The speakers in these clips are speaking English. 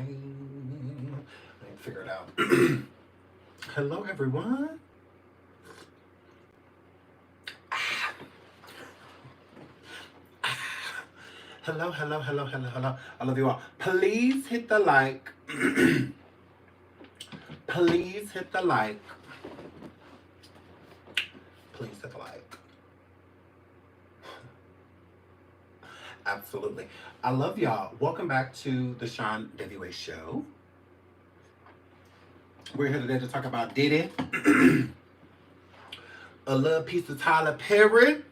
I need to figure it out. Hello, everyone. Hello, hello, hello, hello, hello. I love you all. Please hit the like. Please hit the like. Please hit the like. Absolutely. I love y'all. Welcome back to the SeanDavieWay show. We're here today to talk about Diddy. A little piece of Tyler Perry.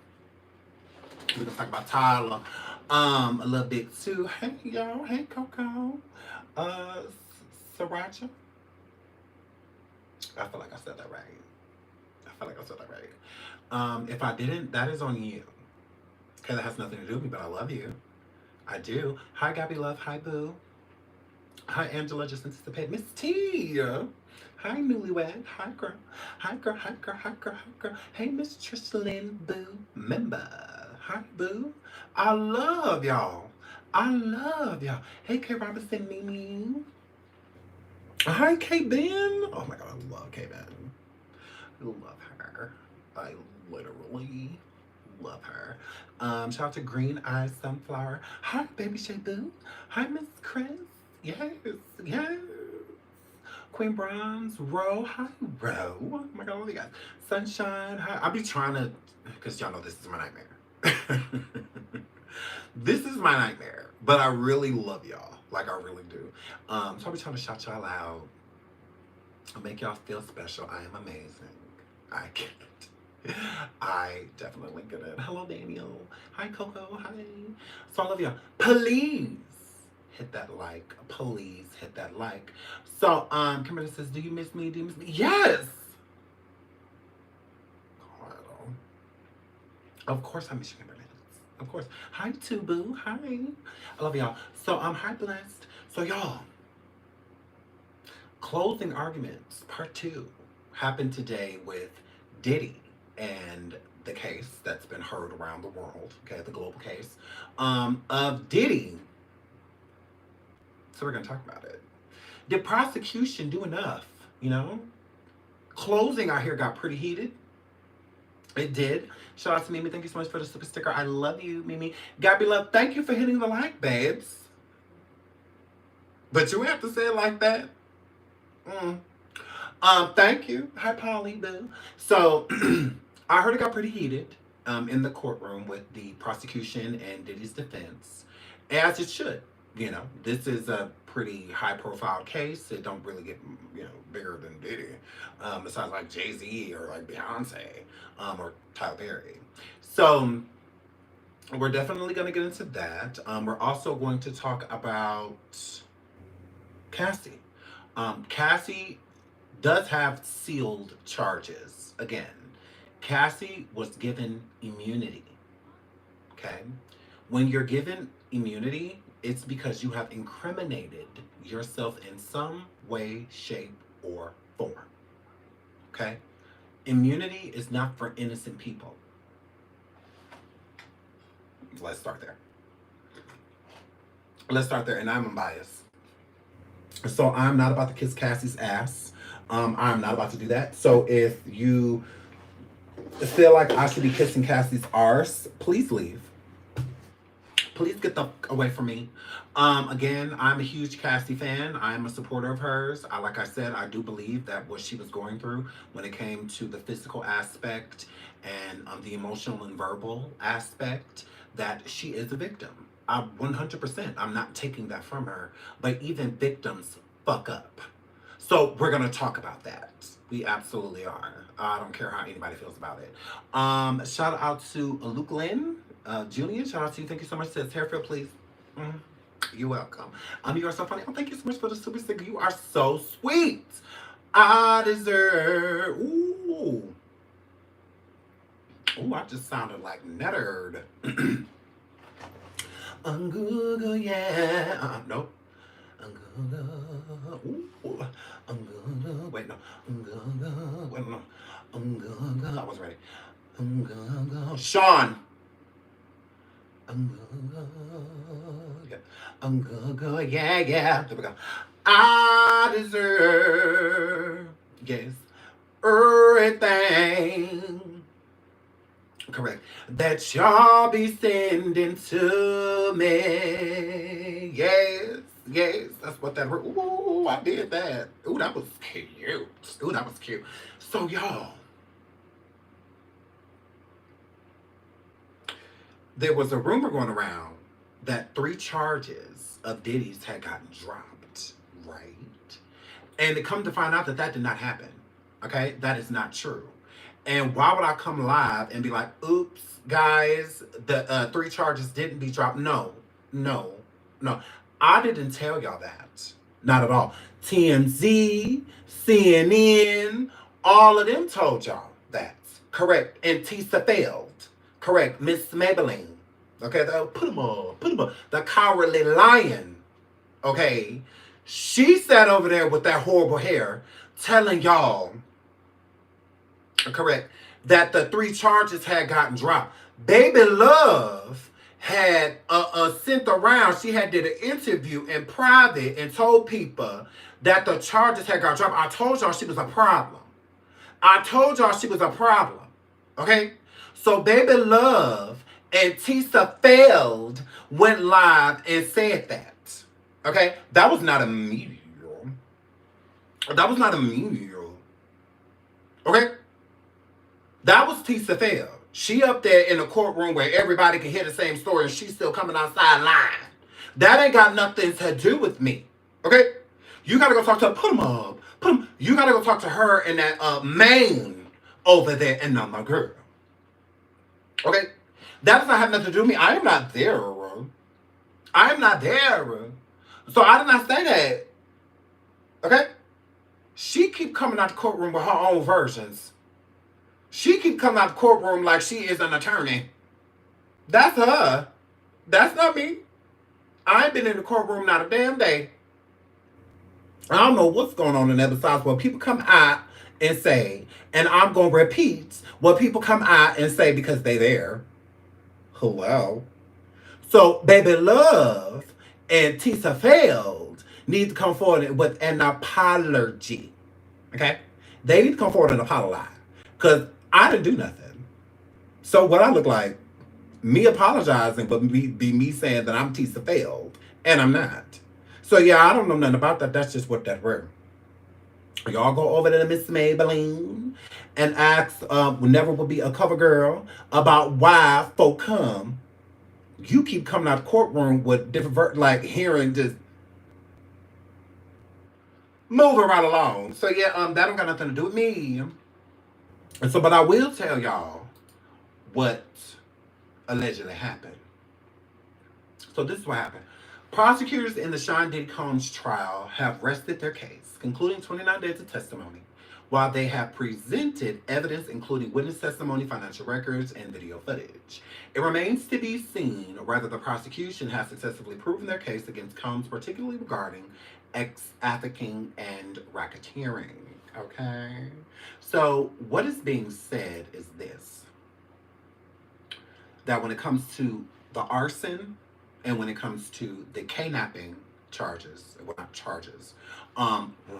We're gonna talk about Tyler. A little bit too. Hey y'all. Hey Coco. Sriracha. I feel like I said that right. If I didn't, that is on you. Okay, that has nothing to do with me, but I love you. I do. Hi, Gabby Love. Hi, Boo. Hi, Angela. Just anticipate. Miss T. Hi, Newlywed. Hi, girl. Hi, girl. Hi, girl. Hi, girl. Hi, girl. Hey, Miss Tristalyn. Boo. Member. Hi, Boo. I love y'all. I love y'all. Hey, K. Robinson. Mimi. Hi, K. Ben. Oh my God, I love K. Ben. I love her. I literally love her. Shout out to Green Eyes Sunflower. Hi, Baby Shay Boo. Hi, Miss Chris. Yes, yes. Queen Bronze. Ro. Hi, Ro. Oh my God, I love you guys. Sunshine. Hi. I'll be trying to, because y'all know this is my nightmare. This is my nightmare. But I really love y'all. Like, I really do. So I'll be trying to shout y'all out. Make y'all feel special. I am amazing. I get it. I definitely get it. Hello, Daniel. Hi, Coco. Hi. So I love y'all. Please hit that like. Please hit that like. So, Kimberly says, do you miss me? Do you miss me? Yes! God. Of course I miss you, Kimberly. Of course. Hi, Tubu. Hi. I love y'all. So, hi, Blessed. So, y'all. Closing arguments, part 2, happened today with Diddy and the case that's been heard around the world, okay, the global case, of Diddy. So we're going to talk about it. Did prosecution do enough, you know? Closing out here got pretty heated. It did. Shout out to Mimi. Thank you so much for the super sticker. I love you, Mimi. Gabby Love, thank you for hitting the like, babes. But you have to say it like that. Thank you. Hi, Polly Boo. So, I heard it got pretty heated in the courtroom with the prosecution and Diddy's defense, as it should. You know, this is a pretty high-profile case. It don't really get, bigger than Diddy. Besides like Jay-Z or like Beyonce or Tyler Perry. So, we're definitely going to get into that. We're also going to talk about Cassie. Cassie does have sealed charges. Again, Cassie was given immunity. Okay? When you're given immunity, it's because you have incriminated yourself in some way, shape, or form. Okay? Immunity is not for innocent people. Let's start there. And I'm unbiased. So I'm not about to kiss Cassie's ass. I'm not about to do that. So if you feel like I should be kissing Cassie's arse, please leave. Please get the fuck away from me. Again, I'm a huge Cassie fan. I'm a supporter of hers. Like I said, I do believe that what she was going through when it came to the physical aspect and the emotional and verbal aspect, that she is a victim. 100%. I'm not taking that from her. But even victims fuck up. So we're going to talk about that. We absolutely are. I don't care how anybody feels about it. Shout out to Luke Lynn. Julian, shout out to you. Thank you so much. Says Hairfield, please. You're welcome. You are so funny. Oh, thank you so much for the super sticker. You are so sweet. I deserve. Ooh. Ooh, I just sounded like nerd. Google, yeah. Nope. Ooh. Wait, no. Wait, no. I wasn't ready. Sean. Yeah, yeah. There we go. I deserve, yes, everything. Correct. That y'all be sending to me. Yes, yes. That's what that. Ooh, I did that. Ooh, that was cute. Ooh, that was cute. So y'all, there was a rumor going around that 3 charges of Diddy's had gotten dropped, right? And to come to find out that that did not happen. Okay, that is not true. And why would I come live and be like, "Oops, guys, the 3 charges didn't be dropped"? No, no, no. I didn't tell y'all that. Not at all. TMZ, CNN, all of them told y'all that. Correct. And Tisa failed. Correct. Miss Maybelline. Okay, put him on. Put him on. The cowardly lion. Okay. She sat over there with that horrible hair telling y'all, correct, that the 3 charges had gotten dropped. Baby Love had sent around, she had did an interview in private and told people that the charges had got dropped. I told y'all she was a problem. I told y'all she was a problem. Okay? So Baby Love and Tisa failed went live and said that. Okay? That was not a meteor. That was not a meteor. Okay? That was Tisa failed. She up there in the courtroom where everybody can hear the same story and she's still coming outside lying. That ain't got nothing to do with me. Okay? You gotta go talk to her. Put him up. Put him. You gotta go talk to her and that man over there and not my girl. Okay? That does not have nothing to do with me. I am not there, bro. I am not there, bro. So I did not say that. Okay? She keep coming out the courtroom with her own versions. She keep coming out the courtroom like she is an attorney. That's her. That's not me. I ain't been in the courtroom not a damn day. I don't know what's going on in there besides what people come out and say. And I'm going to repeat what people come out and say because they there. Hello. So Baby Love and Tisa failed need to come forward with an apology. Okay? They need to come forward and apologize. Because I didn't do nothing. So what I look like, me apologizing, but be me saying that I'm Tisa failed. And I'm not. So yeah, I don't know nothing about that. That's just what that were. Y'all go over to Miss Maybelline and ask, never will be a cover girl, about why folk come. You keep coming out of the courtroom with different, like hearing just moving right along. So yeah, that don't got nothing to do with me. And so, but I will tell y'all what allegedly happened. So this is what happened. Prosecutors in the Sean Diddy Combs trial have rested their case, concluding 29 days of testimony, while they have presented evidence including witness testimony, financial records, and video footage. It remains to be seen whether the prosecution has successfully proven their case against Combs, particularly regarding trafficking and racketeering. Okay? So, what is being said is this, that when it comes to the arson and when it comes to the kidnapping charges, well, not charges,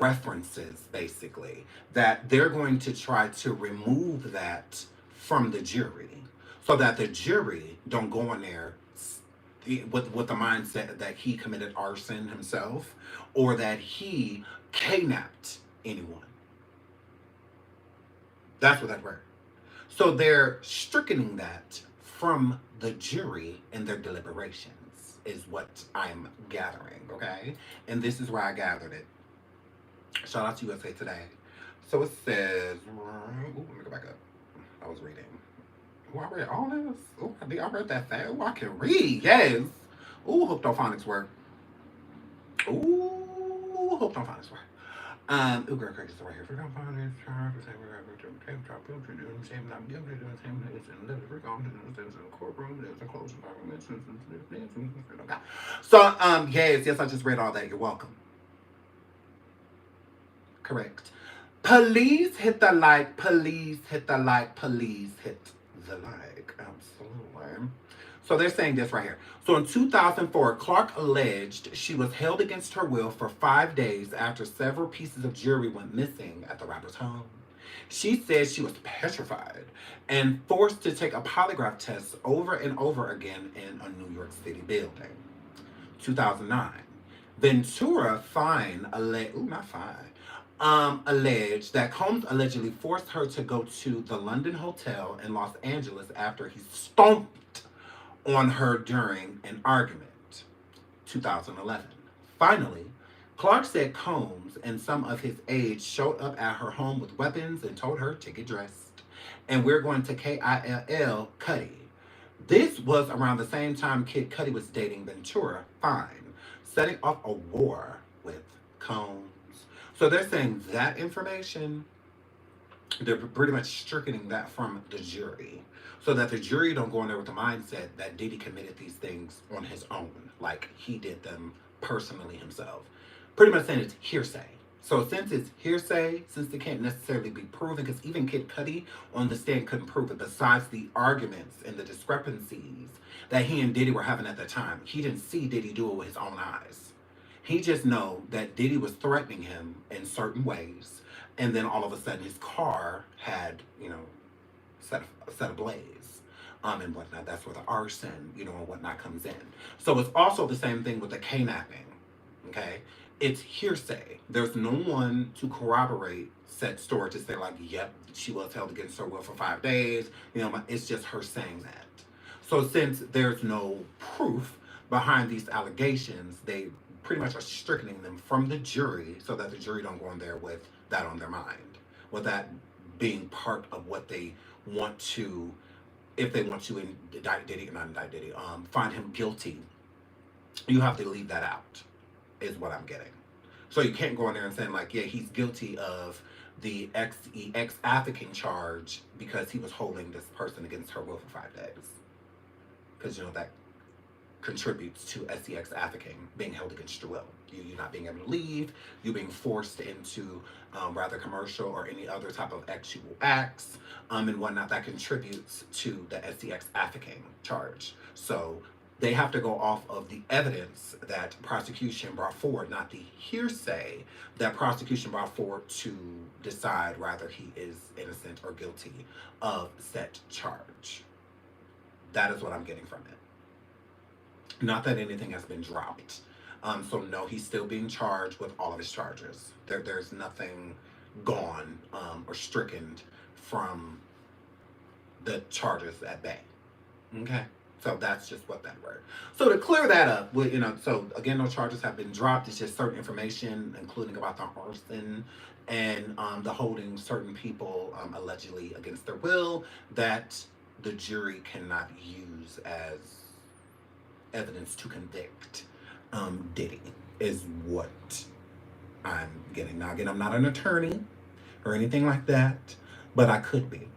references basically, that they're going to try to remove that from the jury so that the jury don't go in there with the mindset that he committed arson himself or that he kidnapped anyone. That's what that word. So they're stricken that from the jury in their deliberations, is what I'm gathering, okay? And this is where I gathered it. Shout out to USA Today. So it says, ooh, let me go back up. I was reading. Oh, I read all this. Oh, I read that fast. Oh, I can read, yes. Ooh, hooked on phonics work. Ooh, hooked on phonics work. Ooh, girl, crazy right here. Freak on phonics, charge, the same drop, doing the same, not guilty, doing the same, it's in the freak on, there's a courtroom, there's a closing argument, so, yes, I just read all that. You're welcome. Correct. Please hit the like, please hit the like, please hit the like. Absolutely. So they're saying this right here. So in 2004, Clark alleged she was held against her will for 5 days after several pieces of jewelry went missing at the rapper's home. She said she was petrified and forced to take a polygraph test over and over again in a New York City building. 2009. Ventura alleged that Combs allegedly forced her to go to the London hotel in Los Angeles after he stomped on her during an argument. 2011. Finally, Clark said Combs and some of his aides showed up at her home with weapons and told her to get dressed. And we're going to KILL Cudi. This was around the same time Kid Cudi was dating Ventura Fine, setting off a war with Combs. So they're saying that information, they're pretty much stricken that from the jury, so that the jury don't go in there with the mindset that Diddy committed these things on his own, like he did them personally himself. Pretty much saying it's hearsay. So since it's hearsay, since it can't necessarily be proven, because even Kid Cudi on the stand couldn't prove it, besides the arguments and the discrepancies that he and Diddy were having at the time, he didn't see Diddy do it with his own eyes. He just know that Diddy was threatening him in certain ways, and then all of a sudden his car had, set ablaze, and whatnot. That's where the arson, and whatnot comes in. So it's also the same thing with the kidnapping, okay? It's hearsay. There's no one to corroborate said story to say like, yep, she was held against her will for 5 days. It's just her saying that. So since there's no proof behind these allegations, they pretty much are stricken them from the jury so that the jury don't go in there with that on their mind, with that being part of what they want to, if they want to find him guilty, you have to leave that out, is what I'm getting. So you can't go in there and saying like, yeah, he's guilty of the ex-trafficking charge because he was holding this person against her will for 5 days. Because, that contributes to sex trafficking, being held against your will. You not being able to leave, you being forced into rather commercial or any other type of actual acts and whatnot that contributes to the sex trafficking charge. So they have to go off of the evidence that prosecution brought forward, not the hearsay that prosecution brought forward to decide whether he is innocent or guilty of said charge. That is what I'm getting from it. Not that anything has been dropped. So no, he's still being charged with all of his charges. There's nothing gone or stricken from the charges at bay. Okay? So that's just what that word. So to clear that up, so again, no charges have been dropped. It's just certain information, including about the arson and the holding certain people allegedly against their will, that the jury cannot use as evidence to convict Diddy, is what I'm getting. Now, again, I'm not an attorney or anything like that, but I could be.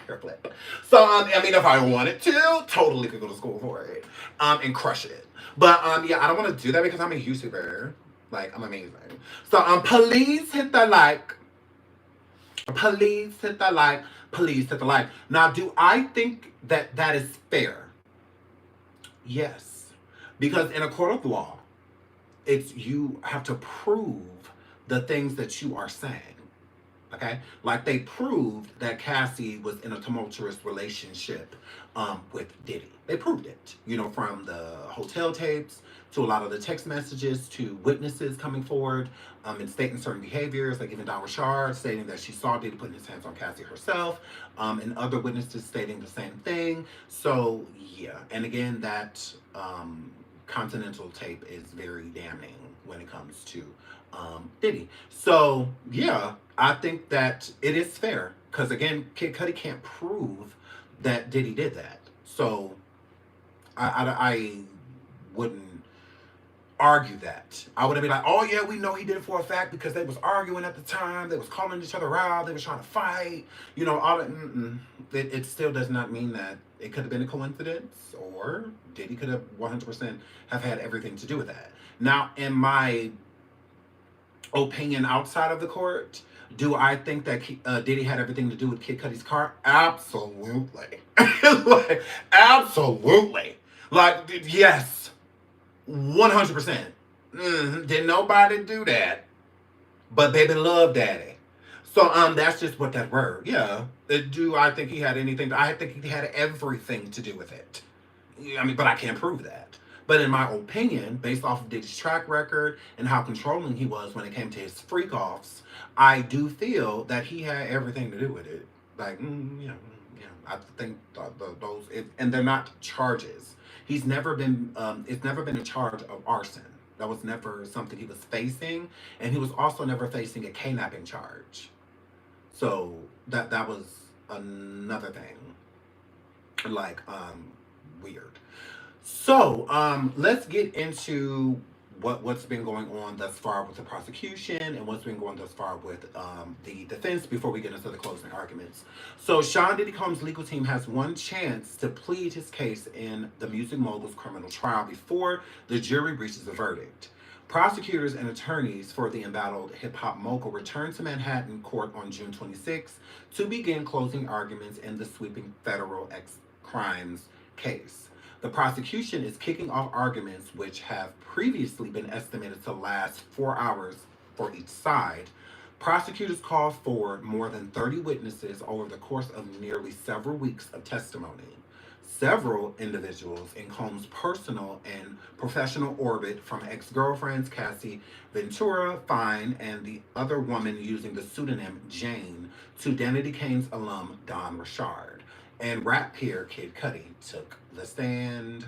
Hair flip. So, if I wanted to, totally could go to school for it and crush it. But, yeah, I don't want to do that because I'm a YouTuber. Like, I'm amazing. So, please hit the like. Please hit the like. Please hit the like. Now, do I think that that is fair? Yes. Because in a court of law, you have to prove the things that you are saying. Okay? Like they proved that Cassie was in a tumultuous relationship with Diddy. They proved it. From the hotel tapes to a lot of the text messages to witnesses coming forward and stating certain behaviors, like even Don Richard stating that she saw Diddy putting his hands on Cassie herself, and other witnesses stating the same thing. So, yeah. And again, that Continental tape is very damning when it comes to Diddy. So, yeah, I think that it is fair. Because, again, Kid Cudi can't prove that Diddy did that. So, I wouldn't argue that. I would have been like, oh, yeah, we know he did it for a fact because they was arguing at the time. They was calling each other out. They was trying to fight. All that. It still does not mean that it could have been a coincidence or Diddy could have 100% have had everything to do with that. Now, in my opinion outside of the court, Do I think that Diddy had everything to do with Kid Cudi's car? Absolutely. Like, absolutely. Like, yes, 100%. Didn't nobody do that but baby love daddy. So that's just what that word. Yeah. Do I think he had anything? I think he had everything to do with it. I mean, but I can't prove that. But in my opinion, based off of Diddy's track record and how controlling he was when it came to his freak offs, I do feel that he had everything to do with it. Like, yeah, I think those, and they're not charges. He's never been, it's never been a charge of arson. That was never something he was facing, and he was also never facing a kidnapping charge. So that was another thing, like weird. So let's get into what's been going on thus far with the prosecution and what's been going thus far with the defense before we get into the closing arguments. So Sean Diddy Combs' legal team has one chance to plead his case in the music mogul's criminal trial before the jury reaches a verdict. Prosecutors and attorneys for the embattled hip hop mogul returned to Manhattan court on June 26 to begin closing arguments in the sweeping federal crimes case. The prosecution is kicking off arguments which have previously been estimated to last 4 hours for each side. Prosecutors called for more than 30 witnesses over the course of nearly several weeks of testimony. Several individuals in Combs' personal and professional orbit, from ex-girlfriends Cassie Ventura Fine and the other woman using the pseudonym Jane, to Danity Kane's alum Don Richard, and rap peer Kid Cudi took the stand.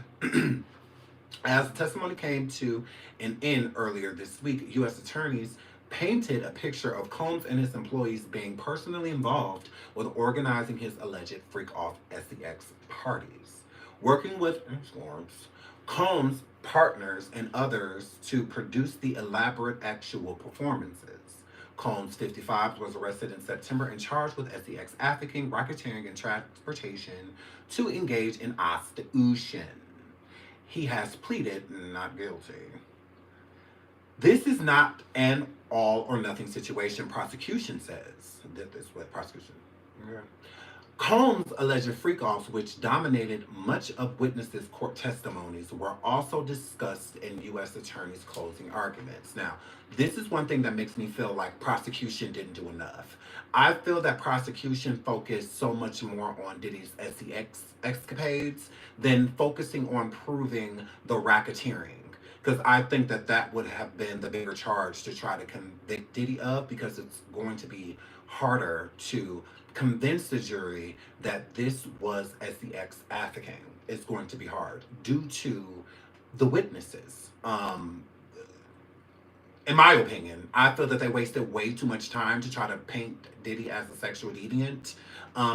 As the testimony came to an end earlier this week, U.S. attorneys painted a picture of Combs and his employees being personally involved with organizing his alleged freak-off SEX parties, working with Combs' partners and others to produce the elaborate actual performances. Combs, 55, was arrested in September and charged with SEX trafficking, racketeering, and transportation to engage in prostitution. He has pleaded not guilty. This is not an all or nothing situation, prosecution says. This is what prosecution. Yeah. Combs' alleged freak-offs, which dominated much of witnesses' court testimonies, were also discussed in U.S. attorneys' closing arguments. Now, this is one thing that makes me feel like prosecution didn't do enough. I feel that prosecution focused so much more on Diddy's SEX escapades than focusing on proving the racketeering. Because I think that that would have been the bigger charge to try to convict Diddy of, because it's going to be harder to convince the jury that this was SEX trafficking. It's going to be hard due to the witnesses. In my opinion, I feel that they wasted way too much time to try to paint Diddy as a sexual deviant,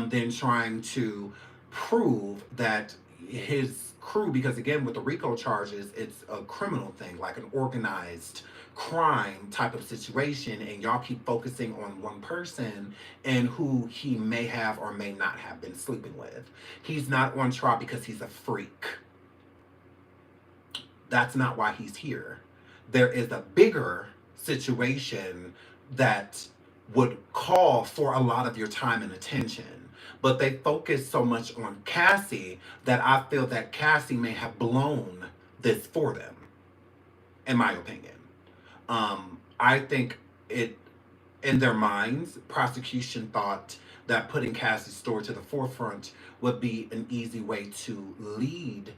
than trying to prove that his crew, because again, with the RICO charges, it's a criminal thing, like an organized crime type of situation, and y'all keep focusing on one person and who he may have or may not have been sleeping with. He's not on trial because he's a freak. That's not why he's here. There is a bigger situation that would call for a lot of your time and attention. But they focus so much on Cassie that I feel that Cassie may have blown this for them, in my opinion. I think it, in their minds, prosecution thought that putting Cassie's story to the forefront would be an easy way to lead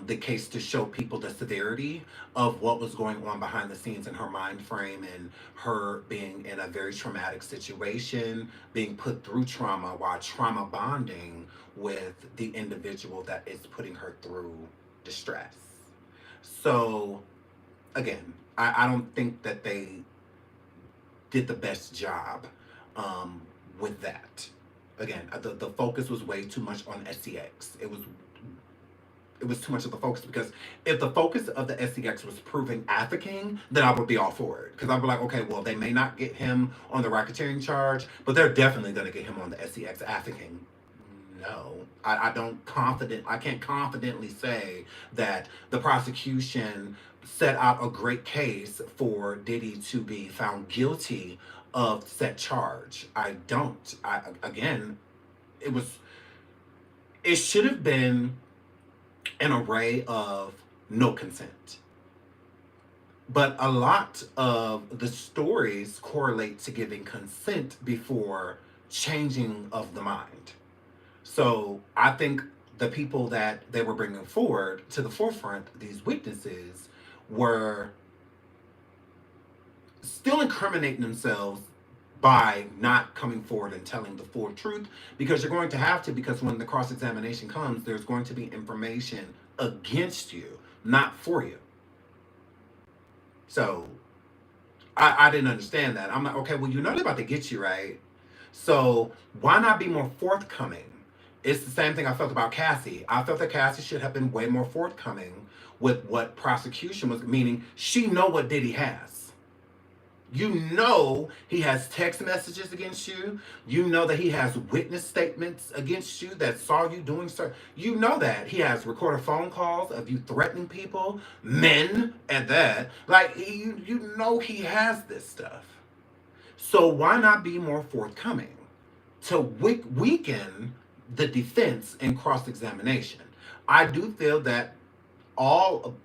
the case, to show people the severity of what was going on behind the scenes in her mind frame, and her being in a very traumatic situation, being put through trauma while trauma bonding with the individual that is putting her through distress. So, again, I don't think that they did the best job with that. Again, the focus was way too much on SEX. It was too much of the focus, because if the focus of the SEX was proving trafficking, then I would be all for it. Because I'd be like, okay, well, they may not get him on the racketeering charge, but they're definitely going to get him on the SEX trafficking. No, I can't confidently say that the prosecution set out a great case for Diddy to be found guilty of said charge. I don't. Again, it was, it should have been an array of no consent. But a lot of the stories correlate to giving consent before changing of the mind. So I think the people that they were bringing forward to the forefront, these witnesses, were still incriminating themselves by not coming forward and telling the full truth, because you're going to have to, because when the cross examination comes, there's going to be information against you, not for you. So I didn't understand that. I'm like, okay, well, you know they're about to get you, right? So why not be more forthcoming? It's the same thing I felt about Cassie. I felt that Cassie should have been way more forthcoming with what prosecution was, meaning she know what Diddy has. You know he has text messages against you. You know that he has witness statements against you that saw you doing certain. You know that he has recorded phone calls of you threatening people, men at that. Like you know he has this stuff. So why not be more forthcoming to weaken the defense in cross examination? I do feel that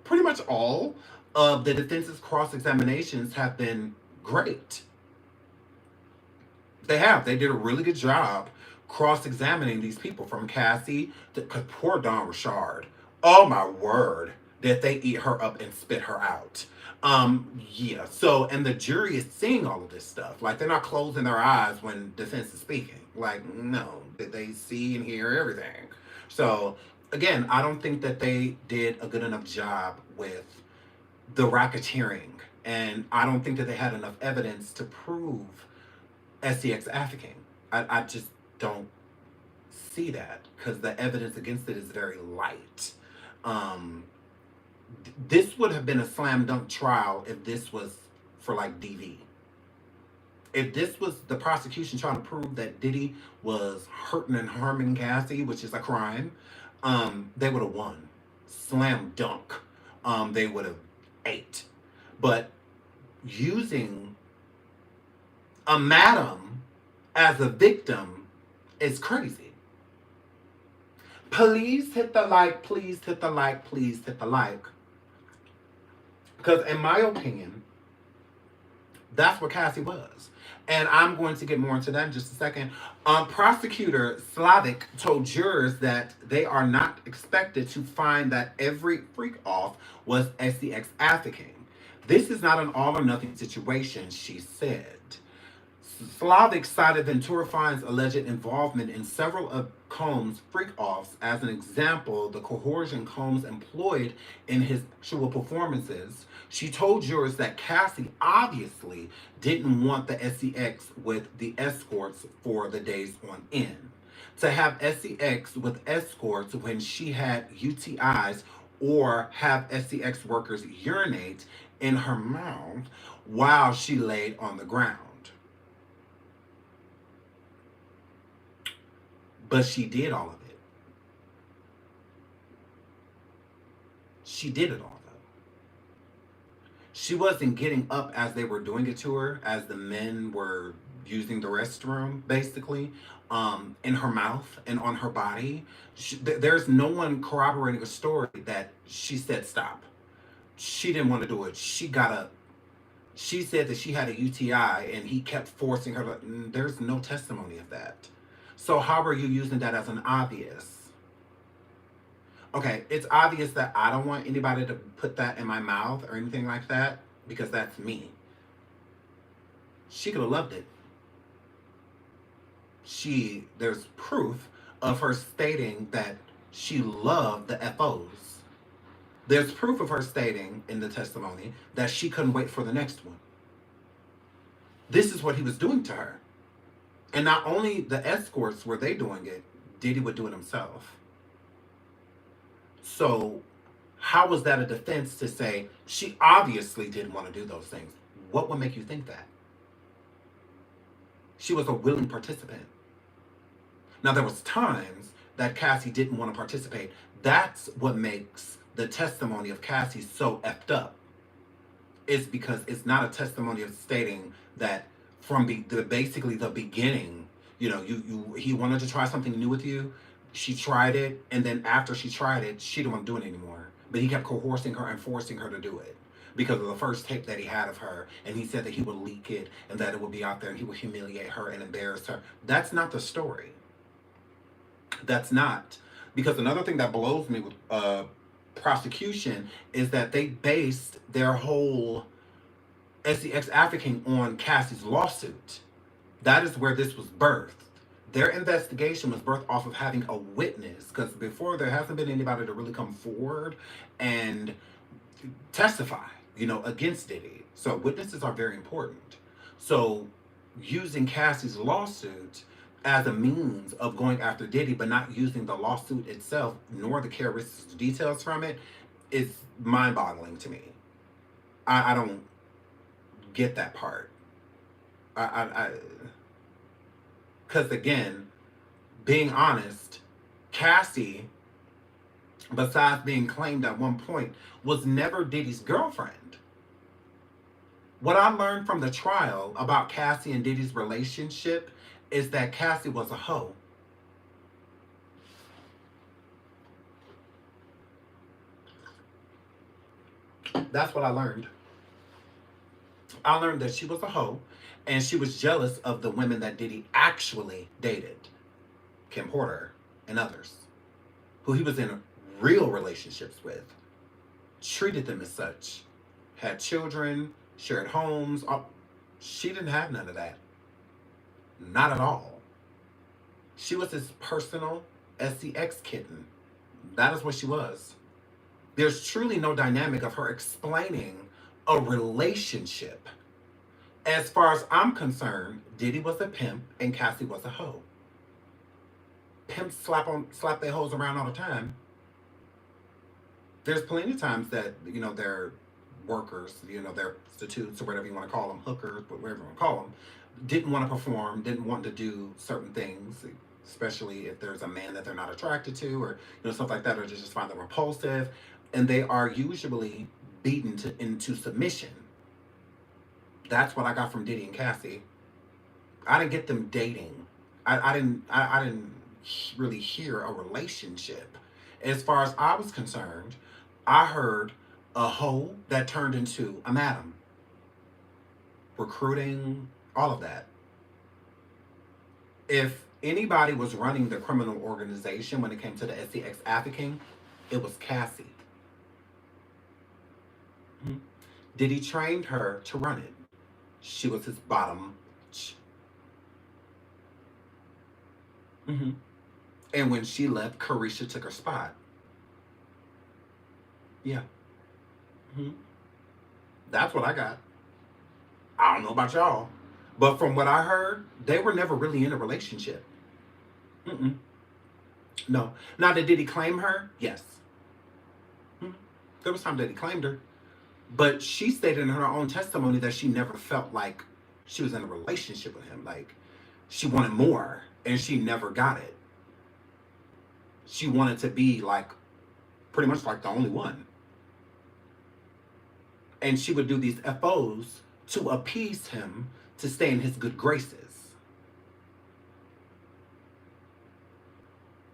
pretty much all of the defense's cross examinations have been great. They have. They did a really good job cross examining these people, from Cassie to poor Don Richard. Oh my word, did they eat her up and spit her out? Yeah. So, and the jury is seeing all of this stuff. Like, they're not closing their eyes when defense is speaking. Like, no, they see and hear everything. So, again, I don't think that they did a good enough job with the racketeering, and I don't think that they had enough evidence to prove SEX trafficking. I just don't see that, because the evidence against it is very light. This would have been a slam dunk trial if this was for like DV. If this was the prosecution trying to prove that Diddy was hurting and harming Cassie, which is a crime, they would have won. Slam dunk. They would have ate. But using a madam as a victim is crazy. Please hit the like, please hit the like, please hit the like. Because in my opinion, that's what Cassie was. And I'm going to get more into that in just a second. Prosecutor Slavic told jurors that they are not expected to find that every freak off was SEX trafficking. This is not an all or nothing situation, she said. Slavic cited Ventura Fine's alleged involvement in several of Combs' freak-offs as an example the coercion Combs employed in his actual performances. She told jurors that Cassie obviously didn't want the SEX with the escorts for the days on end. To have SEX with escorts when she had UTIs, or have SEX workers urinate in her mouth while she laid on the ground. But she did all of it. She did it all, though. She wasn't getting up as they were doing it to her, as the men were using the restroom, basically, in her mouth and on her body. There's no one corroborating a story that she said stop. She didn't want to do it. She got up. She said that she had a UTI and he kept forcing her. There's no testimony of that. So how are you using that as an obvious? Okay, it's obvious that I don't want anybody to put that in my mouth or anything like that, because that's me. She could have loved it. There's proof of her stating that she loved the FOs. There's proof of her stating in the testimony that she couldn't wait for the next one. This is what he was doing to her. And not only the escorts were they doing it, Diddy would do it himself. So how was that a defense to say she obviously didn't want to do those things? What would make you think that? She was a willing participant. Now, there was times that Cassie didn't want to participate. That's what makes the testimony of Cassie so effed up. It's because it's not a testimony of stating that from basically the beginning. You know, he wanted to try something new with you. She tried it, and then after she tried it, she didn't want to do it anymore. But he kept coercing her and forcing her to do it because of the first tape that he had of her, and he said that he would leak it and that it would be out there and he would humiliate her and embarrass her. That's not the story. That's not. Because another thing that blows me with Prosecution is that they based their whole SEX African on Cassie's lawsuit. That is where this was birthed. Their investigation was birthed off of having a witness, because before there hasn't been anybody to really come forward and testify, you know, against Diddy. So witnesses are very important. So using Cassie's lawsuit as a means of going after Diddy, but not using the lawsuit itself nor the characteristics details from it, is mind-boggling to me. I don't get that part. Because again, being honest, Cassie, besides being claimed at one point, was never Diddy's girlfriend. What I learned from the trial about Cassie and Diddy's relationship is that Cassie was a hoe. That's what I learned. I learned that she was a hoe, and she was jealous of the women that Diddy actually dated, Kim Porter and others, who he was in real relationships with, treated them as such, had children, shared homes. She didn't have none of that. Not at all. She was his personal SEX kitten. That is what she was. There's truly no dynamic of her explaining a relationship. As far as I'm concerned, Diddy was a pimp and Cassie was a hoe. Pimps slap their hoes around all the time. There's plenty of times that, you know, their workers, you know, their prostitutes or whatever you want to call them, hookers, but whatever you want to call them, didn't want to perform, didn't want to do certain things, especially if there's a man that they're not attracted to, or, you know, stuff like that, or they just find them repulsive, and they are usually beaten into submission. That's what I got from Diddy and Cassie. I didn't get them dating. I didn't really hear a relationship. As far as I was concerned, I heard a hoe that turned into a madam. Recruiting, all of that. If anybody was running the criminal organization when it came to the SEX African, it was Cassie. Diddy trained her to run it. She was his bottom. And when she left, Carisha took her spot. Yeah. That's what I got. I don't know about y'all, but from what I heard, they were never really in a relationship. No. Now, did Diddy claim her? Yes. There was time that he claimed her. But she stated in her own testimony that she never felt like she was in a relationship with him. Like, she wanted more, and she never got it. She wanted to be like, pretty much like the only one. And she would do these FOs to appease him, to stay in his good graces.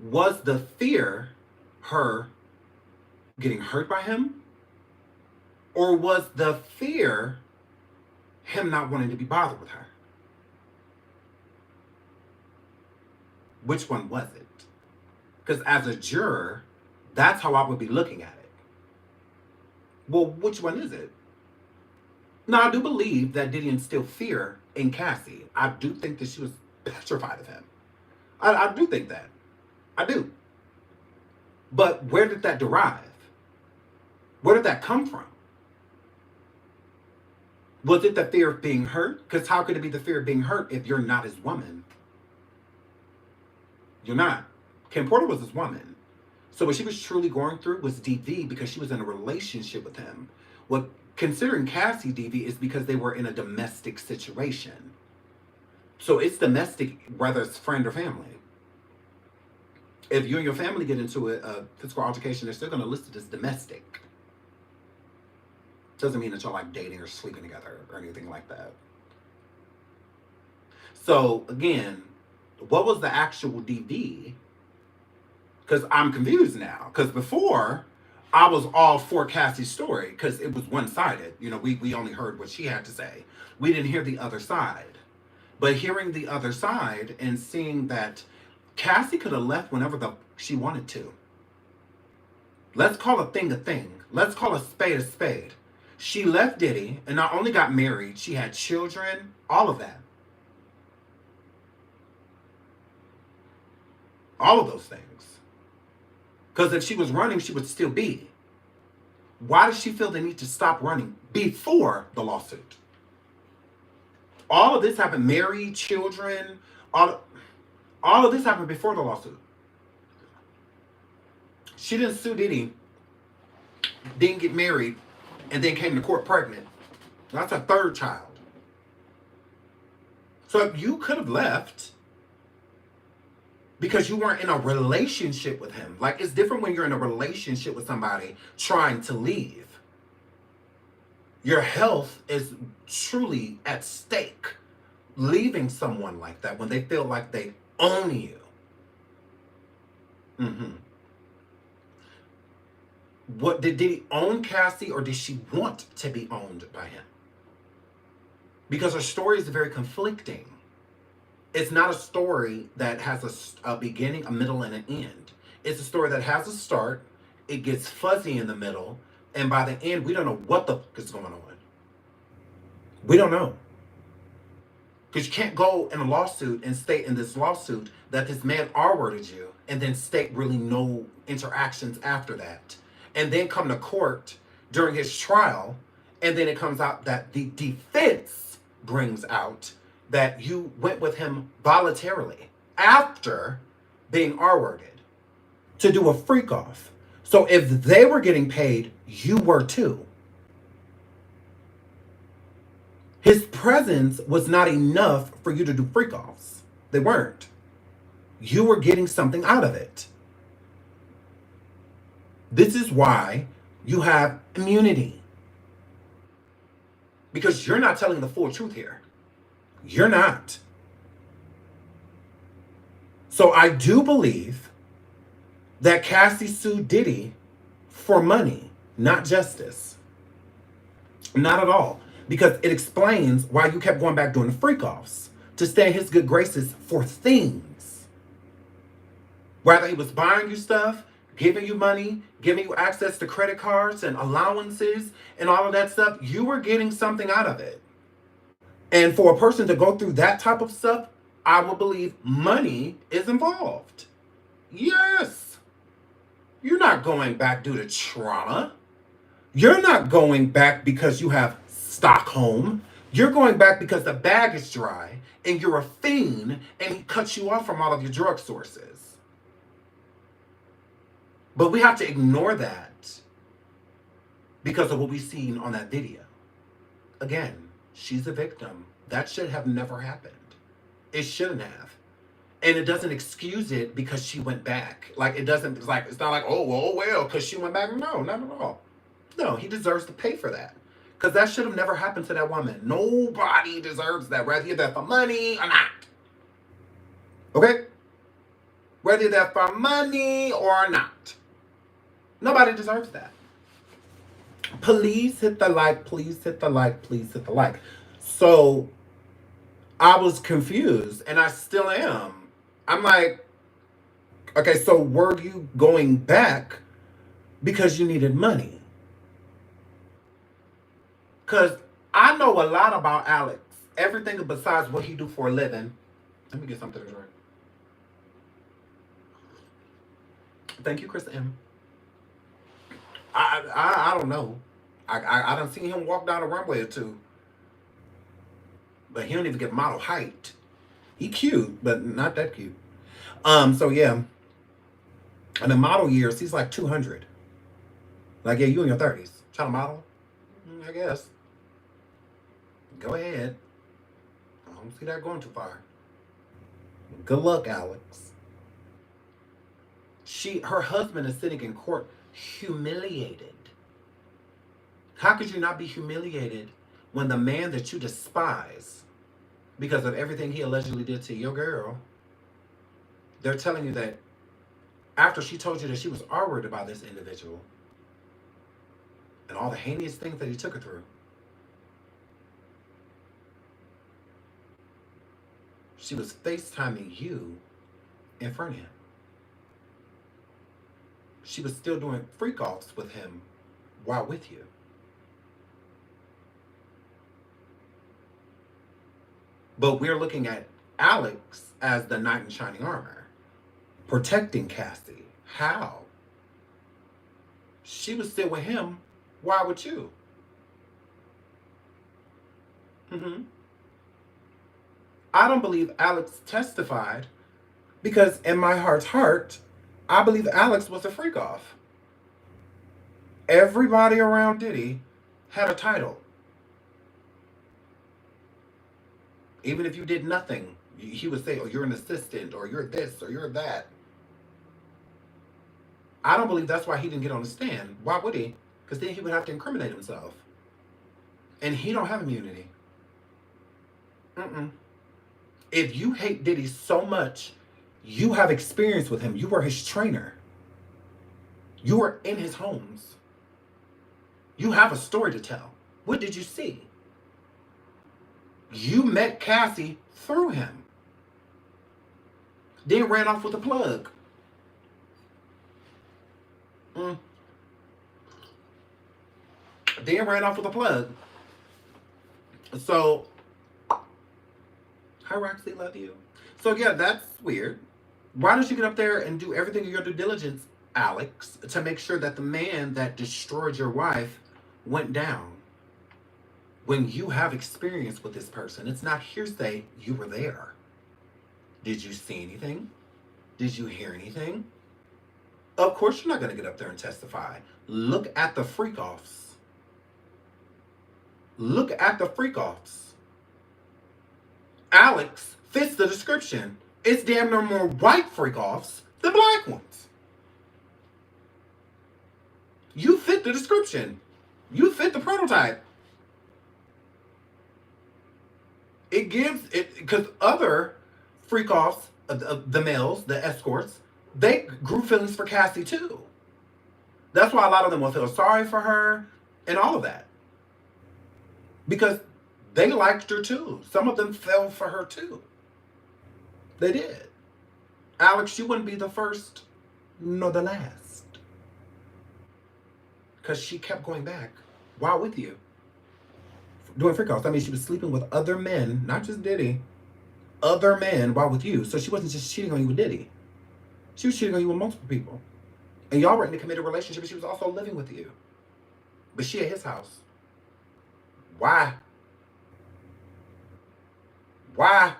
Was the fear her getting hurt by him? Or was the fear him not wanting to be bothered with her? Which one was it? Because as a juror, that's how I would be looking at it. Well, which one is it? Now, I do believe that Diddy instilled fear in Cassie. I do think that she was petrified of him. I do think that. I do. But where did that derive? Where did that come from? Was it the fear of being hurt? Because how could it be the fear of being hurt if you're not his woman? You're not. Kim Porter was his woman. So what she was truly going through was DV because she was in a relationship with him. What considering Cassie DV is because they were in a domestic situation. So it's domestic, whether it's friend or family. If you and your family get into a physical altercation, they're still going to list it as domestic. Doesn't mean that y'all like dating or sleeping together or anything like that. So again, what was the actual DV? Because I'm confused now. Because before, I was all for Cassie's story because it was one sided. You know, we only heard what she had to say. We didn't hear the other side. But hearing the other side and seeing that Cassie could have left whenever she wanted to. Let's call a thing a thing. Let's call a spade a spade. She left Diddy and not only got married, she had children, all of that. All of those things. Because if she was running, she would still be. Why does she feel the need to stop running before the lawsuit? All of this happened, married, children, all of this happened before the lawsuit. She didn't sue Diddy, didn't get married, and then came to court pregnant. That's her third child. So you could have left because you weren't in a relationship with him. Like, it's different when you're in a relationship with somebody trying to leave. Your health is truly at stake. Leaving someone like that when they feel like they own you. What did he own Cassie, or did she want to be owned by him? Because her story is very conflicting. It's not a story that has a beginning, a middle, and an end. It's a story that has a start, it gets fuzzy in the middle, and by the end, we don't know what the fuck is going on. We don't know. Because you can't go in a lawsuit and state in this lawsuit that this man R-worded you, and then state really no interactions after that. And then come to court during his trial, and then it comes out that the defense brings out that you went with him voluntarily after being R-worded to do a freak off. So if they were getting paid, you were too. His presence was not enough for you to do freak offs. They weren't. You were getting something out of it. This is why you have immunity. Because you're not telling the full truth here. You're not. So I do believe that Cassie sued Diddy for money, not justice. Not at all. Because it explains why you kept going back doing the freak-offs, to stay in his good graces for things. Whether he was buying you stuff, giving you money, giving you access to credit cards and allowances and all of that stuff, you were getting something out of it. And for a person to go through that type of stuff, I will believe money is involved. Yes. You're not going back due to trauma. You're not going back because you have Stockholm. You're going back because the bag is dry and you're a fiend and he cuts you off from all of your drug sources. But we have to ignore that because of what we've seen on that video. Again, she's a victim. That should have never happened. It shouldn't have. And it doesn't excuse it because she went back. Like, it's not like, oh, well, because she went back. No, not at all. No, he deserves to pay for that. Because that should have never happened to that woman. Nobody deserves that, whether you're there for money or not. Okay? Whether you're there for money or not. Nobody deserves that. Please hit the like, please hit the like, please hit the like. So, I was confused, and I still am. I'm like, okay, so were you going back because you needed money? Because I know a lot about Alex. Everything besides what he do for a living. Let me get something to drink. Thank you, Chris M. I don't know. I done seen him walk down a runway or two. But he don't even get model height. He cute, but not that cute. So yeah. In the model years, he's like 200. Like, yeah, you in your 30s. Trying to model? I guess. Go ahead. I don't see that going too far. Good luck, Alex. Her husband is sitting in court humiliated. How could you not be humiliated when the man that you despise because of everything he allegedly did to your girl. They're telling you that after she told you that she was R-worded by this individual and all the heinous things that he took her through, she was FaceTiming you in front of him. She was still doing freak offs with him while with you. But we're looking at Alex as the knight in shining armor, protecting Cassie. How? She was still with him. Why with you? I don't believe Alex testified because in my heart's heart, I believe Alex was a freak off. Everybody around Diddy had a title. Even if you did nothing, he would say, oh, you're an assistant, or you're this, or you're that. I don't believe that's why he didn't get on the stand. Why would he? Because then he would have to incriminate himself. And he don't have immunity. If you hate Diddy so much, you have experience with him. You were his trainer. You were in his homes. You have a story to tell. What did you see? You met Cassie through him. Then ran off with a plug. Then ran off with a plug. So, hi Roxy, love you. So yeah, that's weird. Why don't you get up there and do everything in your due diligence, Alex, to make sure that the man that destroyed your wife went down? When you have experience with this person, it's not hearsay, you were there. Did you see anything? Did you hear anything? Of course you're not going to get up there and testify. Look at the freak-offs. Look at the freak-offs. Alex fits the description. It's damn near more white freak-offs than black ones. You fit the description. You fit the prototype. It gives it, because other freak-offs, the males, the escorts, they grew feelings for Cassie too. That's why a lot of them will feel sorry for her and all of that. Because they liked her too. Some of them fell for her too. They did. Alex, you wouldn't be the first nor the last. Because she kept going back while with you. Doing freak offs. I mean, she was sleeping with other men, not just Diddy. Other men while with you. So she wasn't just cheating on you with Diddy. She was cheating on you with multiple people. And y'all were in a committed relationship, but she was also living with you. But she at his house. Why? Why?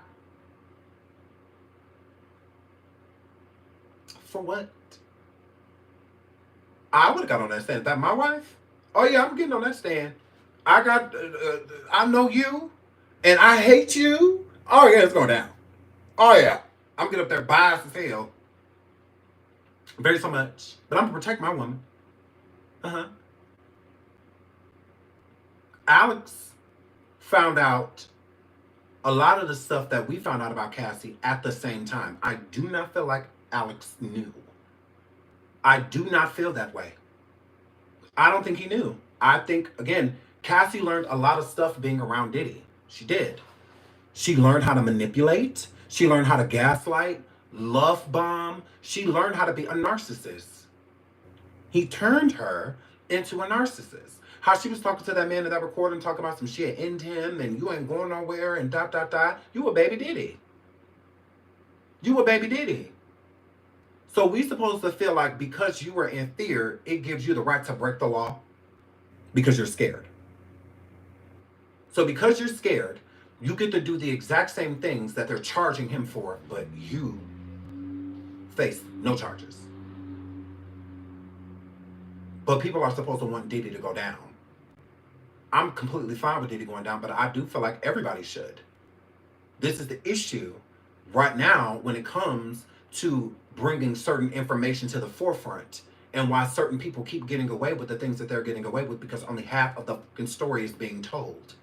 For what? I would have got on that stand. Is that my wife? Oh yeah, I'm getting on that stand. I know you, and I hate you. Oh yeah, it's going down. Oh yeah, I'm getting up there biased as hell. Very so much, but I'm gonna protect my woman. Alex found out a lot of the stuff that we found out about Cassie at the same time. I do not feel like Alex knew. I do not feel that way. I don't think he knew. I think, again, Cassie learned a lot of stuff being around Diddy. She did. She learned how to manipulate. She learned how to gaslight, love bomb. She learned how to be a narcissist. He turned her into a narcissist. How she was talking to that man in that recording, talking about some shit, end him, and you ain't going nowhere, and dot, dot, dot. You a baby Diddy. You a baby Diddy. So we supposed to feel like because you were in fear, it gives you the right to break the law? Because you're scared. So because you're scared, you get to do the exact same things that they're charging him for, but you face no charges. But people are supposed to want Diddy to go down. I'm completely fine with Diddy going down, but I do feel like everybody should. This is the issue right now when it comes to bringing certain information to the forefront and why certain people keep getting away with the things that they're getting away with because only half of the fucking story is being told.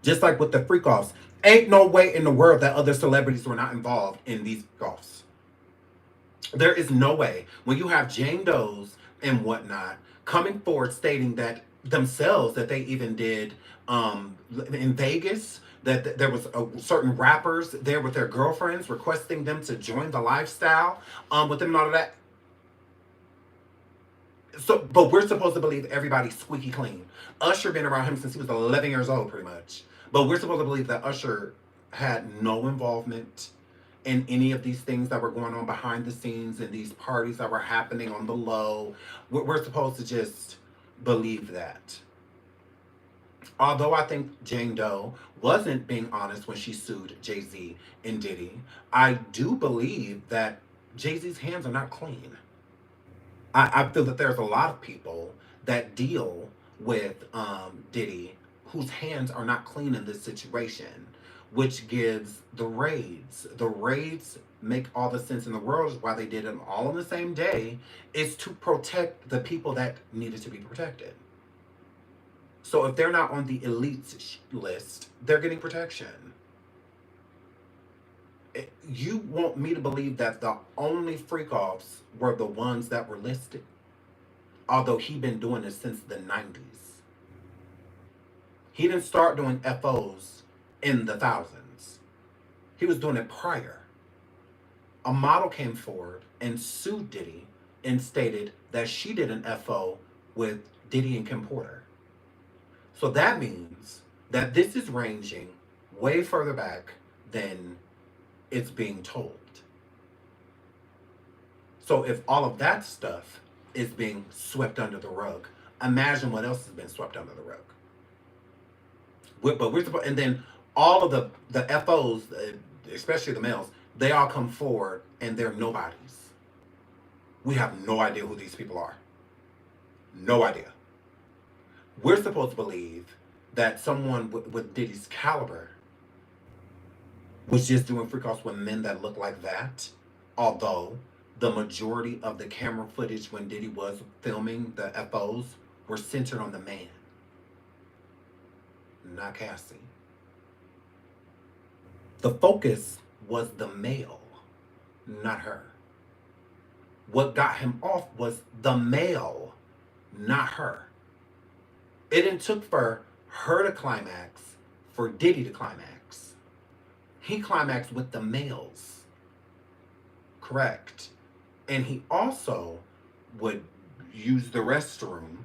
Just like with the freak offs. Ain't no way in the world that other celebrities were not involved in these freak offs. There is no way. When you have Jane Does and whatnot coming forward stating that themselves that they even did in Vegas, that there was certain rappers there with their girlfriends requesting them to join the lifestyle with them and all of that. So, but we're supposed to believe everybody's squeaky clean. Usher been around him since he was 11 years old, pretty much. But we're supposed to believe that Usher had no involvement in any of these things that were going on behind the scenes and these parties that were happening on the low. We're supposed to just believe that. Although I think Jane Doe wasn't being honest when she sued Jay-Z and Diddy, I do believe that Jay-Z's hands are not clean. I feel that there's a lot of people that deal with Diddy whose hands are not clean in this situation, which gives the raids. The raids make all the sense in the world why they did them all on the same day is to protect the people that needed to be protected. So if they're not on the elites list, they're getting protection. You want me to believe that the only freak offs were the ones that were listed, although he been doing this since the 90s. He didn't start doing FOs in the thousands. He was doing it prior. A model came forward and sued Diddy and stated that she did an FO with Diddy and Kim Porter. So that means that this is ranging way further back than it's being told. So if all of that stuff is being swept under the rug, imagine what else has been swept under the rug. But we're supposed, and then all of the FOs, especially the males, they all come forward and they're nobodies. We have no idea who these people are. No idea. We're supposed to believe that someone with Diddy's caliber was just doing freak offs with men that look like that, although the majority of the camera footage when Diddy was filming the FOs were centered on the man, not Cassie. The focus was the male, not her. What got him off was the male, not her. It didn't took for her to climax, for Diddy to climax. He climaxed with the males. Correct. And he also would use the restroom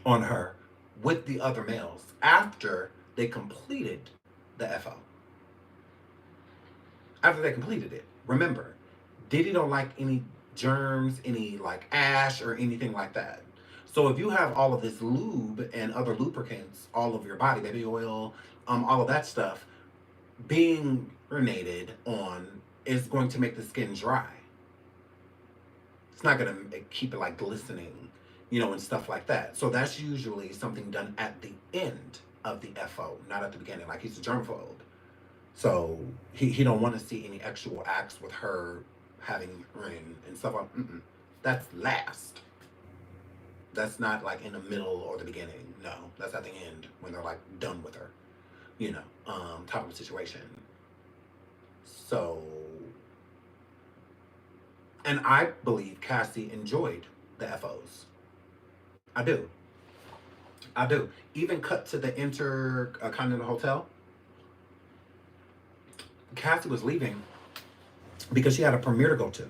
on her with the other males after they completed the FO. After they completed it. Remember, Diddy don't like any germs, any like ash or anything like that. So if you have all of this lube and other lubricants all over your body, baby oil, all of that stuff, being urinated on is going to make the skin dry. It's not going to keep it like glistening, and stuff like that. So that's usually something done at the end of the FO, not at the beginning. Like he's a germaphobe. So he don't want to see any actual acts with her having urine and stuff like that. That's last. That's not like in the middle or the beginning. No, that's at the end when they're like done with her, type of situation. So, and I believe Cassie enjoyed the FOs. I do. I do. Even cut to the Intercontinental Hotel. Cassie was leaving because she had a premiere to go to.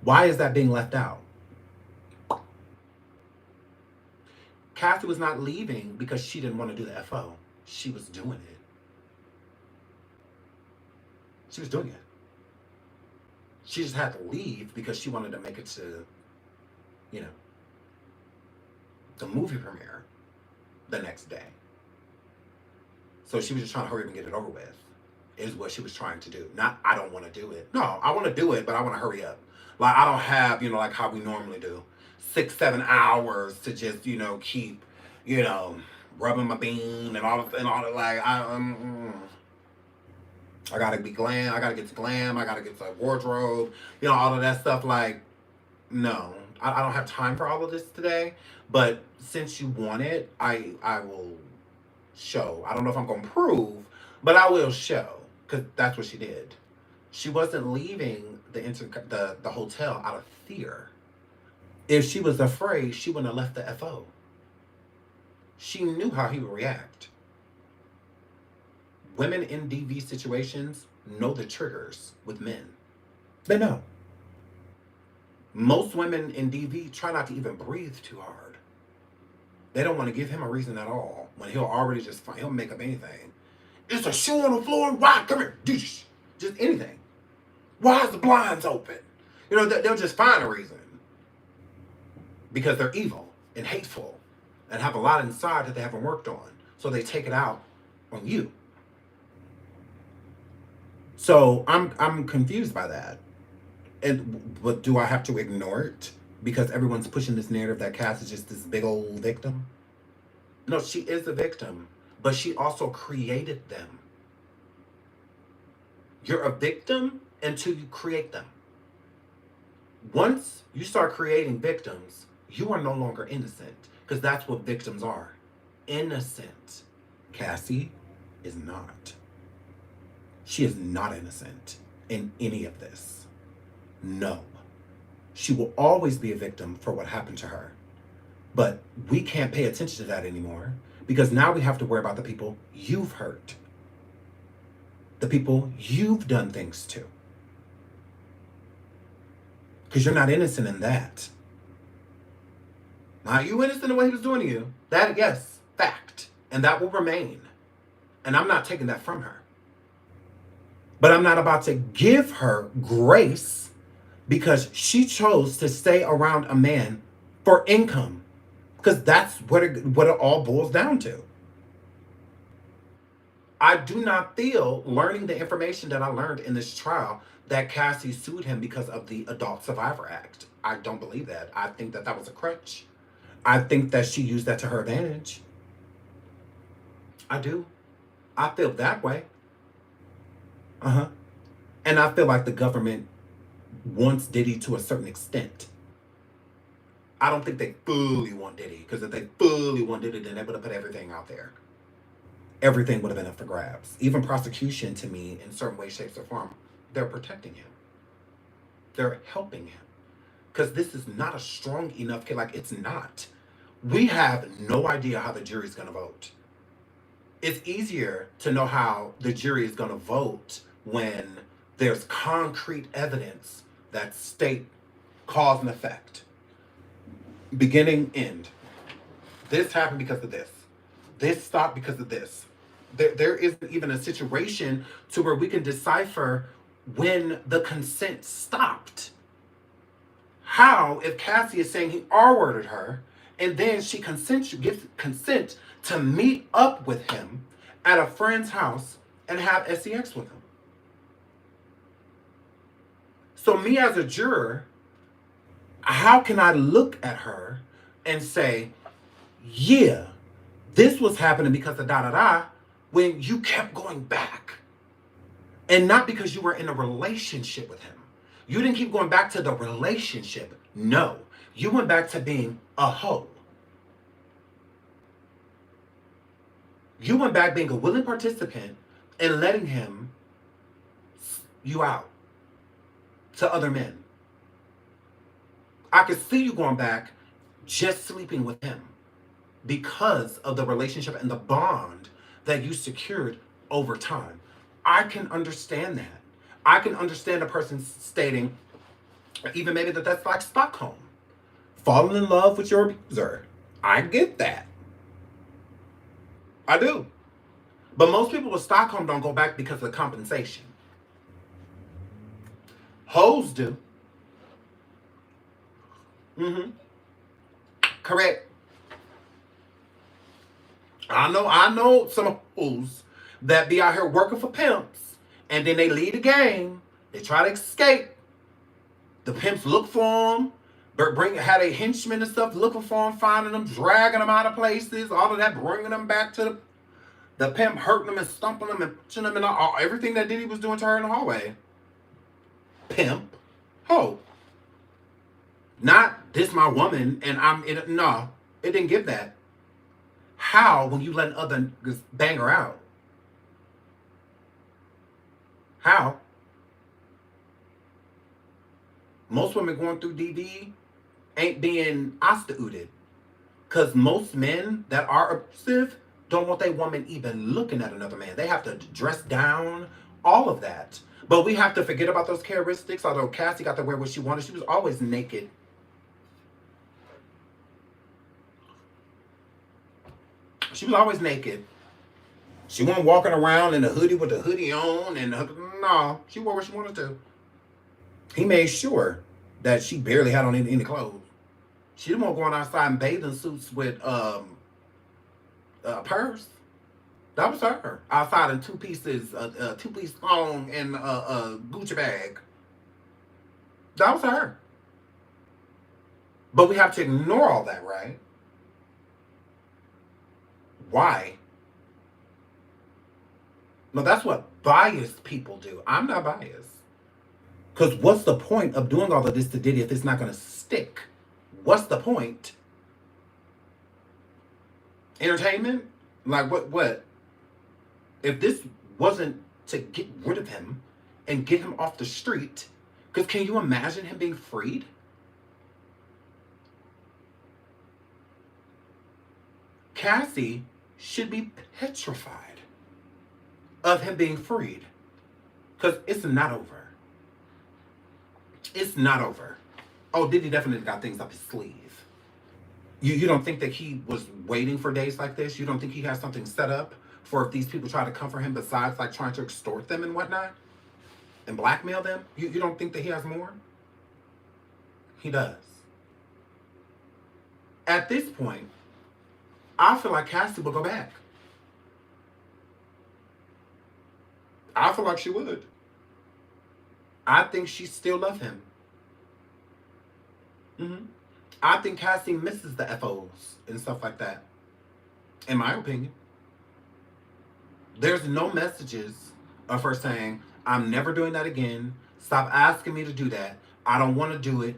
Why is that being left out? Cassie was not leaving because she didn't want to do the FO. She was doing it. She was doing it. She just had to leave because she wanted to make it to, the movie premiere the next day. So she was just trying to hurry up and get it over with, is what she was trying to do. Not, I don't want to do it. No, I want to do it, but I want to hurry up. Like, I don't have, like how we normally do, 6-7 hours to just, keep, rubbing my bean and all that. Like, I gotta be glam. I gotta get to glam. I gotta get to wardrobe. All of that stuff. Like, no, I don't have time for all of this today. But since you want it, I will show. I don't know if I'm going to prove, but I will show, because that's what she did. She wasn't leaving the hotel out of fear. If she was afraid, she wouldn't have left the FO. She knew how he would react. Women in DV situations know the triggers with men. They know. Most women in DV try not to even breathe too hard. They don't want to give him a reason at all when he'll already he'll make up anything. It's a shoe on the floor. Why? Come here. Just anything. Why is the blinds open? You know, they'll just find a reason. Because they're evil and hateful and have a lot inside that they haven't worked on. So they take it out on you. So I'm confused by that. But do I have to ignore it because everyone's pushing this narrative that Cass is just this big old victim? No, she is a victim, but she also created them. You're a victim until you create them. Once you start creating victims, you are no longer innocent, because that's what victims are. Innocent. Cassie is not. She is not innocent in any of this. No. She will always be a victim for what happened to her. But we can't pay attention to that anymore, because now we have to worry about the people you've hurt. The people you've done things to. Because you're not innocent in that. Now, you innocent in what he was doing to you. That, yes, fact. And that will remain. And I'm not taking that from her. But I'm not about to give her grace because she chose to stay around a man for income. Because that's what it all boils down to. I do not feel, learning the information that I learned in this trial, that Cassie sued him because of the Adult Survivor Act. I don't believe that. I think that that was a crutch. I think that she used that to her advantage. I do. I feel that way. And I feel like the government wants Diddy to a certain extent. I don't think they fully want Diddy, because if they fully want Diddy, then they would have put everything out there. Everything would have been up for grabs. Even prosecution, to me, in certain ways, shapes, or form, they're protecting him. They're helping him. Because this is not a strong enough case. Like, it's not. We have no idea how the jury's going to vote. It's easier to know how the jury is going to vote when there's concrete evidence that state cause and effect. Beginning, end. This happened because of this. This stopped because of this. There isn't even a situation to where we can decipher when the consent stopped. How, if Cassie is saying he R-worded her, and then she gives consent to meet up with him at a friend's house and have sex with him? So me as a juror, how can I look at her and say, yeah, this was happening because of da-da-da, when you kept going back? And not because you were in a relationship with him. You didn't keep going back to the relationship. No. You went back to being a hoe. You went back being a willing participant and letting him you out to other men. I could see you going back just sleeping with him because of the relationship and the bond that you secured over time. I can understand that. I can understand a person stating, even maybe that's like Stockholm. Falling in love with your abuser. I get that. I do. But most people with Stockholm don't go back because of the compensation. Hoes do. Correct. I know some hoes that be out here working for pimps, and then they leave the game. They try to escape. The pimps look for them, had a henchman and stuff looking for them, finding them, dragging them out of places, all of that, bringing them back to the pimp, hurting them and stumping them and pushing them and everything that Diddy was doing to her in the hallway. Pimp, hoe. Not this my woman and I'm in it. No, it didn't give that. How when you let other niggas bang her out? How? Most women going through DD ain't being osteoted. Because most men that are abusive don't want their woman even looking at another man. They have to dress down, all of that. But we have to forget about those characteristics. Although Cassie got to wear what she wanted, she was always naked. She was always naked. She wasn't walking around in a hoodie with the hoodie on, and no, she wore what she wanted to. He made sure that she barely had on any clothes. She didn't want going outside in bathing suits with a purse. That was her. Outside in two pieces, a two-piece thong and a Gucci bag. That was her. But we have to ignore all that, right? Why? No, that's what biased people do. I'm not biased. Because what's the point of doing all of this to Diddy if it's not going to stick? What's the point? Entertainment? Like what? If this wasn't to get rid of him and get him off the street, because can you imagine him being freed? Cassie should be petrified of him being freed. Because it's not over. It's not over. Oh, Diddy definitely got things up his sleeve. You don't think that he was waiting for days like this? You don't think he has something set up for if these people try to come for him besides like trying to extort them and whatnot? And blackmail them? You don't think that he has more? He does. At this point, I feel like Cassie will go back. I feel like she would. I think she still loves him. I think Cassie misses the FOs and stuff like that. In my opinion. There's no messages of her saying, I'm never doing that again. Stop asking me to do that. I don't want to do it.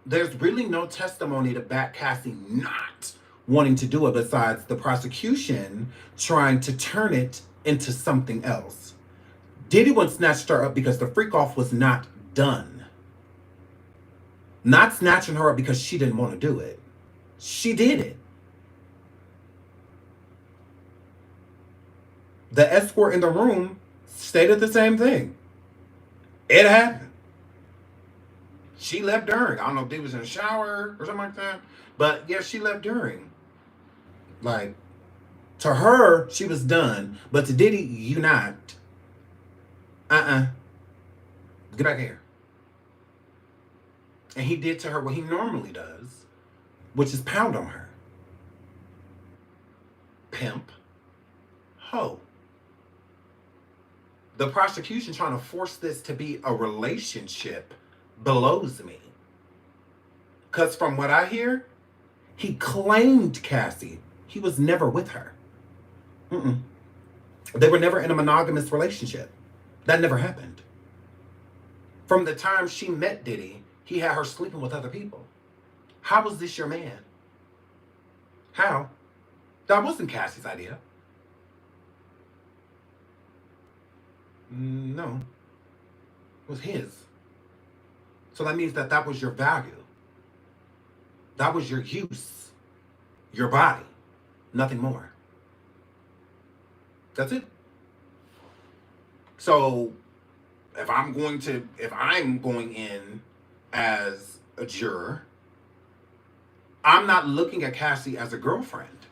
There's really no testimony to back Cassie not wanting to do it besides the prosecution trying to turn it into something else. Diddy once snatched her up because the freak off was not done. Not snatching her up because she didn't want to do it. She did it. The escort in the room stated the same thing. It happened. She left during. I don't know if they was in the shower or something like that. But yeah, she left during. Like, to her, she was done. But to Diddy, you not. Get back here. And he did to her what he normally does, which is pound on her. Pimp. Hoe. The prosecution trying to force this to be a relationship blows me. Because from what I hear, he claimed Cassie. He was never with her. They were never in a monogamous relationship. That never happened. From the time she met Diddy, he had her sleeping with other people. How was this your man? How? That wasn't Cassie's idea. No. It was his. So that means that that was your value. That was your use. Your body. Nothing more. That's it. So if I'm going in as a juror, I'm not looking at Cassie as a girlfriend.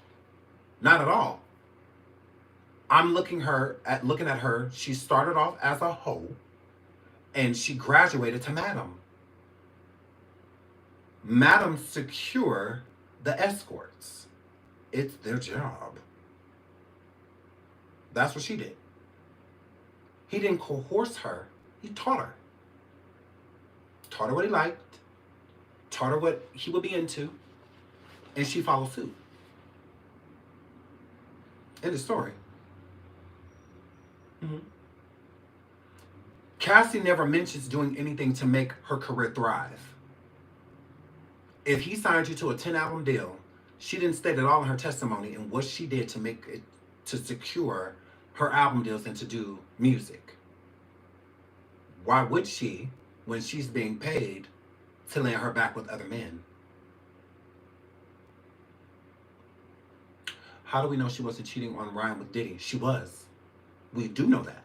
Not at all. I'm looking at her. She started off as a hoe and she graduated to madam. Madam secure the escorts. It's their job. That's what she did. He didn't coerce her. He taught her. Taught her what he liked. Taught her what he would be into. And she followed suit. End of story. Cassie never mentions doing anything to make her career thrive. If he signed you to a 10-album deal, She didn't state it all in her testimony and what she did to make it, to secure her album deals and to do music. Why would she when she's being paid to lay her back with other men? How do we know she wasn't cheating on Ryan with Diddy? She was. We do know that.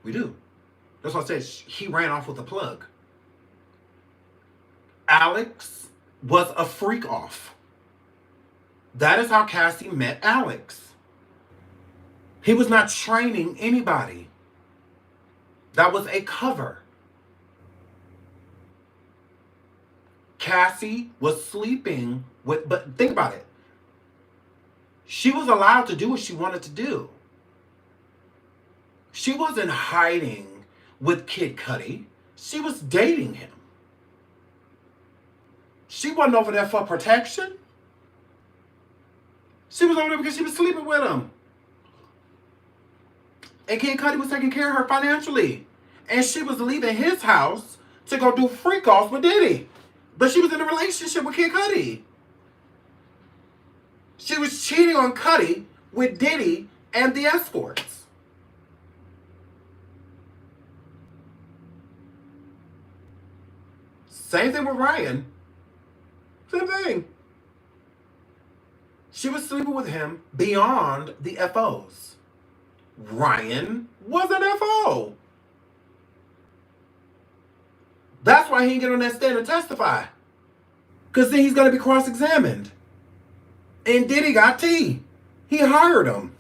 We do. That's why I said he ran off with a plug. Alex was a freak off. That is how Cassie met Alex. He was not training anybody. That was a cover. Cassie was sleeping with, but think about it. She was allowed to do what she wanted to do. She wasn't hiding with Kid Cudi. She was dating him. She wasn't over there for protection. She was over there because she was sleeping with him. And Kid Cudi was taking care of her financially. And she was leaving his house to go do freak offs with Diddy. But she was in a relationship with Kid Cudi. She was cheating on Cudi with Diddy and the escorts. Same thing with Ryan. Same thing. She was sleeping with him beyond the FOs. Ryan was an FO. That's why he didn't get on that stand and testify. Because then he's going to be cross-examined. And Diddy got tea. He hired him.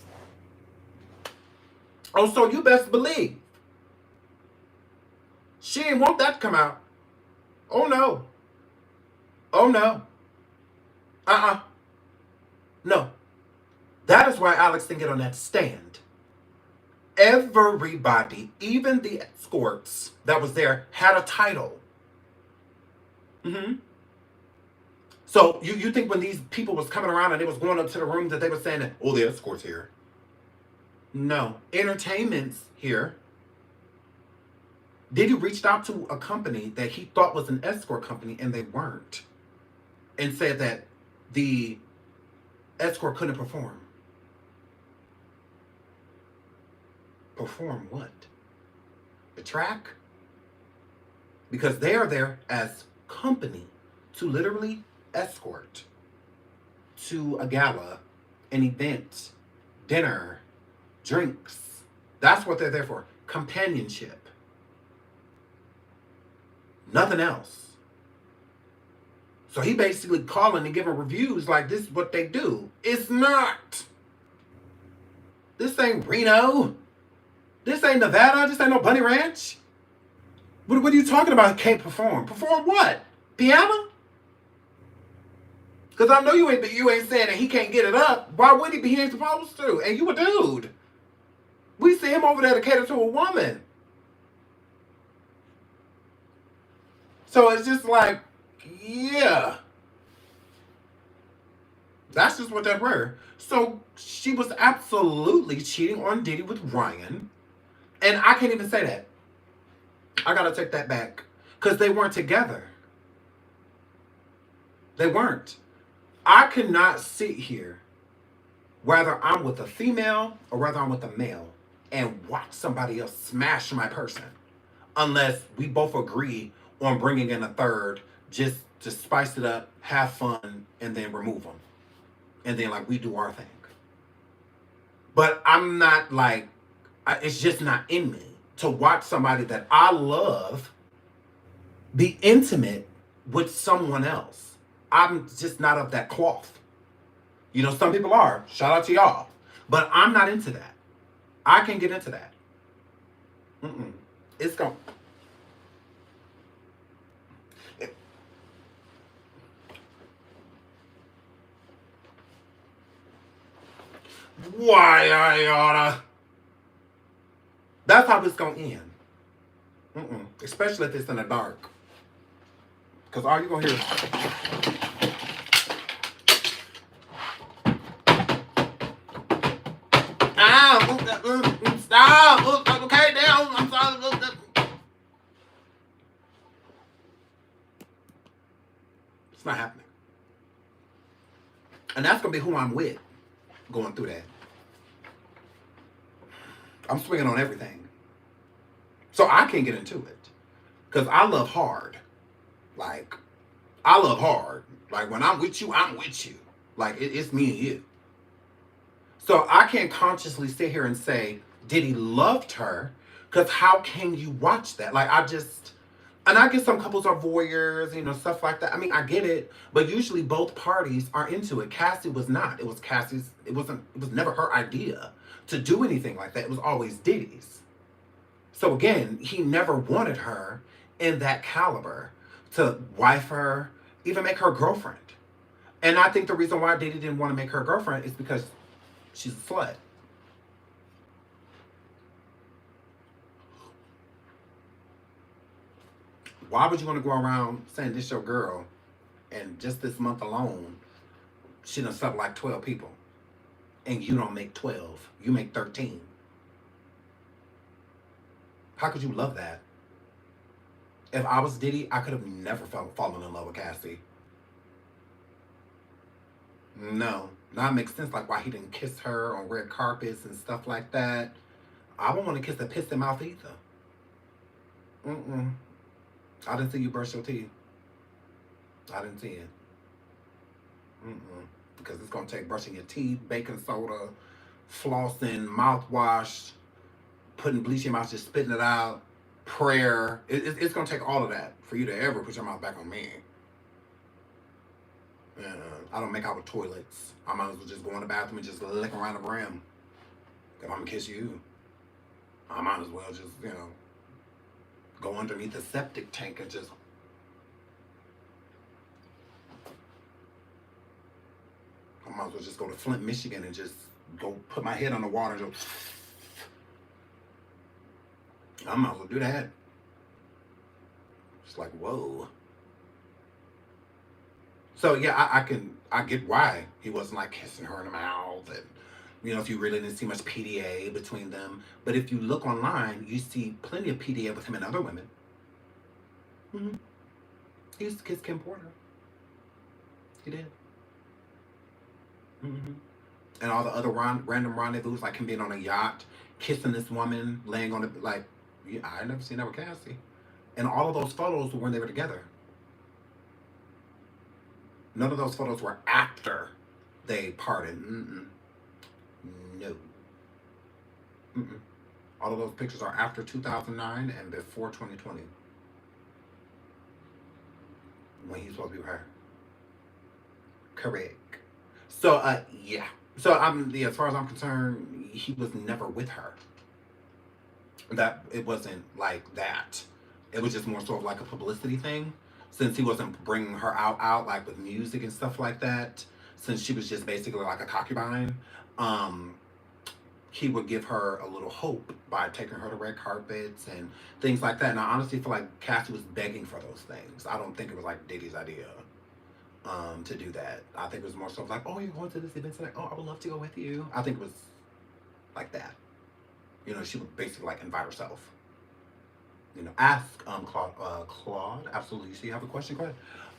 Oh, so you best believe. She didn't want that to come out. Oh, no. Oh, no. No. That is why Alex didn't get on that stand. Everybody, even the escorts that was there, had a title. So you think when these people was coming around and they was going up to the room that they were saying that, oh, the escorts here. No. Entertainment's here. Diddy reached out to a company that he thought was an escort company and they weren't. And said that the escort couldn't perform. Perform what? The track? Because they are there as company to literally escort to a gala, an event, dinner, drinks. That's what they're there for. Companionship. Nothing else. So he basically calling and giving reviews like this is what they do. It's not. This ain't Reno. This ain't Nevada. This ain't no Bunny Ranch. What are you talking about? Can't perform. Perform what? Piano? Because I know you ain't saying that he can't get it up. Why would he be? He ain't supposed to. And you a dude. We see him over there to cater to a woman. So it's just like, yeah. That's just what that were. So she was absolutely cheating on Diddy with Ryan. And I can't even say that. I gotta take that back. Because they weren't together. They weren't. I cannot sit here, whether I'm with a female or whether I'm with a male, and watch somebody else smash my person. Unless we both agree on bringing in a third just to spice it up, have fun, and then remove them. And then like we do our thing. But I'm not like, it's just not in me to watch somebody that I love be intimate with someone else. I'm just not of that cloth. You know, some people are. Shout out to y'all. But I'm not into that. I can get into that. It's gone. Why I oughta? That's how it's gonna end. Especially if it's in the dark. Because all you're gonna hear is stop, okay, now I'm sorry. It's not happening. And that's going to be who I'm with going through that. I'm swinging on everything. So I can't get into it. Because I love hard. Like, I love hard. Like, when I'm with you, I'm with you. Like, it's me and you. So I can't consciously sit here and say Diddy loved her. Because how can you watch that? Like, and I get some couples are voyeurs, stuff like that. I mean, I get it, but usually both parties are into it. Cassie was not. It was Cassie's. It was never her idea to do anything like that. It was always Diddy's. So again, he never wanted her in that caliber to wife her, even make her girlfriend. And I think the reason why Diddy didn't want to make her girlfriend is because she's a slut. Why would you want to go around saying this your girl, and just this month alone, she done slept like 12 people, and you don't make 12, you make 13? How could you love that? If I was Diddy, I could have never fallen in love with Cassie. No, now it makes sense like why he didn't kiss her on red carpets and stuff like that. I wouldn't want to kiss the piss in mouth either. Mm-mm. I didn't see you brush your teeth. I didn't see it. Mm-mm. Because it's going to take brushing your teeth, baking soda, flossing, mouthwash, putting bleach in your mouth, just spitting it out, prayer. It's going to take all of that for you to ever put your mouth back on me. I don't make out with toilets. I might as well just go in the bathroom and just lick around the brim. If I'm going to kiss you, I might as well just, go underneath the septic tank and just... I might as well just go to Flint, Michigan and just go put my head on the water and just... I might as well do that. It's like, whoa. So yeah, I get why he wasn't like kissing her in the mouth, and if you really didn't see much PDA between them. But if you look online, you see plenty of PDA with him and other women. Mm-hmm. He used to kiss Kim Porter. He did. Mm-hmm. And all the other random rendezvous, like him being on a yacht, kissing this woman, laying on it, like, yeah, I never seen that with Cassie. And all of those photos were when they were together. None of those photos were after they parted. Mm-mm. No. Mm-mm. All of those pictures are after 2009 and before 2020. When he's supposed to be with her. Correct. So, yeah. So, as far as I'm concerned, he was never with her. That it wasn't like that. It was just more sort of like a publicity thing. Since he wasn't bringing her out like with music and stuff like that, since she was just basically like a concubine, he would give her a little hope by taking her to red carpets and things like that. And I honestly feel like Cassie was begging for those things. I don't think it was like Diddy's idea to do that. I think it was more so like, oh, you're going to this event tonight? Oh, I would love to go with you. I think it was like that. She would basically like invite herself. Ask Claude. Absolutely. So you have a question, Claude?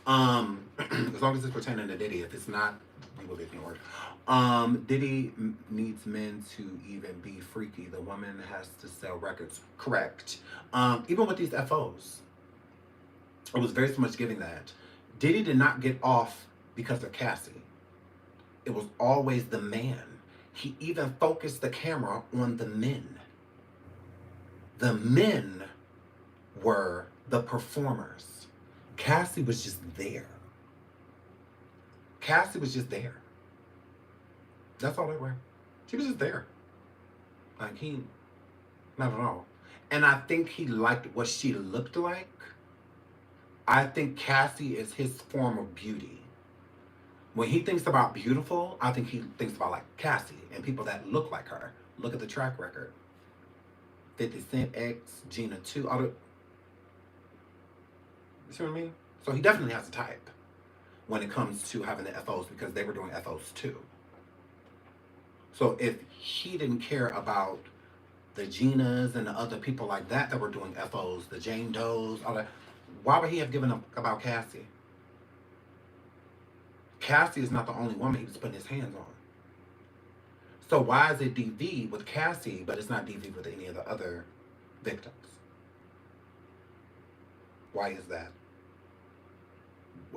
As long as it's pertaining to Diddy. If it's not, we will ignore it. Diddy needs men to even be freaky. The woman has to sell records. Correct. Even with these FOs, it was very much giving that. Diddy did not get off because of Cassie. It was always the man. He even focused the camera on the men. The men were the performers. Cassie was just there. Cassie was just there. That's all they were. She was just there. Like not at all. And I think he liked what she looked like. I think Cassie is his form of beauty. When he thinks about beautiful, I think he thinks about like Cassie and people that look like her. Look at the track record. 50 Cent, X, Gina 2, you see what I mean? So he definitely has a type when it comes to having the FOs, because they were doing FOs too. So if he didn't care about the Ginas and the other people like that were doing FOs, the Jane Does, all that, why would he have given up about Cassie? Cassie is not the only woman he was putting his hands on. So why is it DV with Cassie, but it's not DV with any of the other victims? Why is that?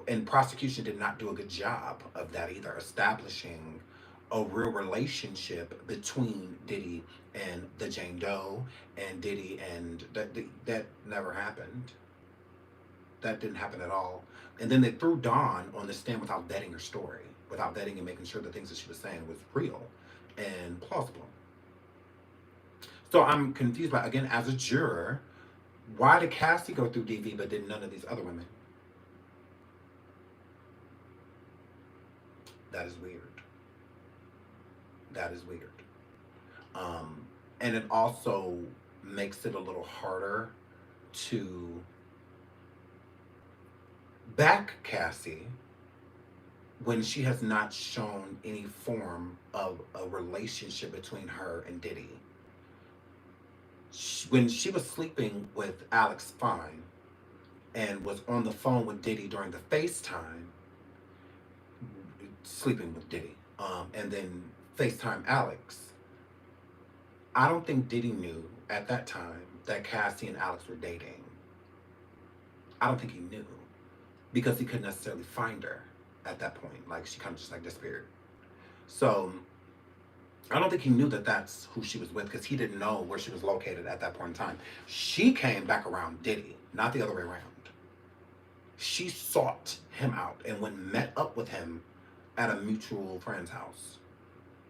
And prosecution did not do a good job of that either, establishing a real relationship between Diddy and the Jane Doe and Diddy, and that never happened. That didn't happen at all. And then they threw Dawn on the stand without vetting her story, without vetting and making sure the things that she was saying was real and plausible. So I'm confused by, again, as a juror, why did Cassie go through DV but did none of these other women? That is weird. That is weird. And it also makes it a little harder to back Cassie when she has not shown any form of a relationship between her and Diddy. When she was sleeping with Alex Fine and was on the phone with Diddy during the FaceTime, sleeping with Diddy, and then FaceTime Alex, I don't think Diddy knew at that time that Cassie and Alex were dating. I don't think he knew, because he couldn't necessarily find her at that point. Like, she kind of just like disappeared. So I don't think he knew that that's who she was with, because he didn't know where she was located at that point in time. She came back around Diddy, not the other way around. She sought him out and met up with him at a mutual friend's house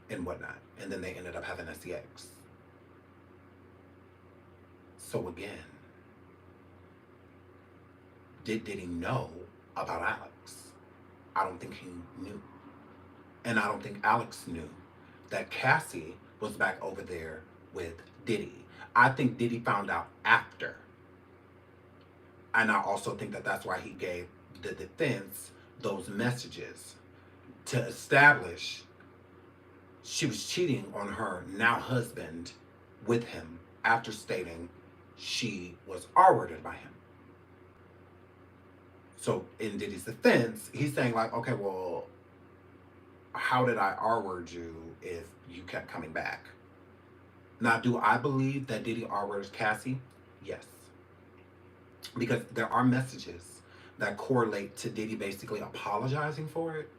and whatnot. And then they ended up having sex. So again, did Diddy know about Alex? I don't think he knew. And I don't think Alex knew that Cassie was back over there with Diddy. I think Diddy found out after. And I also think that that's why he gave the defense those messages to establish she was cheating on her now husband with him after stating she was R-worded by him. So in Diddy's defense, he's saying like, okay, well, how did I R-word you if you kept coming back? Now, do I believe that Diddy R-words Cassie? Yes. Because there are messages that correlate to Diddy basically apologizing for it.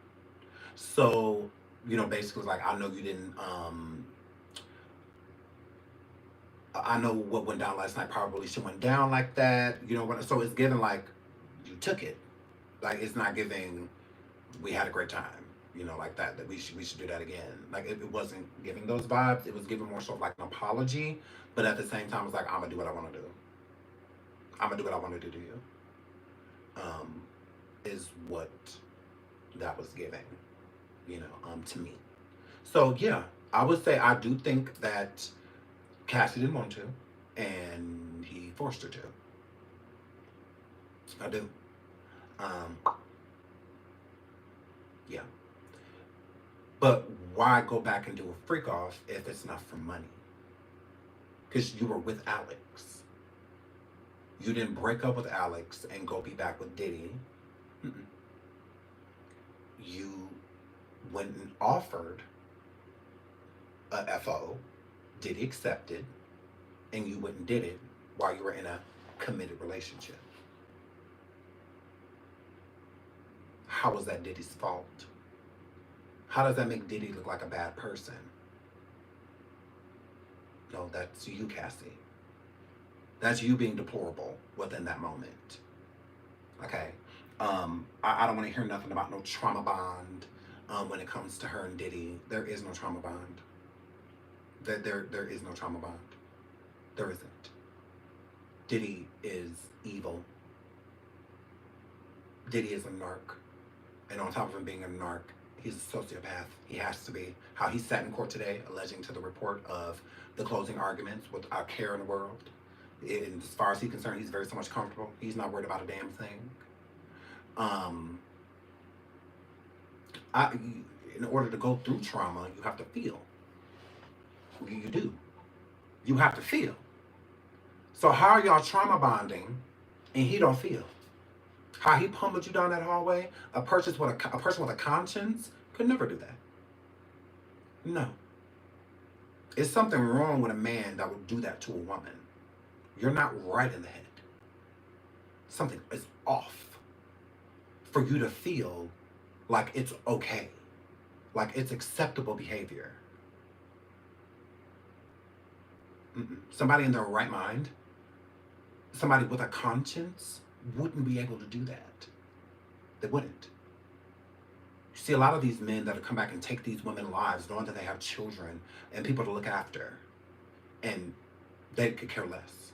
So, you know, basically like, I know you didn't, I know what went down last night probably should went down like that, you know what? So it's given like, you took it. Like, it's not giving, we had a great time, you know, like that we should do that again. Like, it wasn't giving those vibes. It was giving more so like an apology, but at the same time, it's like, I'm gonna do what I want to do. I'm gonna do what I want to do to you. Is what that was giving, you know, to me. So yeah, I would say I do think that Cassie didn't want to, and he forced her to. I do. Yeah. But why go back and do a freak off if it's not for money? Because you were with Alex. You didn't break up with Alex and go be back with Diddy. Mm-mm. You went and offered a FO. Diddy accepted, and you went and did it while you were in a committed relationship. How was that Diddy's fault? How does that make Diddy look like a bad person? No, that's you, Cassie. That's you being deplorable within that moment. Okay? I don't want to hear nothing about no trauma bond when it comes to her and Diddy. There is no trauma bond. There is no trauma bond. There isn't. Diddy is evil. Diddy is a narc. And on top of him being a narc, he's a sociopath. He has to be. How he sat in court today alleging to the report of the closing arguments without care in the world. And as far as he's concerned, he's very so much comfortable. He's not worried about a damn thing. In order to go through trauma, you have to feel. You do. You have to feel. So how are y'all trauma bonding and he don't feel? How he pummeled you down that hallway, a person with a conscience could never do that. No. It's something wrong with a man that would do that to a woman. You're not right in the head. Something is off for you to feel like it's okay, like it's acceptable behavior. Somebody in their right mind, somebody with a conscience, wouldn't be able to do that. They wouldn't. You see a lot of these men that come back and take these women's lives knowing that they have children and people to look after, and they could care less.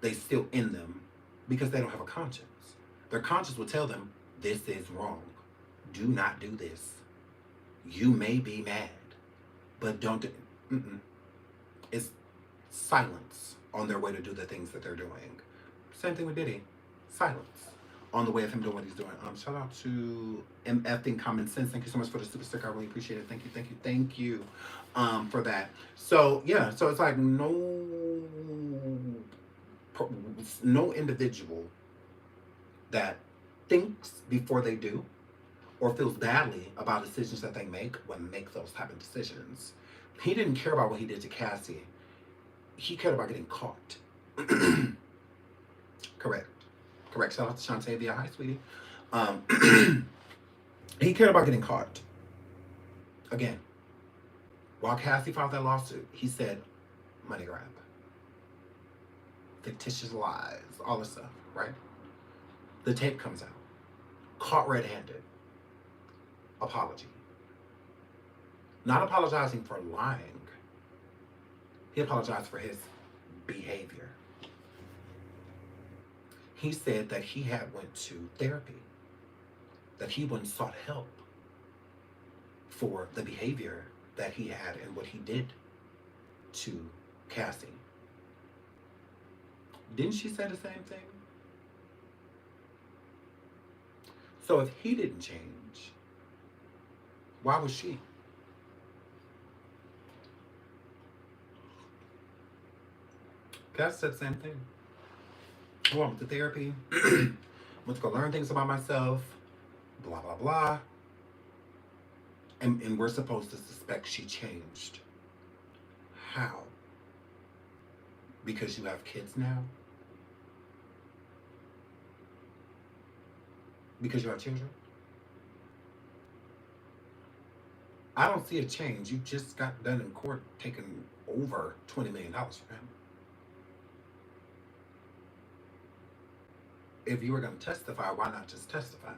They still in them because they don't have a conscience. Their conscience will tell them, this is wrong. Do not do this. You may be mad, but don't do it. It's silence on their way to do the things that they're doing. Same thing with Diddy. Silence on the way of him doing what he's doing. Shout out to MF in Common Sense. Thank you so much for the super sticker. I really appreciate it. Thank you for that. So yeah, so it's like no individual that thinks before they do or feels badly about decisions that they make when make those type of decisions. He didn't care about what he did to Cassie. He cared about getting caught. Correct. Shout out to Shantavia. Hi, sweetie. He cared about getting caught. Again, while Cassie filed that lawsuit, he said, money grab. Fictitious lies, all this stuff, right? The tape comes out. Caught red-handed. Apology. Not apologizing for lying. He apologized for his behavior. He said that he had went to therapy, that he went and sought help for the behavior that he had and what he did to Cassie. Didn't she say the same thing? So if he didn't change, why was she? Cassie said the same thing. Oh, I went to therapy, went to go learn things about myself, blah, blah, blah. And we're supposed to suspect she changed. How? Because you have kids now? Because you have children? I don't see a change. You just got done in court taking over $20 million from him. If you were going to testify, why not just testify?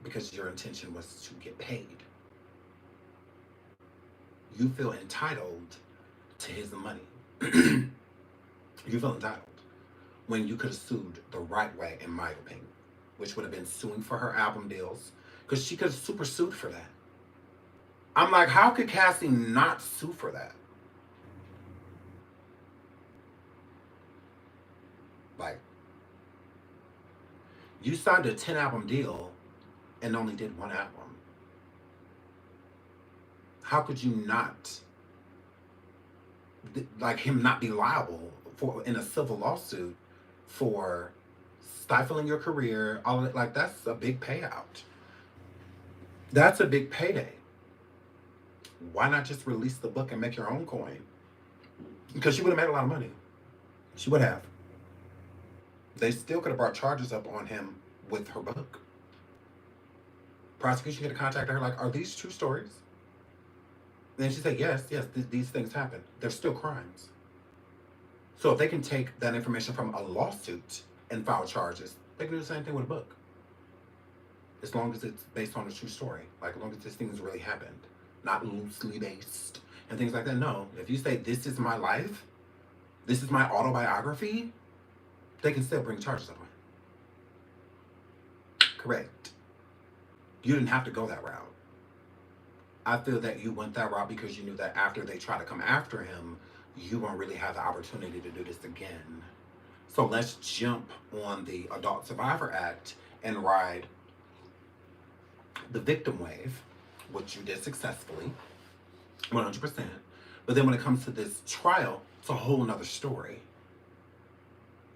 Because your intention was to get paid. You feel entitled to his money. You feel entitled when you could have sued the right way, in my opinion, which would have been suing for her album deals, because she could have super sued for that. I'm like, how could Cassie not sue for that? Like, you signed a 10-album deal and only did one album. How could you not, like, him not be liable for in a civil lawsuit for stifling your career, all of it? Like, that's a big payout. That's a big payday. Why not just release the book and make your own coin? Because she would have made a lot of money. She would have. They still could have brought charges up on him with her book. Prosecution could have contacted her like, are these true stories? And then she said, yes, these things happen. They're still crimes. So if they can take that information from a lawsuit and file charges, they can do the same thing with a book. As long as it's based on a true story. Like, as long as this thing has really happened. Not loosely based and things like that. No, if you say, this is my life, this is my autobiography, they can still bring charges up on it. Correct. You didn't have to go that route. I feel that you went that route because you knew that after they try to come after him, you won't really have the opportunity to do this again. So let's jump on the Adult Survivor Act and ride the victim wave, which you did successfully, 100%. But then when it comes to this trial, it's a whole nother story.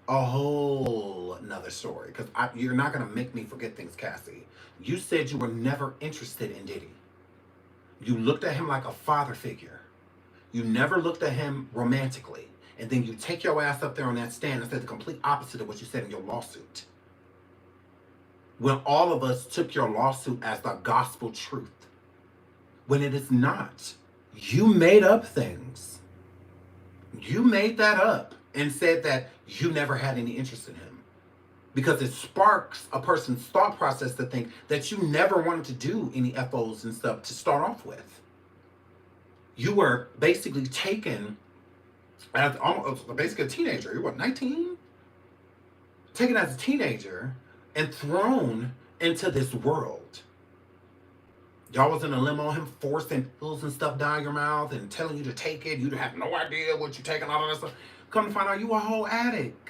a whole nother story. Because you're not going to make me forget things, Cassie. You said you were never interested in Diddy. You looked at him like a father figure. You never looked at him romantically. And then you take your ass up there on that stand and said the complete opposite of what you said in your lawsuit. When all of us took your lawsuit as the gospel truth. When it is not. You made up things. You made that up and said that you never had any interest in him. Because it sparks a person's thought process to think that you never wanted to do any FOs and stuff to start off with. You were basically taken as almost basically a teenager. You were 19? Taken as a teenager and thrown into this world. Y'all was in a limo, him forcing pills and stuff down your mouth and telling you to take it. You have no idea what you're taking, all of that stuff. Come to find out, you a whole addict.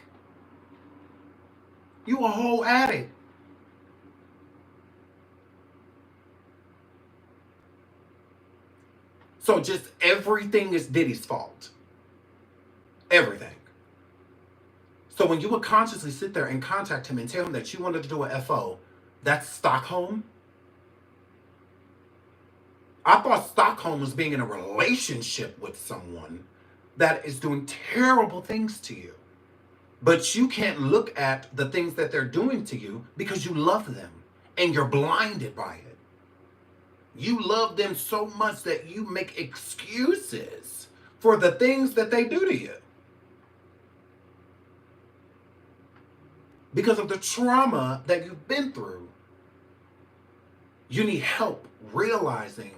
You a whole addict. So just everything is Diddy's fault. Everything. So when you would consciously sit there and contact him and tell him that you wanted to do a FO, that's Stockholm? I thought Stockholm was being in a relationship with someone that is doing terrible things to you. But you can't look at the things that they're doing to you because you love them and you're blinded by it. You love them so much that you make excuses for the things that they do to you. Because of the trauma that you've been through. You need help realizing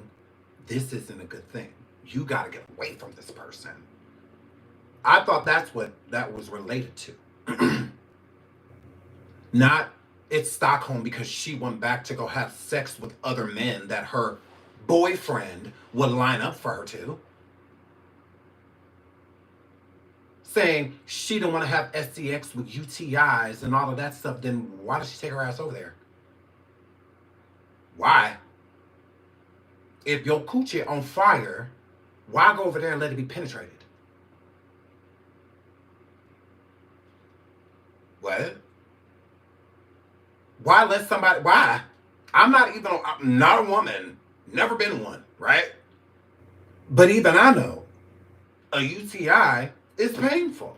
this isn't a good thing. You got to get away from this person. I thought that's what that was related to. Not it's Stockholm because she went back to go have sex with other men that her boyfriend would line up for her to. Saying she didn't want to have SCX with UTIs and all of that stuff, then why did she take her ass over there? Why? If your coochie on fire, why go over there and let it be penetrated? What? Why let somebody, why? I'm not a woman, never been one, right? But even I know a UTI is painful.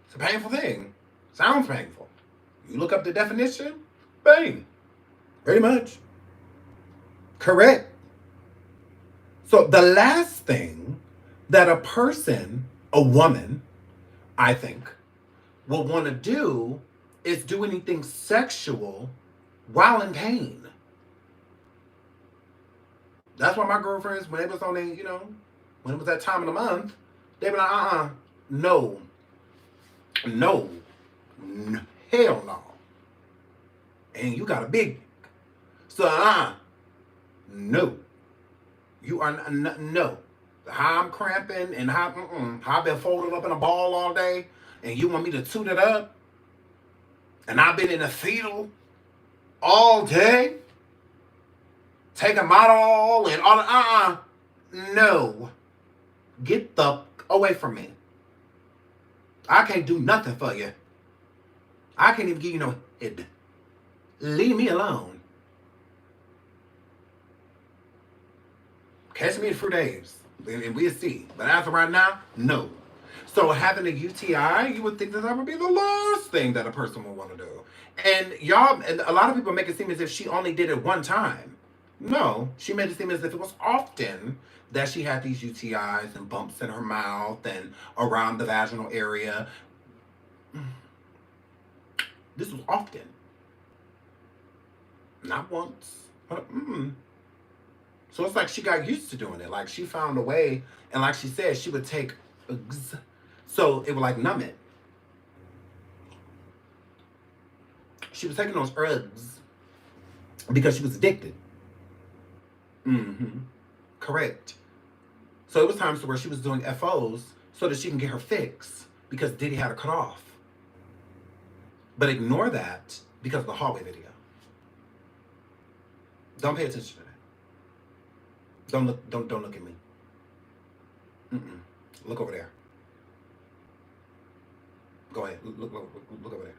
It's a painful thing. Sounds painful. You look up the definition, pain. Pretty much. Correct. So the last thing that a person, a woman, I think, will want to do is do anything sexual while in pain. That's why my girlfriends, when they was on a, when it was that time of the month, they were like, no, hell no. And you got a big, so no. You are, no. How I'm cramping and how I've been folded up in a ball all day, and you want me to toot it up? And I've been in a fetal all day, taking Model and all no. Get the away from me. I can't do nothing for you. I can't even give you no head. Leave me alone. Catch me in 4 days, and we'll see. But as of right now, no. So having a UTI, you would think that would be the last thing that a person would want to do. And y'all, and a lot of people make it seem as if she only did it one time. No, she made it seem as if it was often that she had these UTIs and bumps in her mouth and around the vaginal area. This was often. Not once. But, So it's like she got used to doing it. Like she found a way, and like she said, she would take so it would like numb it. She was taking those herbs because she was addicted. Correct. So it was times where she was doing FOs so that she can get her fix because Diddy had her cut off. But ignore that because of the hallway video. Don't pay attention to that. Don't look at me. Look over there. Go ahead. Look over there.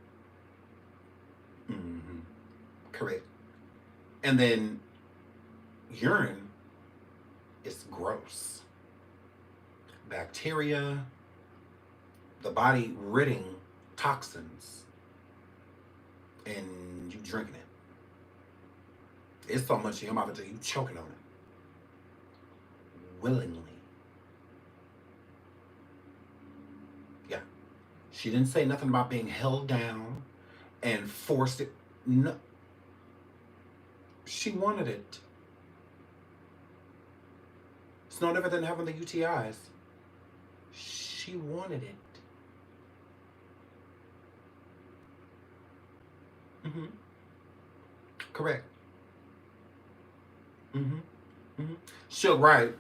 Correct. And then urine is gross. Bacteria, the body ridding toxins, and you drinking it. It's so much in your mouth until you choking on it. Willingly. Yeah. She didn't say nothing about being held down and forced it. No. She wanted it. It's no different than having the UTIs. She wanted it. Correct. She'll right.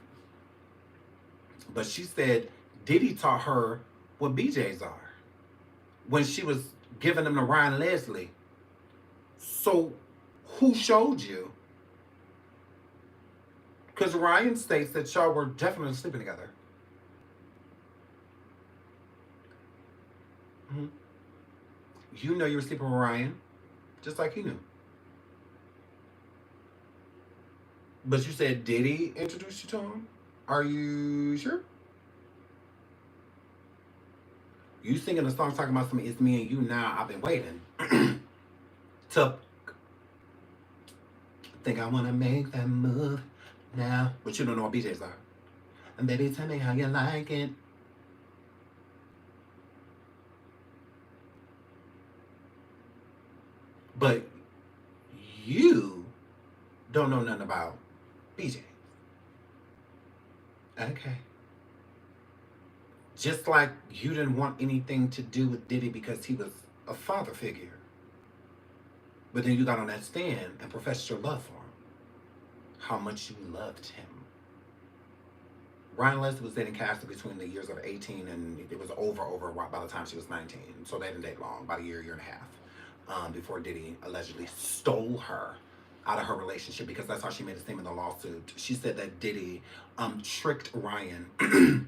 But she said Diddy taught her what BJs are when she was giving them to Ryan Leslie. So who showed you? Because Ryan states that y'all were definitely sleeping together. You know you were sleeping with Ryan, just like he knew. But you said Diddy introduced you to him? Are you sure? You singing a song talking about something, it's me and you now, I've been waiting to think I want to make that move now. But you don't know what BJs are. And baby, tell me how you like it. But you don't know nothing about BJ. Okay. Just like you didn't want anything to do with Diddy because he was a father figure. But then you got on that stand and professed your love for him. How much you loved him. Ryan Leslie was dating Cassie between the years of 18 and it was over by the time she was 19. So they didn't date long, about a year and a half, before Diddy allegedly stole her out of her relationship, because that's how she made it seem in the lawsuit. She said that Diddy tricked Ryan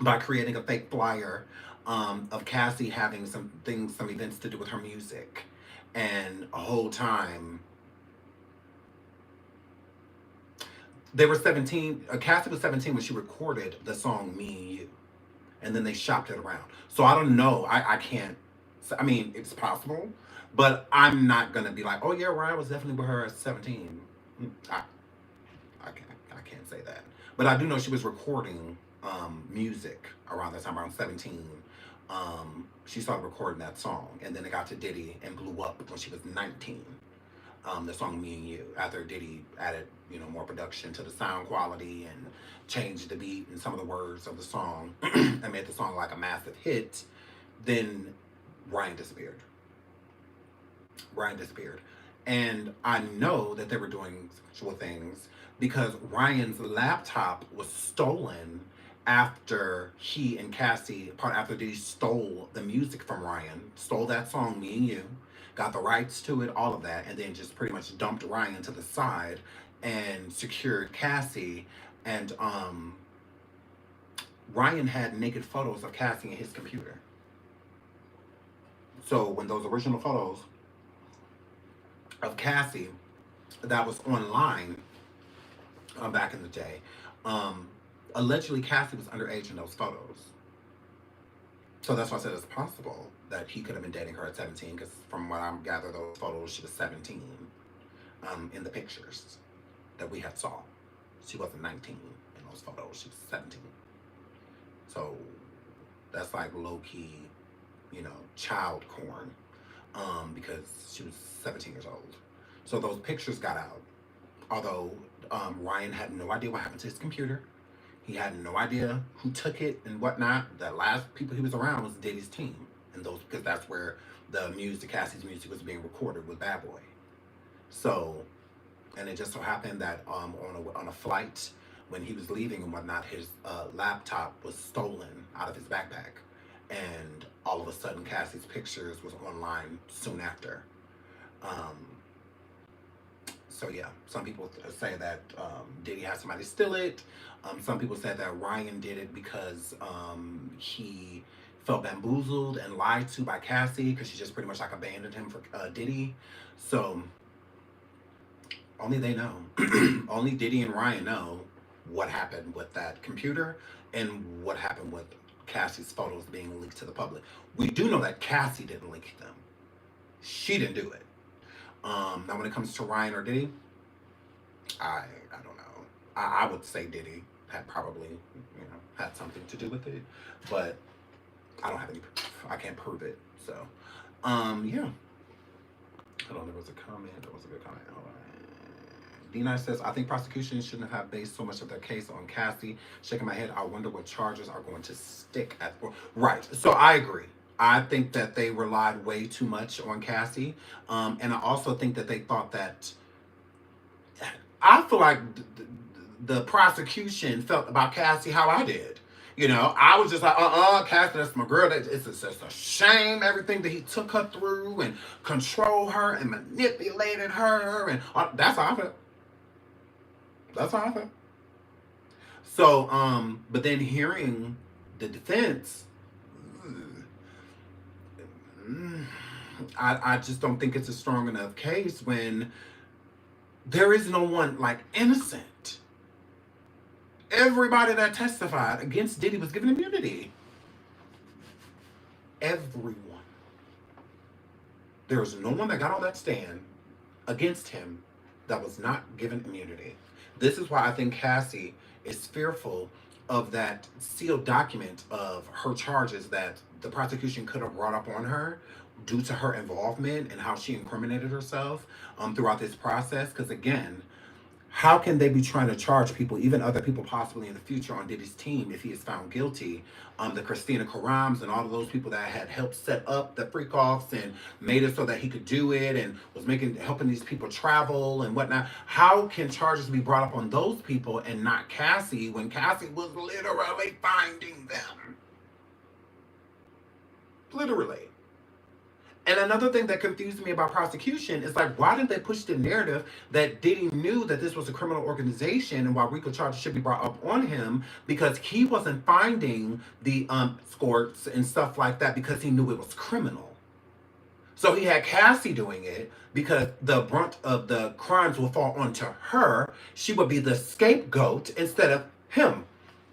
by creating a fake flyer of Cassie having some events to do with her music. And a whole time, they were 17. Cassie was 17 when she recorded the song Me and You. And then they shopped it around. So I don't know. I can't. I mean, it's possible. But I'm not going to be like, oh, yeah, Ryan was definitely with her at 17. I can't say that. But I do know she was recording music around that time, around 17. She started recording that song. And then it got to Diddy and blew up when she was 19. The song Me and You, after Diddy added, more production to the sound quality and changed the beat and some of the words of the song and made the song like a massive hit, then Ryan disappeared. And I know that they were doing sexual things because Ryan's laptop was stolen after he and Cassie, after Diddy stole the music from Ryan, stole that song, Me and You, got the rights to it, all of that, and then just pretty much dumped Ryan to the side and secured Cassie. And Ryan had naked photos of Cassie in his computer. So when those original photos of Cassie that was online back in the day, allegedly Cassie was underage in those photos. So that's why I said it's possible that he could have been dating her at 17, because from what I'm gathered, those photos, she was 17 in the pictures that we had saw. She wasn't 19 in those photos, she was 17. So that's like low-key, child porn, because she was 17 years old. So those pictures got out. Although Ryan had no idea what happened to his computer. He had no idea who took it and whatnot. The last people he was around was Diddy's team, and those, because that's where the music, Cassie's music, was being recorded with Bad Boy. So, and it just so happened that on a flight when he was leaving and whatnot, his laptop was stolen out of his backpack, and all of a sudden Cassie's pictures was online soon after. So yeah, some people say that Diddy had somebody steal it. Some people said that Ryan did it because he felt bamboozled and lied to by Cassie because she just pretty much like abandoned him for Diddy. So only they know. Only Diddy and Ryan know what happened with that computer and what happened with Cassie's photos being leaked to the public. We do know that Cassie didn't leak them. She didn't do it. Now when it comes to Ryan or Diddy, I don't know. I would say Diddy had probably, had something to do with it, but I don't have any proof. I can't prove it. So, yeah. Hold on, there was a comment. That was a good comment. Hold on. D9 says, I think prosecution shouldn't have based so much of their case on Cassie. Shaking my head, I wonder what charges are going to stick at. Right. So I agree. I think that they relied way too much on Cassie. And I also think that they thought that, I feel like the prosecution felt about Cassie how I did. I was just like, Cassie, that's my girl. It's just a shame, everything that he took her through and controlled her and manipulated her. And that's how I felt. That's how I felt. So, but then hearing the defense, I just don't think it's a strong enough case when there is no one like innocent. Everybody that testified against Diddy was given immunity. Everyone. There was no one that got on that stand against him that was not given immunity. This is why I think Cassie is fearful of that sealed document of her charges that the prosecution could have brought up on her due to her involvement and how she incriminated herself throughout this process. Because again, how can they be trying to charge people, even other people possibly in the future on Diddy's team, if he is found guilty? The Christina Karams and all of those people that had helped set up the freak-offs and made it so that he could do it and was helping these people travel and whatnot. How can charges be brought up on those people and not Cassie when Cassie was literally finding them? Literally. And another thing that confused me about prosecution is like, why didn't they push the narrative that Diddy knew that this was a criminal organization and why RICO charges should be brought up on him because he wasn't finding the escorts and stuff like that because he knew it was criminal. So he had Cassie doing it because the brunt of the crimes will fall onto her. She would be the scapegoat instead of him.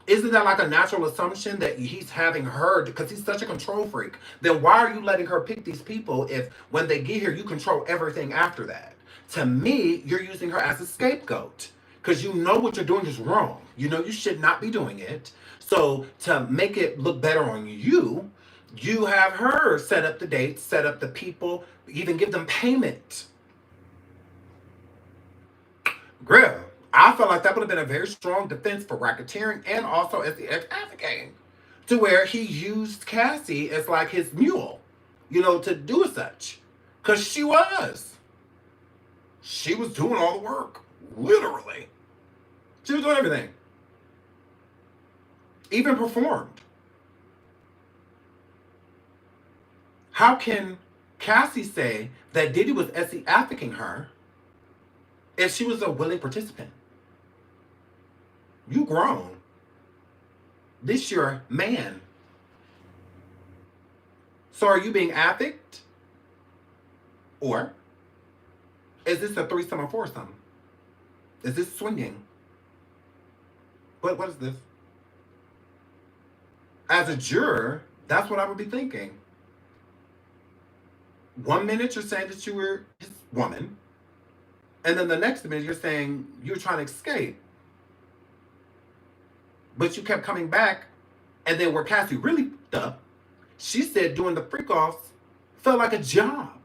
Isn't that like a natural assumption that he's having her, because he's such a control freak? Then why are you letting her pick these people if when they get here, you control everything after that? To me, you're using her as a scapegoat because you know what you're doing is wrong. You know you should not be doing it. So to make it look better on you, you have her set up the dates, set up the people, even give them payment. Grill. I felt like that would have been a very strong defense for racketeering and also as the ex-trafficking, to where he used Cassie as like his mule, to do such. Because she was. She was doing all the work. Literally. She was doing everything. Even performed. How can Cassie say that Diddy was trafficking her if she was a willing participant? You grown. This your man. So are you being affect? Or is this a threesome or foursome? Is this swinging? What is this? As a juror, that's what I would be thinking. 1 minute you're saying that you were his woman, and then the next minute you're saying you're trying to escape. But you kept coming back, and then where Cassie really f***ed up, she said doing the freak-offs felt like a job.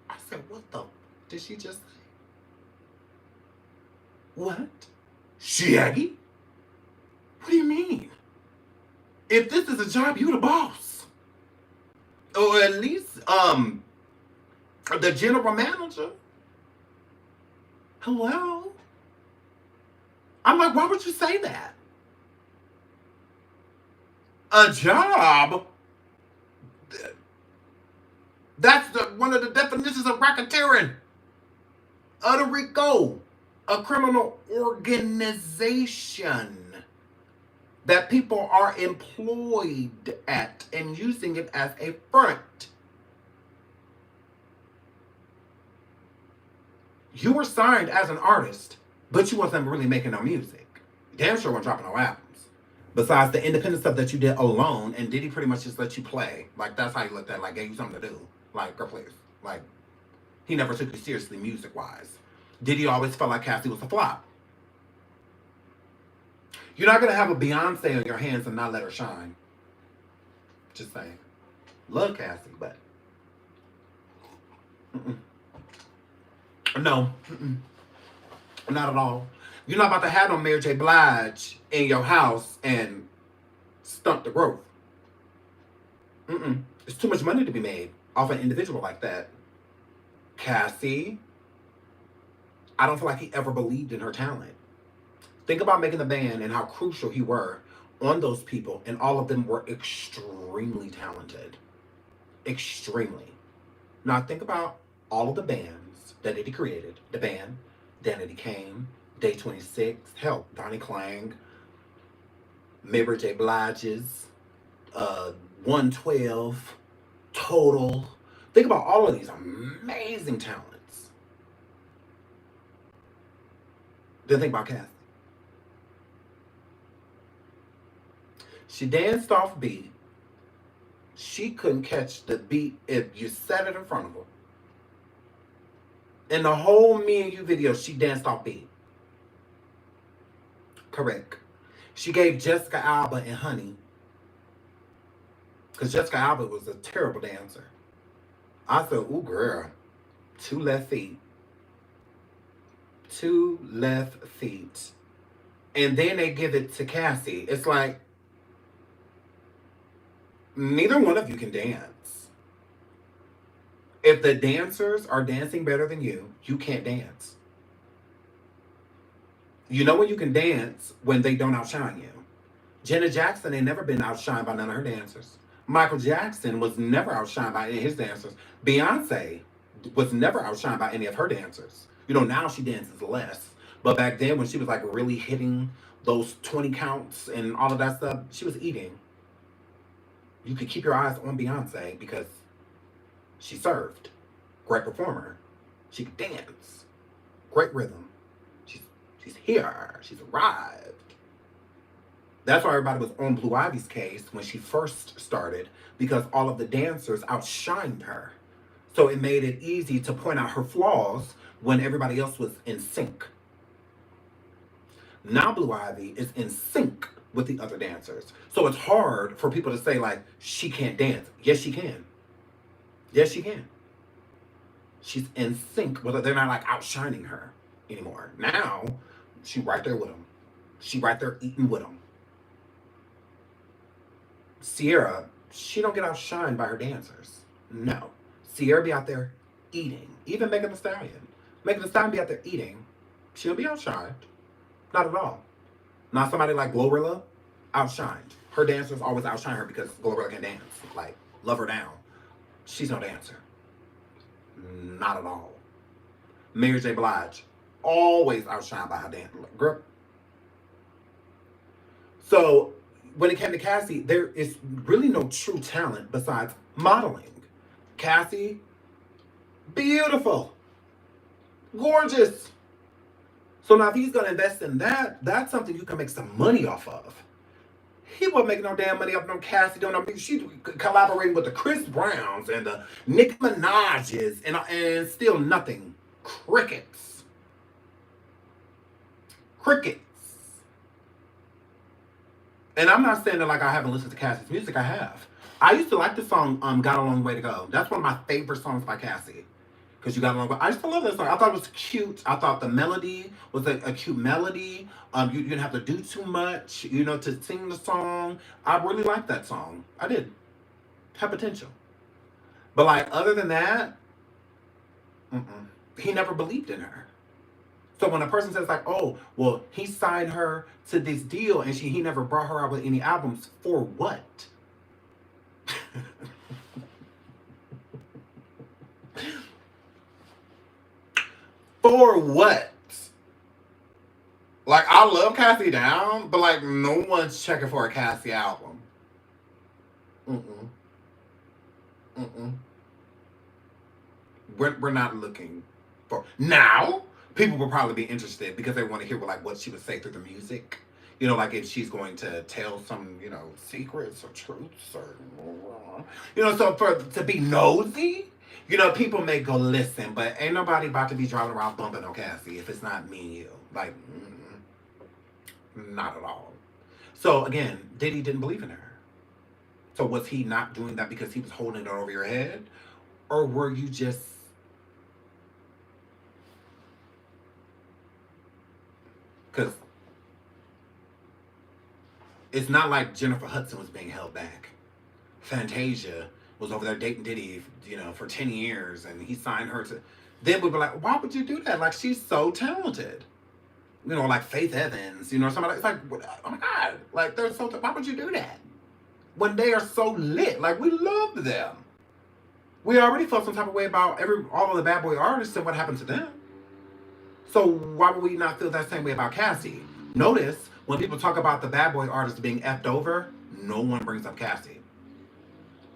I said, what the did she just say? What? Shaggy? What do you mean? If this is a job, you the boss. Or at least, the general manager. Hello? I'm like, why would you say that? A job? That's one of the definitions of racketeering. Of the RICO. A criminal organization. that people are employed at and using it as a front. You were signed as an artist, but you wasn't really making no music. Damn sure weren't dropping no albums. Besides the independent stuff that you did alone, and Diddy pretty much just let you play. Like, that's how you looked at it. Like, gave you something to do. Like, girl, please. Like, he never took you seriously music-wise. Diddy always felt like Cassie was a flop. You're not going to have a Beyonce on your hands and not let her shine. Just saying. Love Cassie, but... No. Not at all. You're not about to have no Mary J. Blige in your house and stunt the growth. It's too much money to be made off an individual like that. Cassie, I don't feel like he ever believed in her talent. Think about making the band and how crucial he were on those people, and all of them were extremely talented. Extremely. Now think about all of the bands that Diddy created. The band, Danity Kane, Day 26, hell, Donnie Klang, Mary J. Blige's, 112, Total. Think about all of these amazing talents. Then think about Cassie. She danced off beat. She couldn't catch the beat if you set it in front of her. In the whole Me and You video, she danced off beat. Correct. She gave Jessica Alba and Honey, because Jessica Alba was a terrible dancer. I said, ooh, girl, 2 left feet. 2 left feet. And then they give it to Cassie. It's like, neither one of you can dance. If the dancers are dancing better than you, you can't dance. You know when you can dance when they don't outshine you. Janet Jackson ain't never been outshined by none of her dancers. Michael Jackson was never outshined by any of his dancers. Beyonce was never outshined by any of her dancers. You know, now she dances less. But back then when she was like really hitting those 20 counts and all of that stuff, she was eating. You could keep your eyes on Beyonce because she served. Great performer. She could dance. Great rhythm. She's here. She's arrived. That's why everybody was on Blue Ivy's case when she first started, because all of the dancers outshined her. So it made it easy to point out her flaws when everybody else was in sync. Now Blue Ivy is in sync with the other dancers. So it's hard for people to say, like, she can't dance. Yes, she can. Yes, she can. She's in sync with her. They're not, like, outshining her anymore. Now, she right there with them. She right there eating with them. Sierra, she don't get outshined by her dancers. No. Sierra be out there eating. Even Megan Thee Stallion. Megan Thee Stallion be out there eating. She don't be outshined. Not at all. Now somebody like Glorilla, outshined. Her dancers always outshine her because Glorilla can dance. Like, love her down. She's no dancer. Not at all. Mary J. Blige, always outshined by her dance. Girl. So, when it came to Cassie, there is really no true talent besides modeling. Cassie, beautiful. Gorgeous. So now if he's going to invest in that, that's something you can make some money off of. He wasn't making no damn money off no Cassie. She collaborating with the Chris Browns and the Nicki Minaj's and still nothing. Crickets. Crickets. And I'm not saying that like I haven't listened to Cassie's music. I have. I used to like the song Got a Long Way to Go. That's one of my favorite songs by Cassie. Because you got a long way. I used to love that song. I thought it was cute. I thought the melody was a cute melody. You didn't have to do too much, to sing the song. I really liked that song. I did. Had potential. But like other than that, he never believed in her. So when a person says like, oh, well, he signed her to this deal and he never brought her out with any albums, for what? For what? Like, I love Cassie down, but like, no one's checking for a Cassie album. Mm-mm. Mm-mm. We're not looking for now. People will probably be interested because they want to hear what she would say through the music. You know, like if she's going to tell some, secrets or truths or, so for to be nosy, people may go listen, but ain't nobody about to be driving around bumping on Cassie if it's not me and you. Like, not at all. So again, Diddy didn't believe in her. So was he not doing that because he was holding it over your head? Or were you just... Because it's not like Jennifer Hudson was being held back. Fantasia was over there dating Diddy, for 10 years, and he signed her to... Then we'd be like, why would you do that? Like, she's so talented. Like Faith Evans, somebody like... It's like, oh my God. Like, they're so... Why would you do that? When they are so lit. Like, we love them. We already felt some type of way about all of the bad boy artists and what happened to them. So why would we not feel that same way about Cassie? Notice, when people talk about the bad boy artists being effed over, no one brings up Cassie.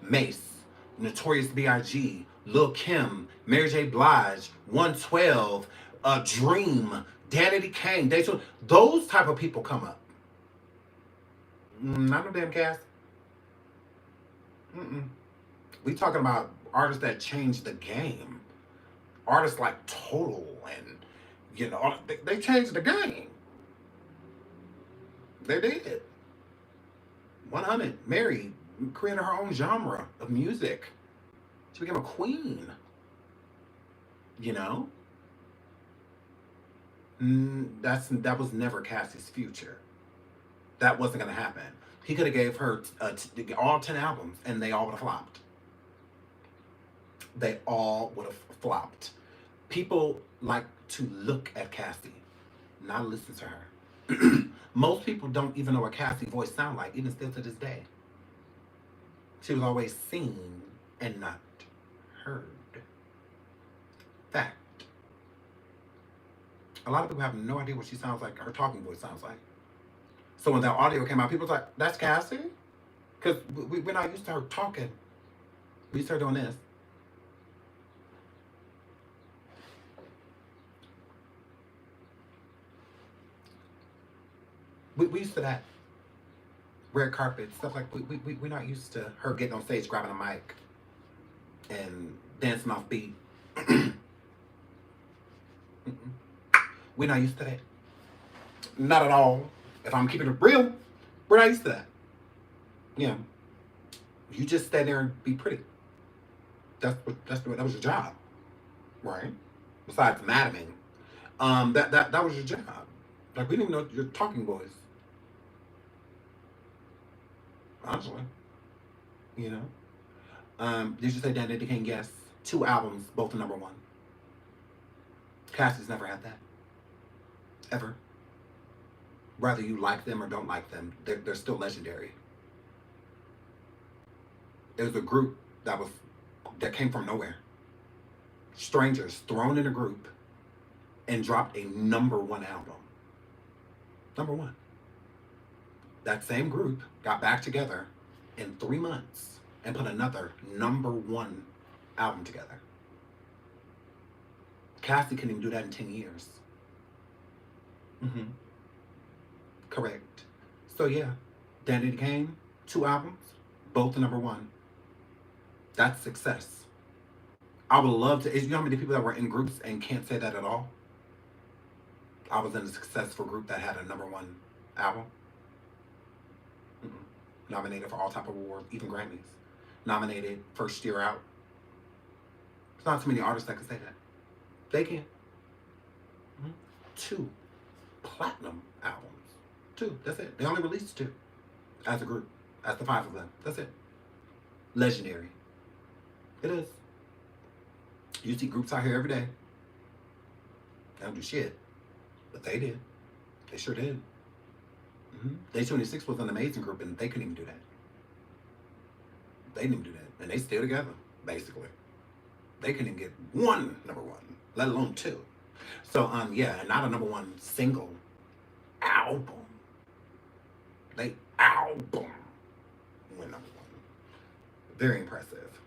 Mace, Notorious B.I.G., Lil' Kim, Mary J. Blige, 112, Dream, Danity Kane, those type of people come up. Not no damn Cassie. We talking about artists that changed the game. Artists like Total and, they changed the game. They did. 100. Mary created her own genre of music. She became a queen. That was never Cassie's future. That wasn't going to happen. He could have gave her all 10 albums, and they all would have flopped. They all would have flopped. People like to look at Cassie, not listen to her. Most people don't even know what Cassie's voice sounds like, even still to this day. She was always seen and not heard. Fact. A lot of people have no idea what she sounds like, her talking voice sounds like. So when that audio came out, people was like, that's Cassie? Because we're not used to her talking. We used to her doing this. We used to that. Red carpet, stuff like we're not used to her getting on stage, grabbing a mic, and dancing off beat. We're not used to that. Not at all. If I'm keeping it real, we're not used to that. You just stand there and be pretty. That was your job, right? Besides madaming, that was your job. Like, we didn't even know your talking voice. Honestly, did you say that Diddy can guess 2 albums, both #1? Cassie's never had that, ever. Whether you like them or don't like them, they're still legendary. It was a group that came from nowhere. Strangers thrown in a group and dropped a #1 album. #1. That same group got back together in 3 months and put another #1 album together. Cassie couldn't even do that in 10 years. Correct. So yeah, Danity Kane, 2 albums, both #1. That's success. I would love to... You know how many people that were in groups and can't say that at all? I was in a successful group that had a #1 album. Nominated for all type of awards, even Grammys. Nominated first year out. There's not too many artists that can say that. They can. 2 platinum albums. 2, that's it. They only released 2 as a group. As the 5 of them. That's it. Legendary. It is. You see groups out here every day. They don't do shit. But they did. They sure did. Day 26 was an amazing group, and they couldn't even do that. They didn't even do that. And they still together, basically. They couldn't even get 1 #1, let alone 2. So, yeah, not a #1 single. album. They album went number one. Very impressive.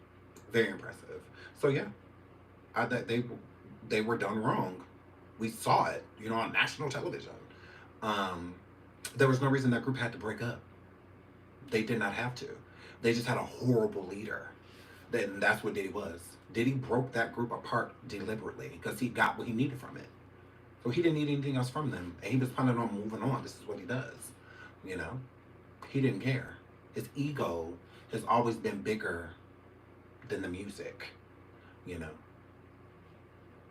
Very impressive. So yeah, they were done wrong. We saw it, you know, on national television. Um, there was no reason that group had to break up. They did not have to. They just had a horrible leader. Then that's what Diddy was. Diddy broke that group apart deliberately because he got what he needed from it. So he didn't need anything else from them. And he was planning on moving on. This is what he does. You know? He didn't care. His ego has always been bigger than the music. You know?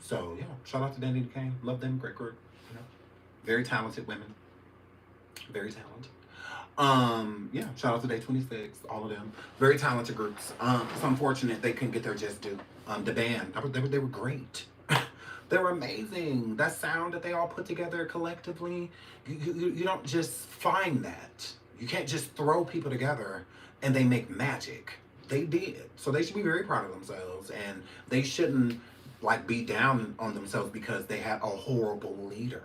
So yeah, shout out to Danny Kane. Love them, great group. You know? Very talented women. Very talented. Yeah, shout out to Day 26, all of them. Very talented groups. It's unfortunate they couldn't get their just due. The band, they were great. They were amazing. That sound that they all put together collectively, you don't just find that. You can't just throw people together and they make magic. They did. So they should be very proud of themselves, and they shouldn't like be down on themselves because they had a horrible leader.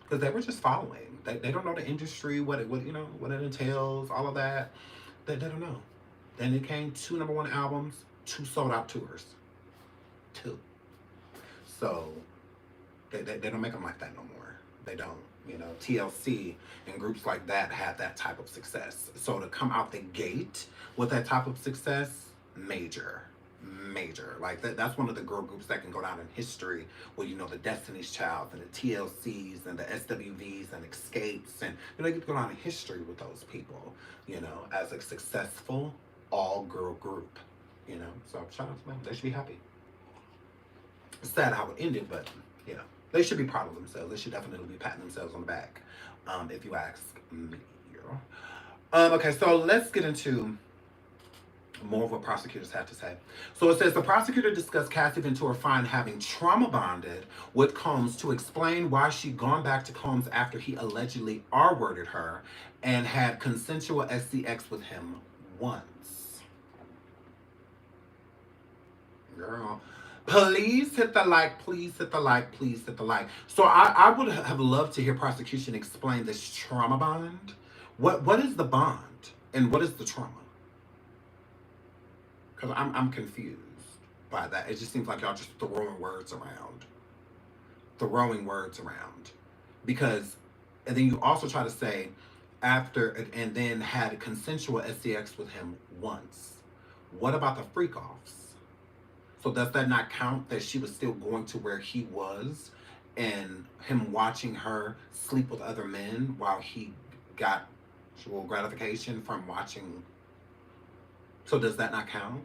Because they were just following. They don't know the industry, what it entails, all of that. They don't know. Then it came 2 number 1 albums, 2 sold out tours. 2. So they don't make them like that no more. They don't. You know, TLC and groups like that had that type of success. So to come out the gate with that type of success, major. Like that's one of the girl groups that can go down in history, where you know the Destiny's Child and the TLCs and the SWVs and Escapes, and you know, you get to go down in history with those people, you know, as a successful all girl group, you know. So shout out to them. They should be happy. It's sad how it ended, but you know, they should be proud of themselves. They should definitely be patting themselves on the back, if you ask me. Okay, so let's get into more of what prosecutors have to say. So it says the prosecutor discussed Cassie Ventura Fine having trauma bonded with Combs to explain why she'd gone back to Combs after he allegedly R-worded her and had consensual SCX with him once. Girl, please hit the like, please hit the like, please hit the like. So I would have loved to hear prosecution explain this trauma bond. What is the bond and what is the trauma? Because I'm confused by that. It just seems like y'all just throwing words around. Because, and then you also try to say, after, and then had consensual SCX with him once. What about the freak-offs? So does that not count that she was still going to where he was and him watching her sleep with other men while he got sexual gratification from watching? So does that not count?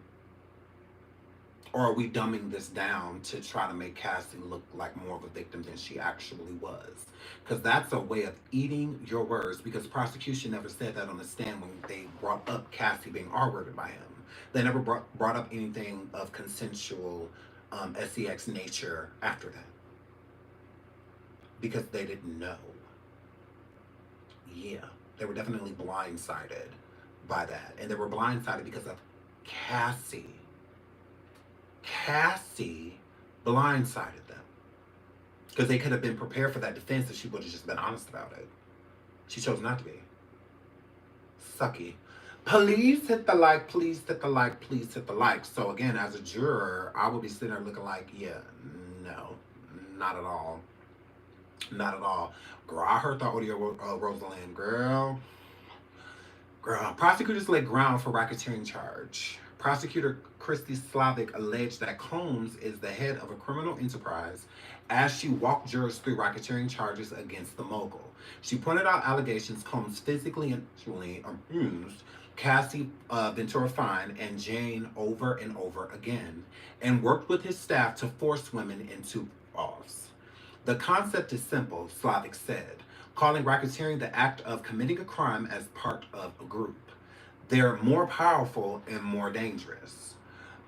Or are we dumbing this down to try to make Cassie look like more of a victim than she actually was? Because that's a way of eating your words, because prosecution never said that on the stand when they brought up Cassie being R-worded by him. They never brought up anything of consensual SEX nature after that. Because they didn't know. Yeah, they were definitely blindsided by that. And they were blindsided because of Cassie. Cassie blindsided them. Because they could have been prepared for that defense if she would have just been honest about it. She chose not to be. Sucky. Please hit the like, please hit the like, please hit the like. So again, as a juror, I would be sitting there looking like, yeah, no, not at all. Not at all. Girl, I heard the audio, Rosalind. Girl, prosecutors laid ground for racketeering charge. Prosecutor Christy Slavic alleged that Combs is the head of a criminal enterprise as she walked jurors through racketeering charges against the mogul. She pointed out allegations Combs physically and sexually abused Cassie Ventura Fine and Jane over and over again, and worked with his staff to force women into offs. The concept is simple, Slavic said, calling racketeering the act of committing a crime as part of a group. They're more powerful and more dangerous.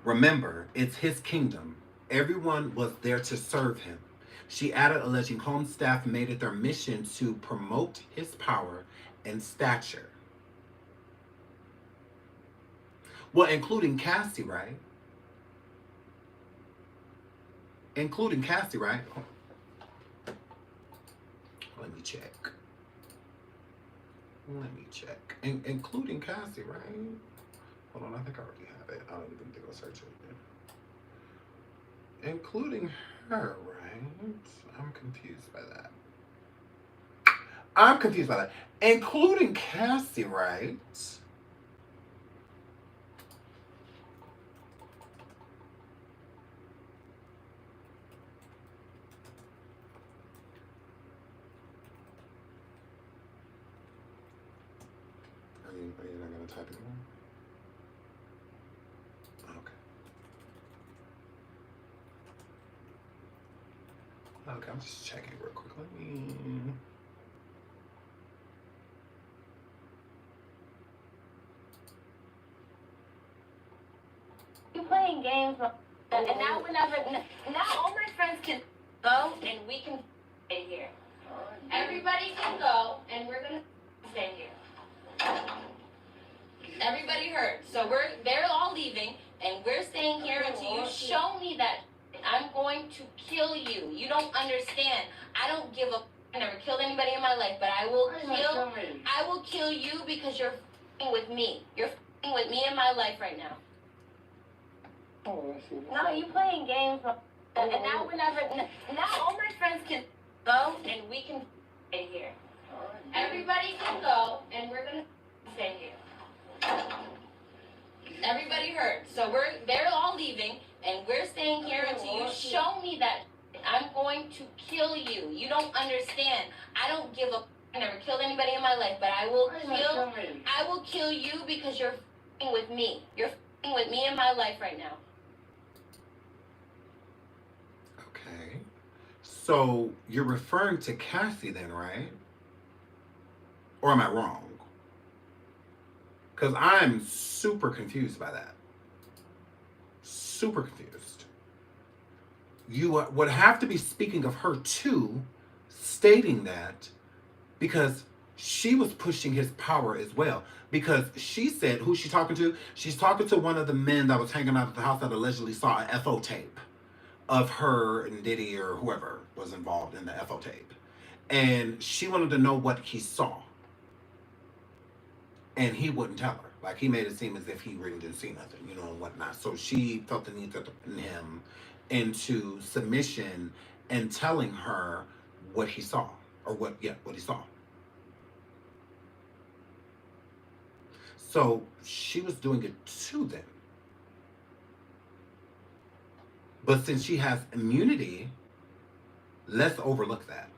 Remember, it's his kingdom. Everyone was there to serve him. She added, alleging Combs' staff made it their mission to promote his power and stature. Well, including Cassie, right? Including Cassie, right? Let me check. Let me check. Including Cassie, right? Hold on, I think I already have it. I don't even think I'll search it. Including her, right? I'm confused by that. I'm confused by that. Including Cassie, right? Are you not going to type anymore? Okay. Okay, I'm just checking real quick. Let me... You playing games, and now all my friends can go and we can stay here. Everybody can go and we're gonna stay here. Everybody heard. So they're all leaving and we're staying here until you show me that. I'm going to kill you. You don't understand. I don't give a. I never killed anybody in my life, but I will kill you because you're f***ing with me. You're f***ing with me in my life right now. No, you playing games, and now all my friends can go and we can stay here. Everybody can go and we're gonna stay here. Everybody heard. So they're all leaving and we're staying here until you show me that. I'm going to kill you. You don't understand. I don't give a. I never killed anybody in my life, but I will kill you because you're f***ing with me. You're f***ing with me in my life right now. Okay. So you're referring to Cassie then, right? Or am I wrong? Because I'm super confused by that. Super confused. You would have to be speaking of her too, stating that, because she was pushing his power as well. Because she said, who's she talking to? She's talking to one of the men that was hanging out at the house that allegedly saw an FO tape of her and Diddy or whoever was involved in the FO tape. And she wanted to know what he saw. And he wouldn't tell her. Like, he made it seem as if he really didn't see nothing, you know, and whatnot. So she felt the need to put him into submission and telling her what he saw. Or what he saw. So she was doing it to them. But since she has immunity, let's overlook that.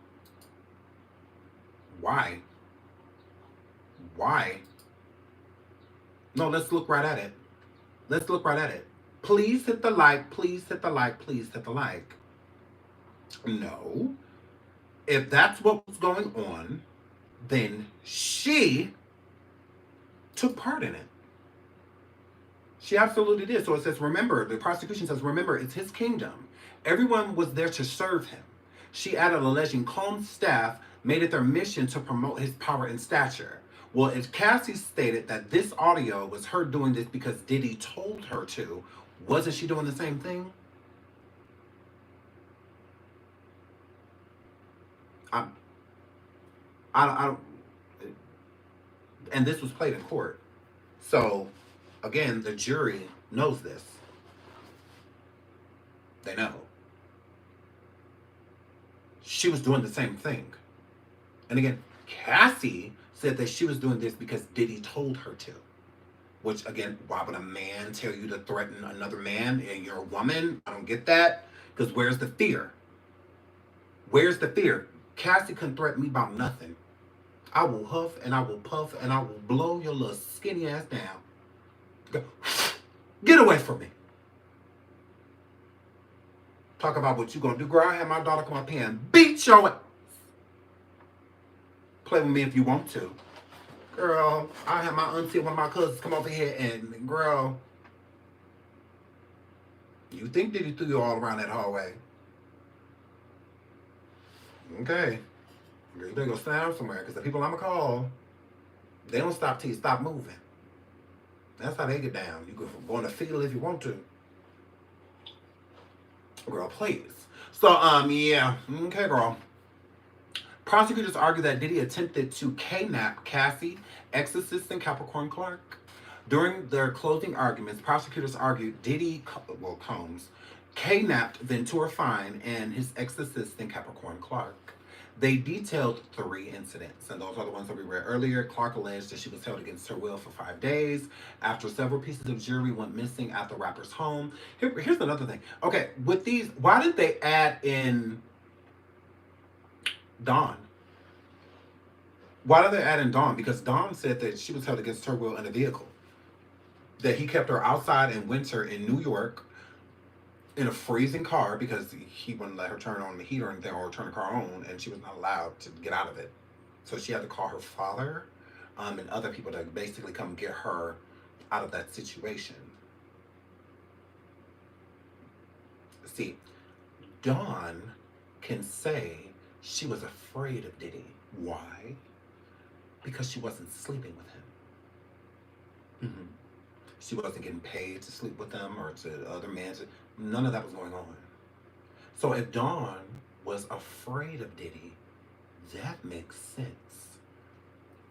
Why? Why? No, let's look right at it. Let's look right at it. Please hit the like. Please hit the like. Please hit the like. No. If that's what was going on, then she took part in it. She absolutely did. So it says, remember, the prosecution says, remember, it's his kingdom. Everyone was there to serve him. She added, alleging Combs' staff made it their mission to promote his power and stature. Well, if Cassie stated that this audio was her doing this because Diddy told her to, wasn't she doing the same thing? I don't, and this was played in court. So, again, the jury knows this. They know. She was doing the same thing. And again, Cassie said that she was doing this because Diddy told her to. Which, again, why would a man tell you to threaten another man and you're a woman? I don't get that. Because where's the fear? Where's the fear? Cassie couldn't threaten me about nothing. I will huff and I will puff and I will blow your little skinny ass down. Go. Get away from me. Talk about what you gonna do. Girl, I had my daughter come up here and beat your ass. Play with me if you want to. Girl, I had my auntie, one of my cousins come over here and, girl, you think Diddy threw you all around that hallway? Okay. You better go sit down somewhere, because the people I'm going to call, they don't stop till you stop moving. That's how they get down. You can go in the field if you want to. Girl, please. So, yeah. Okay, girl. Prosecutors argue that Diddy attempted to kidnap Cassie, ex-assistant Capricorn Clark. During their closing arguments, prosecutors argued Diddy, Combs, kidnapped Ventura Fine and his ex-assistant Capricorn Clark. They detailed 3 incidents, and those are the ones that we read earlier. Clark alleged that she was held against her will for 5 days after several pieces of jewelry went missing at the rapper's home. Here's another thing. Okay, with these, why did they add in Dawn? Why did they add in Dawn? Because Dawn said that she was held against her will in a vehicle. That he kept her outside in winter in New York in a freezing car because he wouldn't let her turn on the heater or anything, or turn the car on, and she was not allowed to get out of it. So she had to call her father and other people to basically come get her out of that situation. See, Dawn can say she was afraid of Diddy. Why? Because she wasn't sleeping with him. Mm-hmm. She wasn't getting paid to sleep with them or to other men. None of that was going on. So if Dawn was afraid of Diddy, that makes sense.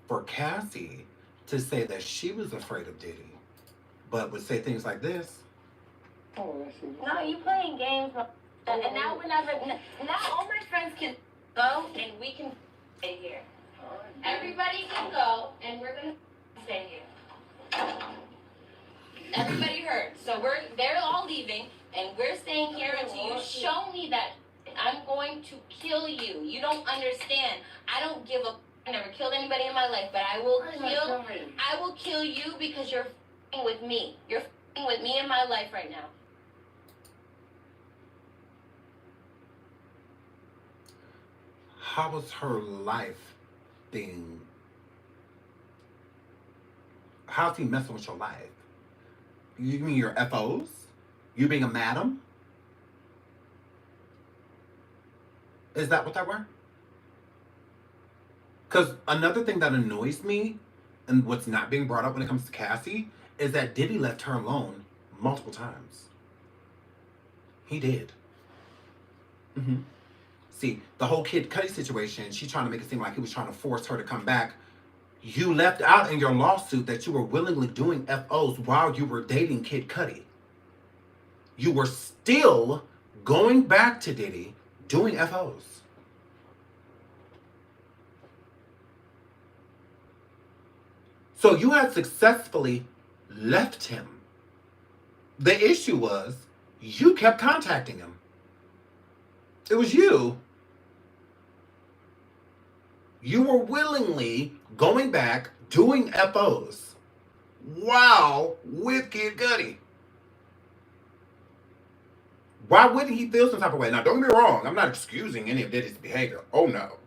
For Cassie to say that she was afraid of Diddy, but would say things like this. Oh, no, you playing games. And now we're not. Now all my friends can go and we can stay here. Everybody can go and we're gonna stay here. Everybody heard. So they're all leaving and we're staying here until you show me that I'm going to kill you. You don't understand. I don't give a. I never killed anybody in my life, but I will kill you because you're f***ing with me. You're f***ing with me in my life right now. How was her life being? How's he messing with your life? You mean your FOs? You being a madam? Is that what that were? Because another thing that annoys me, and what's not being brought up when it comes to Cassie, is that Diddy left her alone multiple times. He did. Mm-hmm. See, the whole Kid Cudi situation, she's trying to make it seem like he was trying to force her to come back. You left out in your lawsuit that you were willingly doing FOs while you were dating Kid Cudi. You were still going back to Diddy doing FOs. So you had successfully left him. The issue was you kept contacting him. It was you. You were willingly going back doing FOs while with Kid Cudi. Why wouldn't he feel some type of way? Now, don't get me wrong. I'm not excusing any of Diddy's behavior. Oh, no.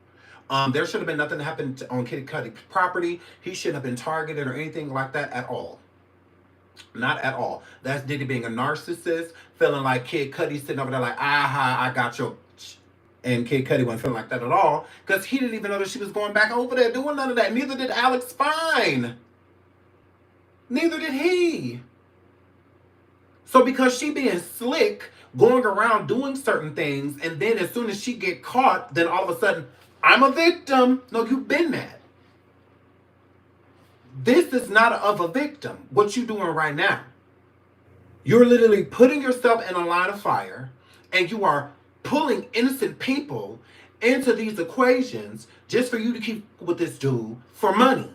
There should have been nothing that happened on Kid Cudi's property. He shouldn't have been targeted or anything like that at all. Not at all. That's Diddy being a narcissist, feeling like Kid Cudi sitting over there like, aha, I got your... And Kid Cudi wasn't feeling like that at all, because he didn't even know that she was going back over there doing none of that. Neither did Alex Fine. Neither did he. So because she being slick, going around doing certain things, and then as soon as she get caught, then all of a sudden, I'm a victim. No, you've been that. This is not of a victim, what you doing right now. You're literally putting yourself in a line of fire, and you are pulling innocent people into these equations just for you to keep with this dude for money.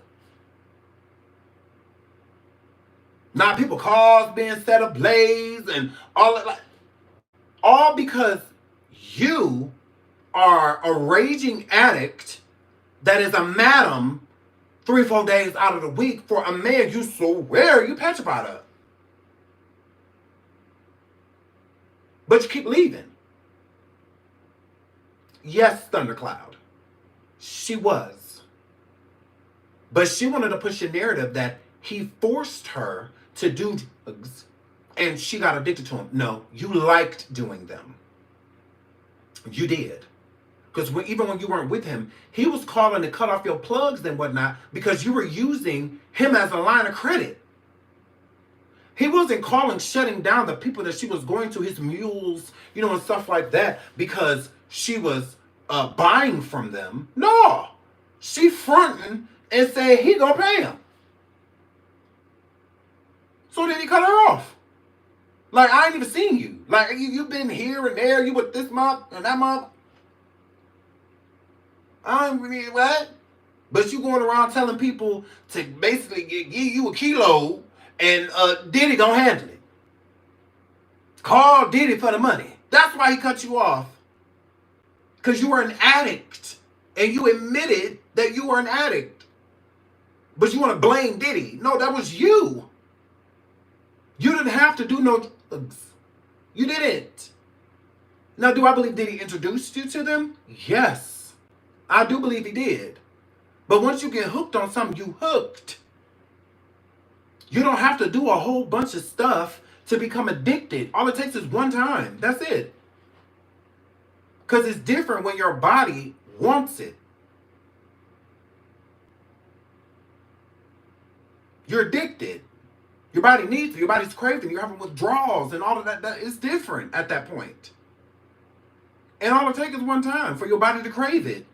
Now people cars being set ablaze and all that, all because you are a raging addict that is a madam 3-4 days out of the week for a man you swear you petrified of. But you keep leaving. Yes, Thundercloud. She was. But she wanted to push a narrative that he forced her to do drugs and she got addicted to him. No, you liked doing them. You did. Because even when you weren't with him, he was calling to cut off your plugs and whatnot because you were using him as a line of credit. He wasn't calling, shutting down the people that she was going to, his mules, and stuff like that, because she was buying from them. No, she fronting and said he gonna pay him. So then he cut her off. Like, I ain't even seen you. Like, you've been here and there. You with this month and that month. I don't mean what? But you going around telling people to basically give you a kilo and Diddy gonna handle it. Call Diddy for the money. That's why he cut you off. Because you were an addict. And you admitted that you were an addict. But you want to blame Diddy. No, that was you. You didn't have to do no drugs. You didn't. Now, do I believe Diddy introduced you to them? Yes. I do believe he did. But once you get hooked on something, you hooked. You don't have to do a whole bunch of stuff to become addicted. All it takes is one time. That's it. Because it's different when your body wants it. You're addicted. Your body needs it. Your body's craving. You're having withdrawals and all of that. That is different at that point. And all it takes is one time for your body to crave it.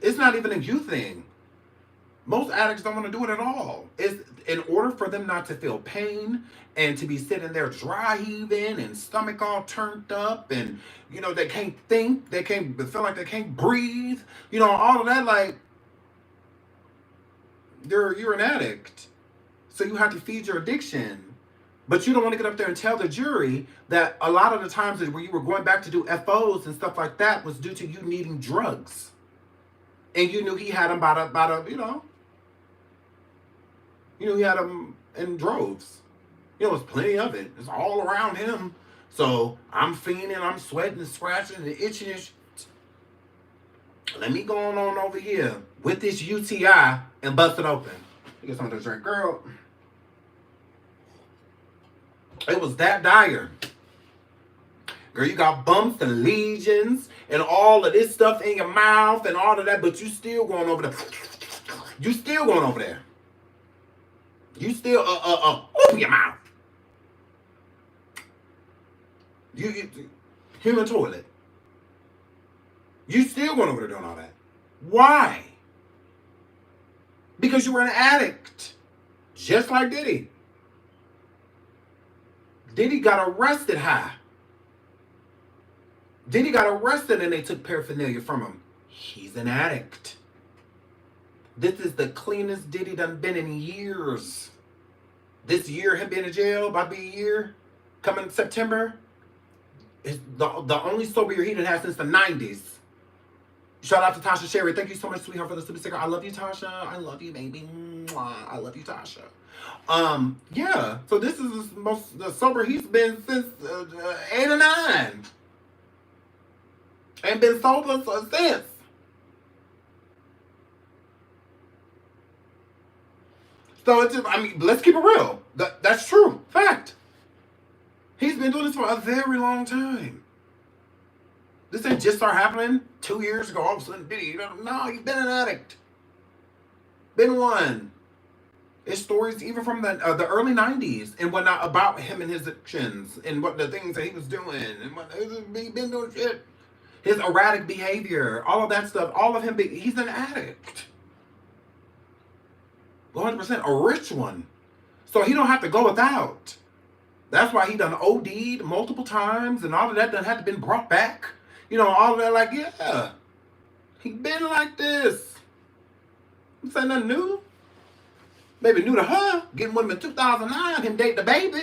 It's not even a you thing. Most addicts don't want to do it at all. It's in order for them not to feel pain and to be sitting there dry heaving and stomach all turned up and, you know, they can't think, they feel like they can't breathe, you know, all of that, like, you're an addict. So you have to feed your addiction. But you don't want to get up there and tell the jury that a lot of the times where you were going back to do FOs and stuff like that was due to you needing drugs. And you knew he had them by the you know. You knew he had them in droves. You know, there's plenty of it. It's all around him. So I'm fiending, I'm sweating and scratching and itching and shit. Let me go on over here with this UTI and bust it open. You get something to drink, girl. It was that dire. Girl, you got bumps and lesions and all of this stuff in your mouth and all of that, but you still going over there. You still going over there. You still, open your mouth. You human toilet. You still going over there doing all that. Why? Because you were an addict. Just like Diddy. Diddy got arrested high. Diddy got arrested and they took paraphernalia from him. He's an addict. This is the cleanest Diddy done been in years. This year, him being in jail, about to be a year, coming September, is the only sober year he done had since the 90s. Shout out to Tasha Sherry. Thank you so much, sweetheart, for the super sticker. I love you, Tasha. I love you, baby. Mwah. I love you, Tasha. Yeah. So this is the sober he's been since 8 or 9. And been sober since. So it's just, I mean, let's keep it real. That's true. Fact. He's been doing this for a very long time. This ain't just start happening 2 years ago. All of a sudden, Diddy. No, he's been an addict. Been one. There's stories even from the early 90s and whatnot about him and his actions and what the things that he was doing and what he's been doing shit. His erratic behavior, all of that stuff, all of him, he's an addict. 100% a rich one. So he don't have to go without. That's why he done OD'd multiple times and all of that done had to been brought back. You know, all of that, like, yeah. He been like this. This ain't nothing new. Maybe new to her, getting with him in 2009, him date the baby.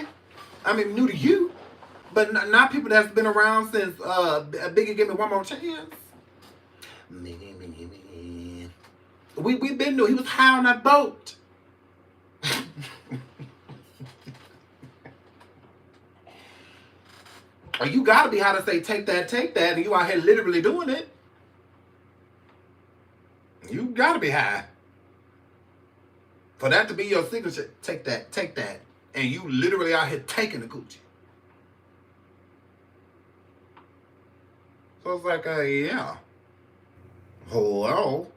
I mean, new to you. But not people that's been around since Biggie Give Me One More Chance. We been new. He was high on that boat. Or you gotta be how to say take that, and you out here literally doing it. You gotta be high. For that to be your signature, take that. And you literally out here taking the coochie. So it's like, yeah. Hello?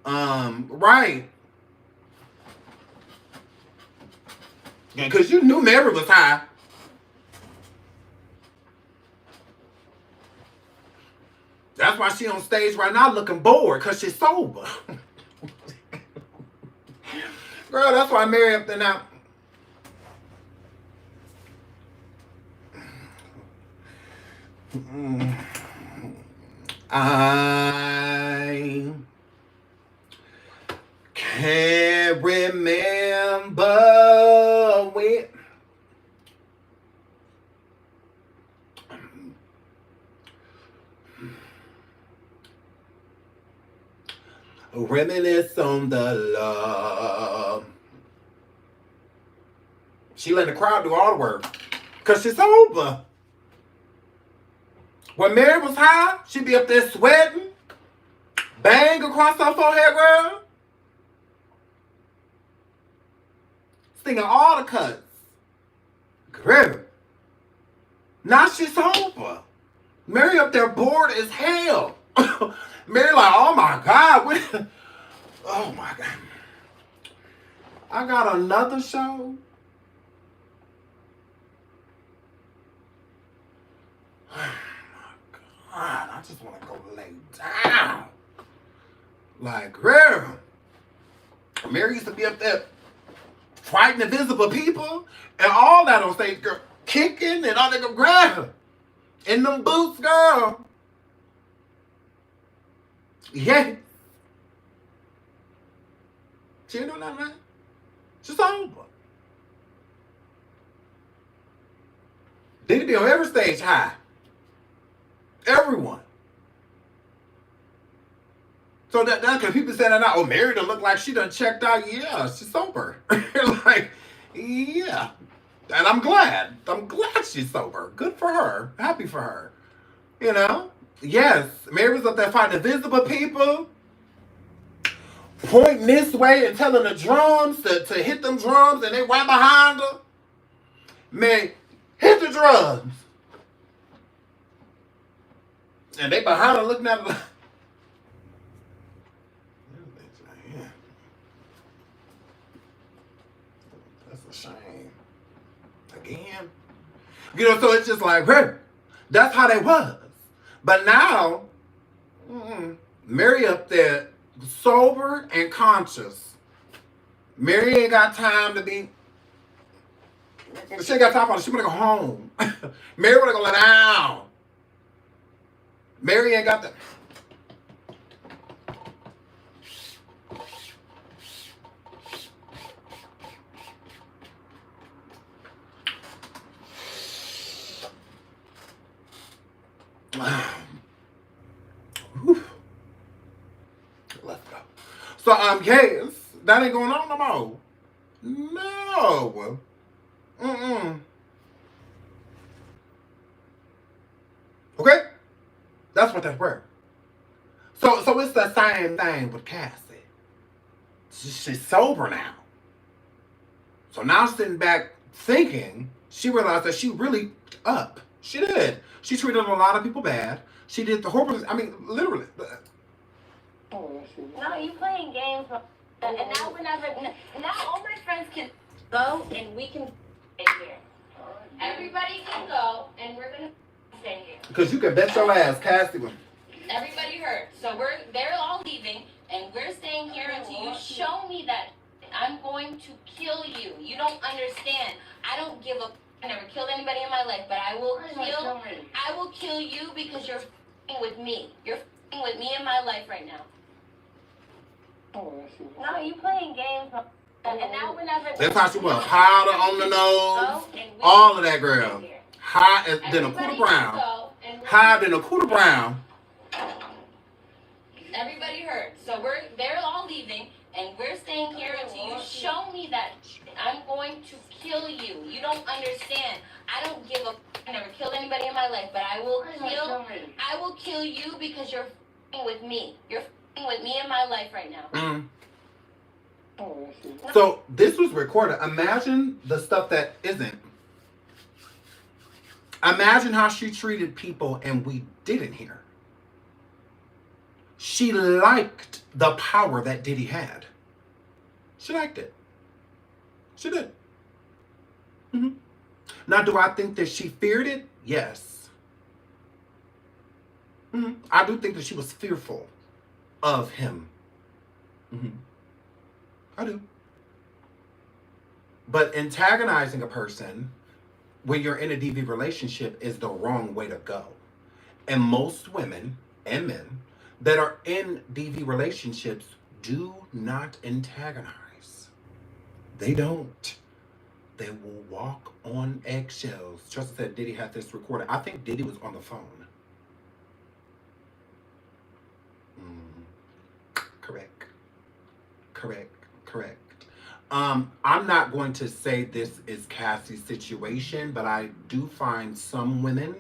Right. Because you knew Mary was high. That's why she on stage right now looking bored, because she's sober. Girl, that's why Mary up there now. I can't remember when. Reminisce on the love. She letting the crowd do all the work, because she's sober. When Mary was high, she'd be up there sweating, bang across her forehead, girl. Singing all the cuts. Girl. Now she's sober. Mary up there bored as hell. Mary like, oh my God. Oh my God. I got another show. God, I just want to go lay down. Like, girl. Mary used to be up there fighting invisible people and all that on stage, girl. Kicking and all that, girl. In them boots, girl. Yeah. She ain't doing nothing, man. She's sober. Diddy be on every stage high. Everyone. So that because people saying that now, oh, Mary done look like she done checked out. Yeah, she's sober. Like, yeah. And I'm glad. I'm glad she's sober. Good for her. Happy for her. You know? Yes. Mary was up there fighting invisible people. Pointing this way and telling the drums to hit them drums, and they right behind her. Man, hit the drums. And they behind her looking at her like, that's a shame. Again. You know, so it's just like, hey, that's how they was. But now, Mary up there, sober and conscious. Mary ain't got time to be. She ain't got time for it. She wanna go home. Mary wanna go lay down. Mary ain't got the. Let's go. So yes, that ain't going on no more. No. Okay? That's what that's worth. So it's the same thing with Cassie. She's sober now. So now sitting back thinking, she realized that she really up. She did. She treated a lot of people bad. She did the horrible. I mean, literally. No, you playing games. And now we're never. Now all my friends can go and we can stay here. Everybody can go and we're gonna stay here. Because you can bet your ass, Cassie. Everybody heard. So they're all leaving and we're staying here until you show me that I'm going to kill you. You don't understand. I don't give a. I never killed anybody in my life, but I will kill you because you're f***ing with me. You're f***ing with me in my life right now. No, you playing games. And now we're never. That's how she was. Powder on the nose. All of that, girl. High than a Cooter Brown. Higher than a Cooter Brown. Everybody heard. So they're all leaving, and we're staying here until you show me that I'm going to kill you. You don't understand. I don't give a. I never killed anybody in my life, but I will kill you because you're f***ing with me. You're f***ing with me in my life right now. So this was recorded. Imagine the stuff that isn't. Imagine how she treated people and we didn't hear. She liked the power that Diddy had. She liked it. She did. Now, do I think that she feared it? Yes. I do think that she was fearful of him. Mm-hmm. I do. But antagonizing a person when you're in a DV relationship is the wrong way to go. And most women and men that are in DV relationships do not antagonize. They don't. They will walk on eggshells. Trust said Diddy had this recorded. I think Diddy was on the phone. Correct. Correct. Correct. I'm not going to say this is Cassie's situation, but I do find some women,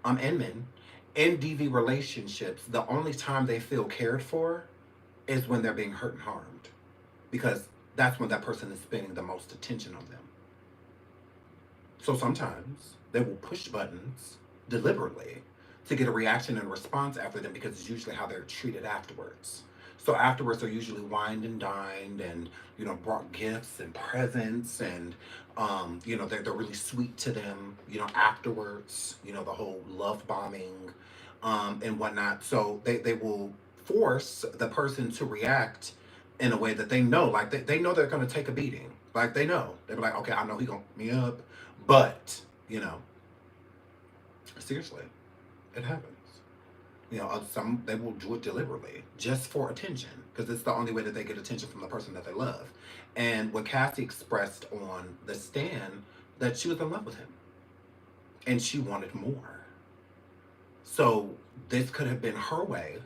and men in DV relationships, the only time they feel cared for is when they're being hurt and harmed, because that's when that person is spending the most attention on them. So sometimes they will push buttons deliberately to get a reaction and response after them, because it's usually how they're treated afterwards. So afterwards, they're usually wined and dined, and brought gifts and presents, and they're really sweet to them. Afterwards, the whole love bombing, and whatnot. So they will force the person to react in a way that they know, like they know they're gonna take a beating. Like they know they're like, okay, I know he gonna beat me up, but seriously, it happens. Some they will do it deliberately just for attention, because it's the only way that they get attention from the person that they love. And when Cassie expressed on the stand that she was in love with him and she wanted more. So this could have been her way,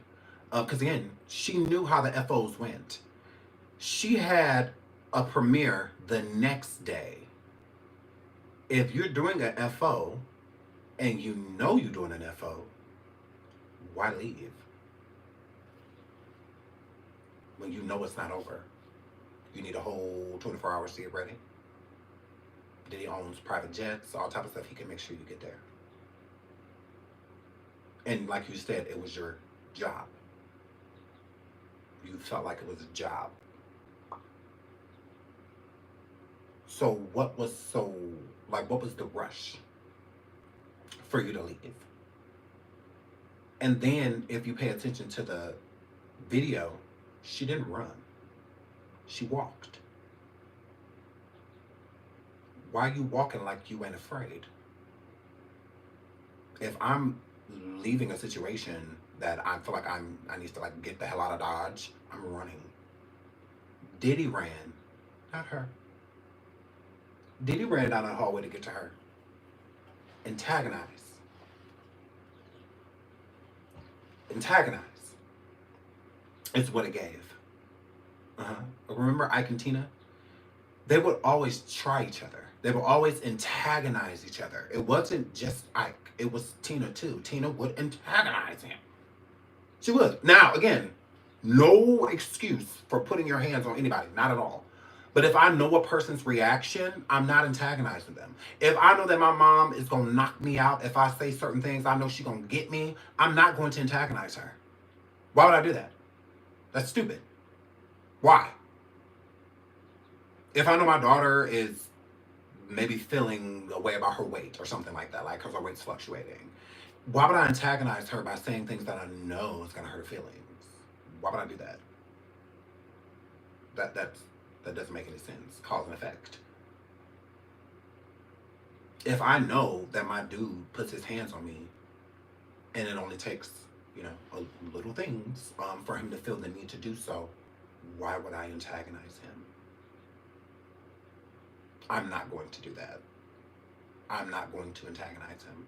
because again, she knew how the FOs went. She had a premiere the next day. If you're doing an FO and you know you're doing an FO, why leave when you know it's not over? You need a whole 24 hours to get ready. Diddy owns private jets, all type of stuff. He can make sure you get there. And like you said, it was your job. You felt like it was a job. So what was the rush for you to leave? And then if you pay attention to the video, she didn't run. She walked. Why are you walking like you ain't afraid? If I'm leaving a situation that I feel like I need to get the hell out of Dodge, I'm running. Diddy ran, not her. Diddy ran down that hallway to get to her. Antagonize. It's what it gave. Remember Ike and Tina? They would always try each other. They would always antagonize each other. It wasn't just Ike. It was Tina too. Tina would antagonize him. She would. Now, again, no excuse for putting your hands on anybody. Not at all. But if I know a person's reaction, I'm not antagonizing them. If I know that my mom is going to knock me out, if I say certain things, I know she's going to get me, I'm not going to antagonize her. Why would I do that? That's stupid. Why? If I know my daughter is maybe feeling a way about her weight or something like that, like because her weight's fluctuating, why would I antagonize her by saying things that I know is going to hurt her feelings? Why would I do that? That doesn't make any sense. Cause and effect. If I know that my dude puts his hands on me, and it only takes, little things for him to feel the need to do so, why would I antagonize him? I'm not going to do that. I'm not going to antagonize him.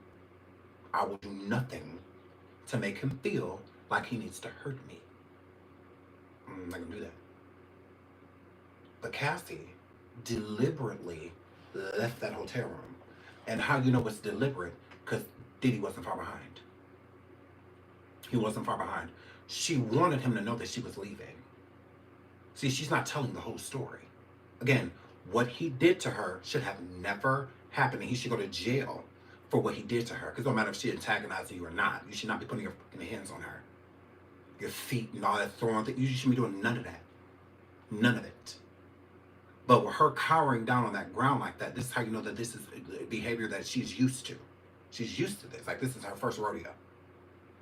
I will do nothing to make him feel like he needs to hurt me. I'm not going to do that. But Cassie deliberately left that hotel room. And how you know it's deliberate? Because Diddy wasn't far behind. He wasn't far behind. She wanted him to know that she was leaving. See, she's not telling the whole story. Again, what he did to her should have never happened. And he should go to jail for what he did to her. Because it don't matter if she antagonized you or not. You should not be putting your hands on her. Your feet and all that throwing things. You shouldn't be doing none of that. None of it. But with her cowering down on that ground like that, this is how you know that this is behavior that she's used to. She's used to this. Like, this is her first rodeo.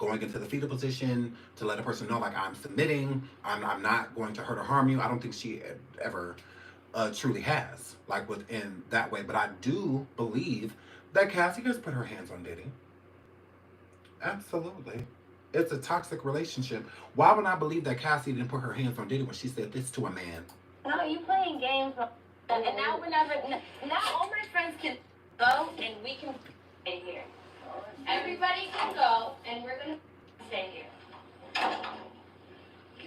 going into the fetal position to let a person know, like, I'm submitting, I'm not going to hurt or harm you. I don't think she ever truly has, like, within that way. But I do believe that Cassie has put her hands on Diddy. Absolutely. It's a toxic relationship. Why would I believe that Cassie didn't put her hands on Diddy when she said this to a man? No, you playing games. And now now all my friends can go and we can stay here. Everybody can go and we're gonna stay here.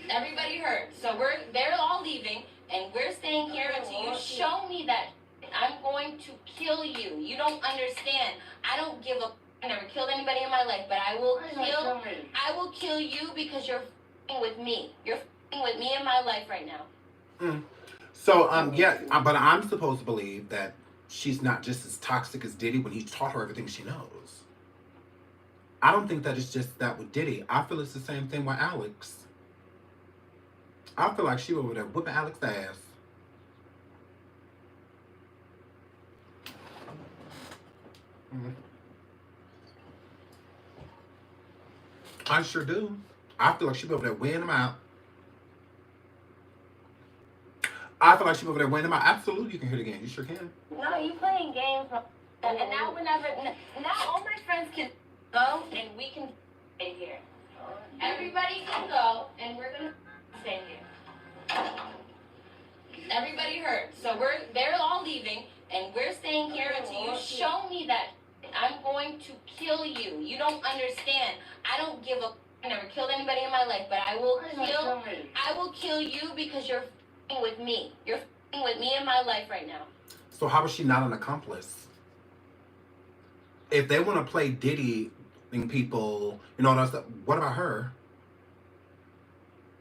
Everybody heard. So they're all leaving and we're staying here until you show me that. I'm going to kill you. You don't understand. I don't give a. I never killed anybody in my life, but I will kill you because you're with me. You're with me in my life right now. So but I'm supposed to believe that she's not just as toxic as Diddy when he taught her everything she knows. I don't think that it's just that with Diddy. I feel it's the same thing with Alex. I feel like she was over there whipping Alex's ass. I sure do. I feel like she was over there weighing him out. I feel like she was over there weighing him out. Absolutely, you can hear it again. You sure can. No, you playing games. And now now all my friends can go and we can stay here. Everybody can go and we're gonna stay here. Everybody heard. So they're all leaving and we're staying here until you show me that. I'm going to kill you. You don't understand. I don't give a. I never killed anybody in my life, but I will kill you because you're with me. You're with me in my life right now. So how is she not an accomplice? If they want to play Diddy and people, what about her?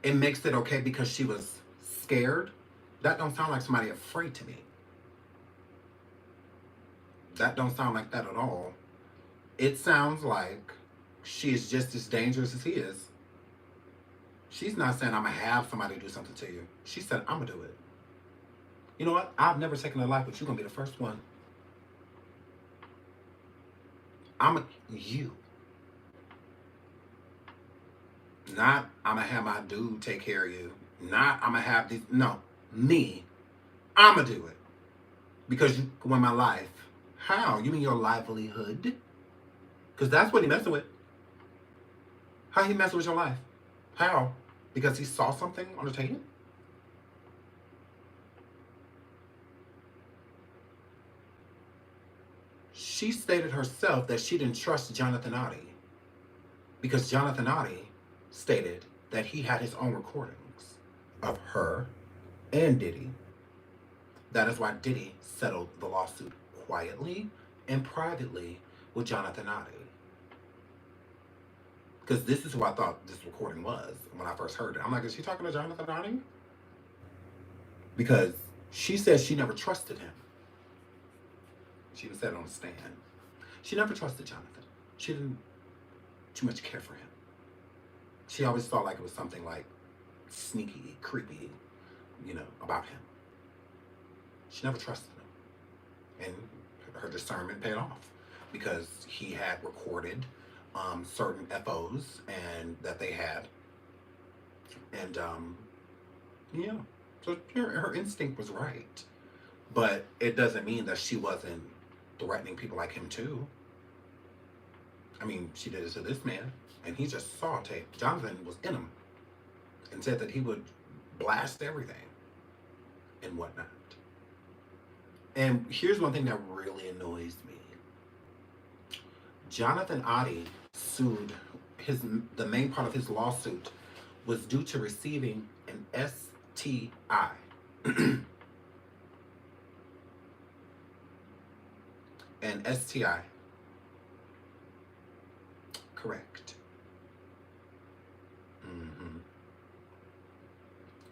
It makes it okay because she was scared. That don't sound like somebody afraid to me. That don't sound like that at all. It sounds like she is just as dangerous as he is. She's not saying, I'm going to have somebody do something to you. She said, I'm going to do it. You know what? I've never taken a life, but you're going to be the first one. You. Not, I'm going to have my dude take care of you. Not, I'm going to have these. No. Me. I'm going to do it. Because you win my life. How? You mean your livelihood? Because that's what he messing with. How he messing with your life? How? Because he saw something on the table? She stated herself that she didn't trust Jonathan Oddie. Because Jonathan Oddie stated that he had his own recordings of her and Diddy. That is why Diddy settled the lawsuit quietly and privately with Jonathan Oddie. Because this is who I thought this recording was when I first heard it. I'm like, is she talking to Jonathan Oddie? Because she says she never trusted him. She even said it on the stand. She never trusted Jonathan. She didn't too much care for him. She always thought like it was something like sneaky, creepy, about him. She never trusted him. And her discernment paid off because he had recorded certain FOs and that they had. And, so her instinct was right. But it doesn't mean that she wasn't threatening people like him too. I mean, she did it to this man, and he just saw tape. Jonathan was in him and said that he would blast everything and whatnot. And here's one thing that really annoys me. Jonathan Oddie sued, the main part of his lawsuit was due to receiving an STI. An STI. Correct.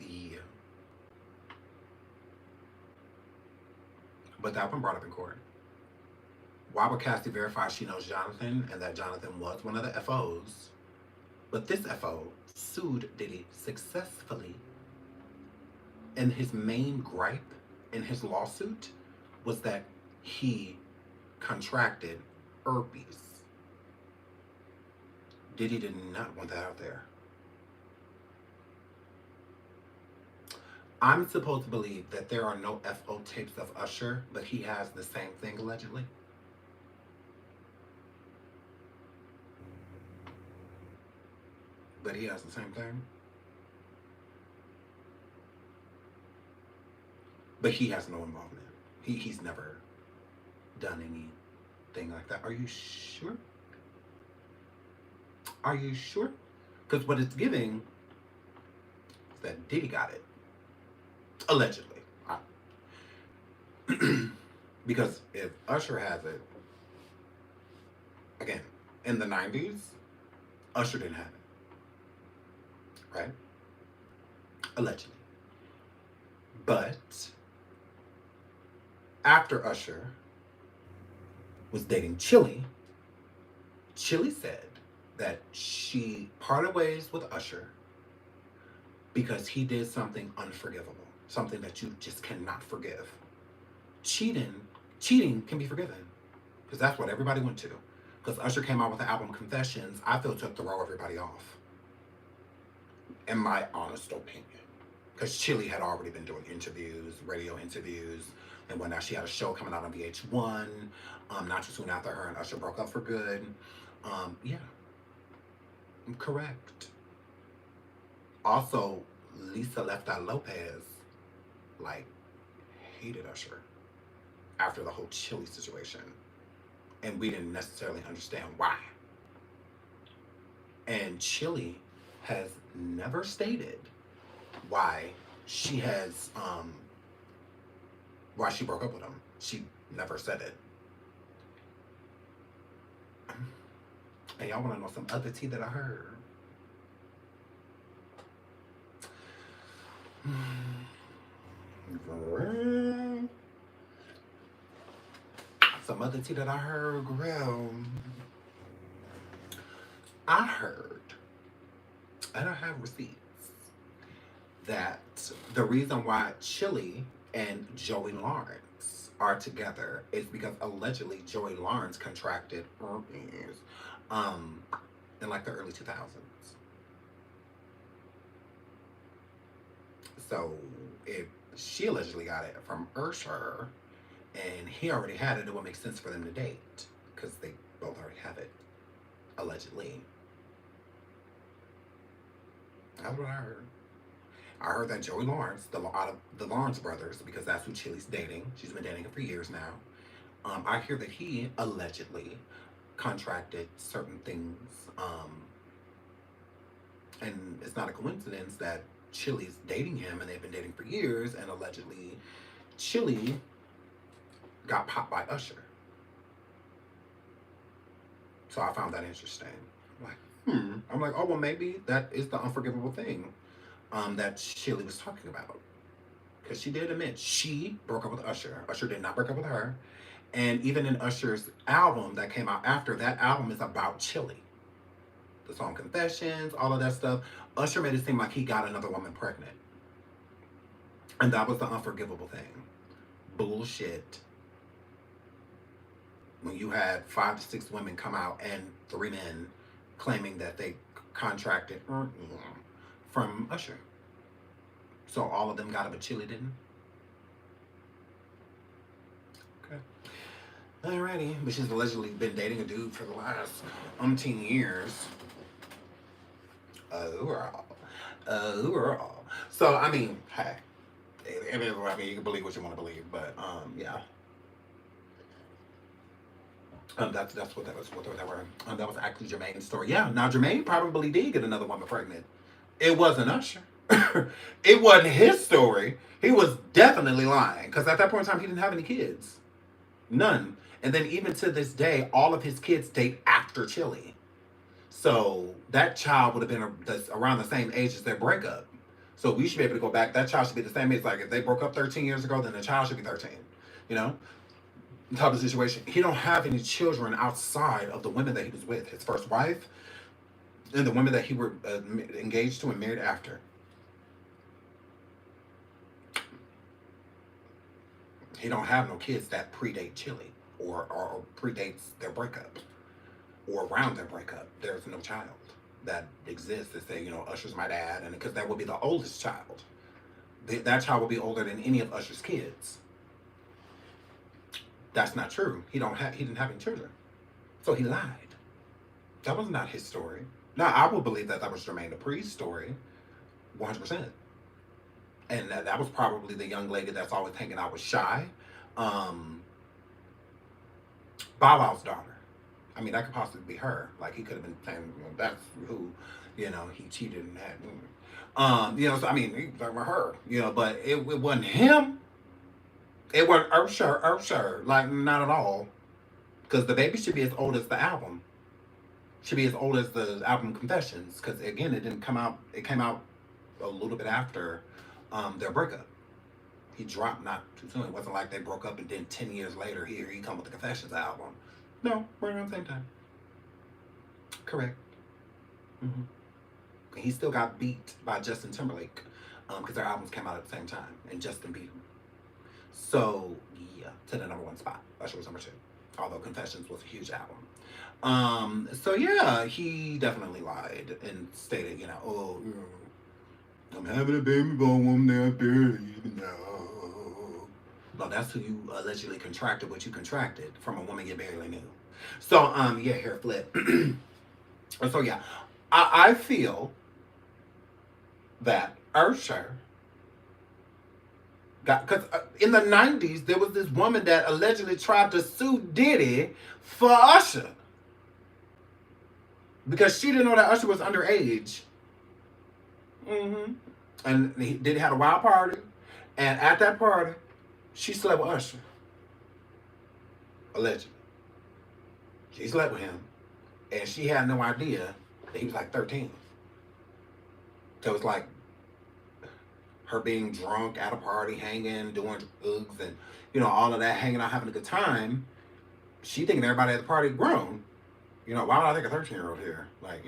Yeah. But that one brought up in court. Why would Cassie verify she knows Jonathan and that Jonathan was one of the FOs? But this FO sued Diddy successfully. And his main gripe in his lawsuit was that he contracted herpes. Diddy did not want that out there. I'm supposed to believe that there are no FO tapes of Usher, but he has the same thing allegedly. But he has the same thing. But he has no involvement. He's never done anything like that. Are you sure? Are you sure? Because what it's giving is that Diddy got it. Allegedly. Because if Usher has it, again, in the 90s, Usher didn't have it. Right? Allegedly. But after Usher was dating Chili, Chili said that she parted ways with Usher because he did something unforgivable, something that you just cannot forgive. Cheating can be forgiven because that's what everybody went to. Because Usher came out with the album Confessions, I feel to throw everybody off, in my honest opinion. Because Chili had already been doing interviews, radio interviews, and whatnot. She had a show coming out on VH1, not too soon after her and Usher broke up for good. Yeah, correct. Also, Lisa Lefta Lopez, like, hated Usher after the whole Chili situation. And we didn't necessarily understand why. And Chili has never stated why she has, why she broke up with him. She never said it. And y'all want to know some other tea that I heard? Some other tea that I heard, girl. I heard, and I have receipts, that the reason why Chili and Joey Lawrence are together is because allegedly Joey Lawrence contracted herpes in like the early 2000s. So if she allegedly got it from Usher and he already had it, it would make sense for them to date because they both already have it, allegedly. That's what I heard. I heard that Joey Lawrence, out of the Lawrence brothers, because that's who Chili's dating. She's been dating him for years now. I hear that he allegedly contracted certain things. And it's not a coincidence that Chili's dating him and they've been dating for years, and allegedly Chili got popped by Usher. So I found that interesting. I'm like, oh, well, maybe that is the unforgivable thing that Chili was talking about. Because she did admit she broke up with Usher. Usher did not break up with her. And even in Usher's album that came out after, that album is about Chili. The song Confessions, all of that stuff. Usher made it seem like he got another woman pregnant. And that was the unforgivable thing. Bullshit. When you had 5 to 6 women come out and 3 men claiming that they contracted from Usher. So all of them got it, but Chili didn't? Okay. Alrighty. But she's allegedly been dating a dude for the last umpteen years. Overall. So, I mean, hey. It is what I mean. You can believe what you want to believe, but, yeah. That's what that was. That was actually Jermaine's story. Yeah, now Jermaine probably did get another woman pregnant. It wasn't Usher. It wasn't his story. He was definitely lying because at that point in time he didn't have any kids, none. And then even to this day, all of his kids date after Chili. So that child would have been around the same age as their breakup. So we should be able to go back. That child should be the same age. Like if they broke up 13 years ago, then the child should be 13. You know? Type of situation. He don't have any children outside of the women that he was with, his first wife, and the women that he were engaged to and married after. He don't have no kids that predate Chili or predates their breakup or around their breakup. There's no a child that exists that say, Usher's my dad, and because that would be the oldest child. That child will be older than any of Usher's kids. That's not true. He didn't have any children. So he lied. That was not his story. Now, I will believe that was Jermaine Dupri's story, 100%. And that was probably the young lady that's always hanging out with Shy. Bow Wow's daughter. I mean, that could possibly be her. Like, he could have been saying, that's who, he cheated and that. So, I mean, he was talking about her, but it wasn't him. It wasn't Usher, like, not at all. Because the baby should be as old as the album. Should be as old as the album Confessions. Because, again, it came out a little bit after their breakup. He dropped not too soon. It wasn't like they broke up and then 10 years later, here he come with the Confessions album. No, right around the same time. Correct. Mm-hmm. He still got beat by Justin Timberlake because their albums came out at the same time, and Justin beat him. So, yeah, to the number one spot. Usher was number 2, although Confessions was a huge album. So, yeah, he definitely lied and stated, I'm having a baby by a woman that barely No, that's who you allegedly contracted what you contracted from a woman you barely knew. So, yeah, hair flip. So, yeah, I feel that Usher because in the 90s, there was this woman that allegedly tried to sue Diddy for Usher. Because she didn't know that Usher was underage. Mm-hmm. And Diddy had a wild party. And at that party, she slept with Usher. Allegedly. She slept with him. And she had no idea that he was like 13. So it's like her being drunk at a party, hanging, doing drugs, and, all of that, hanging out, having a good time. She thinking everybody at the party grown. Why would I take a 13-year-old here? Like,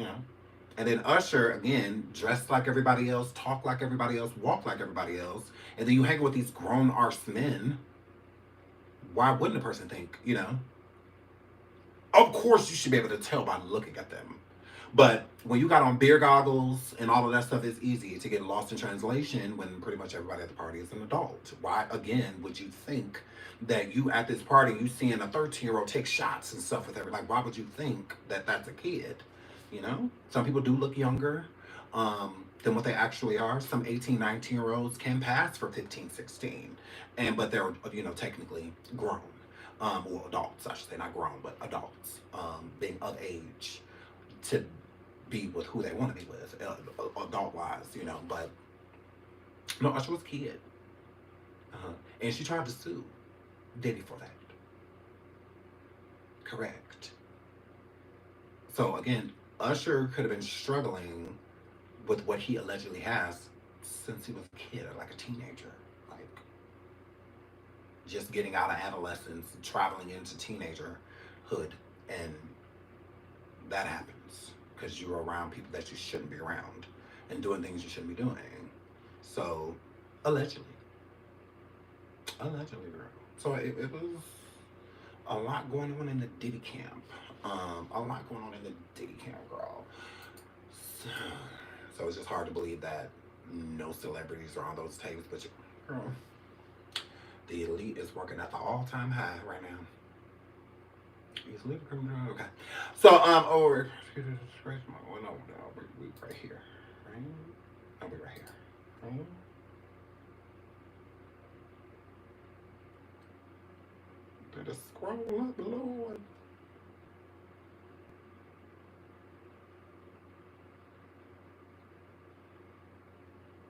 And then Usher, again, dressed like everybody else, talk like everybody else, walk like everybody else. And then you hang with these grown arse men. Why wouldn't a person think, Of course you should be able to tell by looking at them. But when you got on beer goggles and all of that stuff, it's easy to get lost in translation when pretty much everybody at the party is an adult. Why, again, would you think that you at this party, you seeing a 13-year-old take shots and stuff with everybody? Like, why would you think that that's a kid? Some people do look younger than what they actually are. Some 18, 19-year-olds can pass for 15, 16. But they're, technically grown. Or adults, I should say, not grown, but adults. Being of age to be with who they want to be with, adult-wise, But, no, Usher was a kid. And she tried to sue Diddy for that. Correct. So, again, Usher could have been struggling with what he allegedly has since he was a kid, like a teenager. Like, just getting out of adolescence, traveling into teenagerhood, and that happens because you're around people that you shouldn't be around and doing things you shouldn't be doing. So, allegedly, girl. So it was a lot going on in the Diddy camp. Girl. So it's just hard to believe that no celebrities are on those tapes, but girl, the elite is working at the all-time high right now. Okay. So, I'll be right here. Right? I'll be right here. Right? Better scroll up, Lord.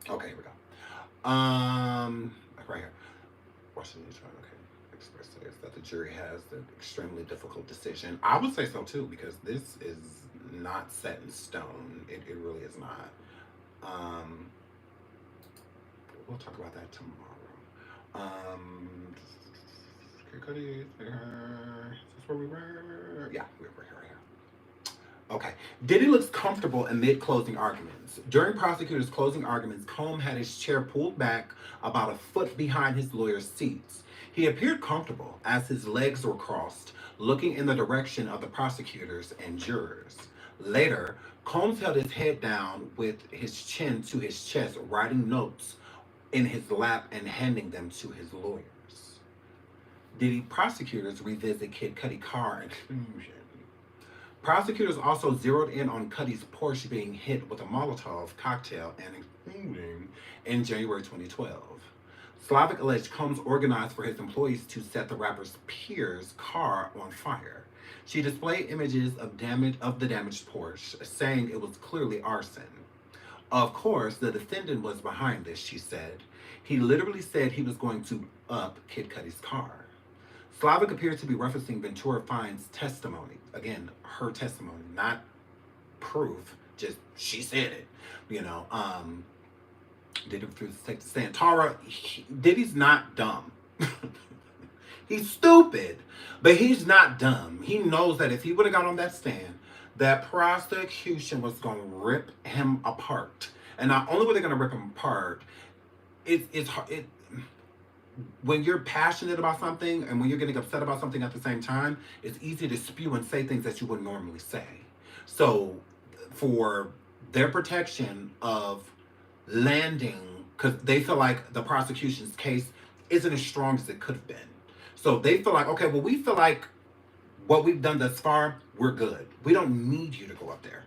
Okay, here we go. Right here. Washington trial. Okay. Express says that the jury has an extremely difficult decision. I would say so too, because this is not set in stone. It really is not. We'll talk about that tomorrow. Is this where we were? Yeah, we were here. Okay. Diddy looks comfortable amid closing arguments. During prosecutors' closing arguments, Combs had his chair pulled back about a foot behind his lawyer's seats. He appeared comfortable as his legs were crossed, looking in the direction of the prosecutors and jurors. Later, Combs held his head down with his chin to his chest, writing notes in his lap and handing them to his lawyers. Diddy prosecutors revisit Kid Cudi car inclusion. Prosecutors also zeroed in on Cudi's Porsche being hit with a Molotov cocktail and including in January 2012. Slavic alleged Combs organized for his employees to set the rapper's peer's car on fire. She displayed images of the damaged Porsche, saying it was clearly arson. Of course, the defendant was behind this, she said. He literally said he was going to up Kid Cudi's car. Slavic appeared to be referencing Ventura Fine's testimony. Again, her testimony, not proof, just she said it. You know, Diddy refused to take the stand. Tara, Diddy's not dumb. He's stupid, but he's not dumb. He knows that if he would have got on that stand, that prosecution was going to rip him apart. And not only were they going to rip him apart, when you're passionate about something and when you're getting upset about something at the same time, it's easy to spew and say things that you wouldn't normally say. So for their protection of landing, because they feel like the prosecution's case isn't as strong as it could have been. So they feel like, okay, well, we feel like what we've done thus far, we're good. We don't need you to go up there.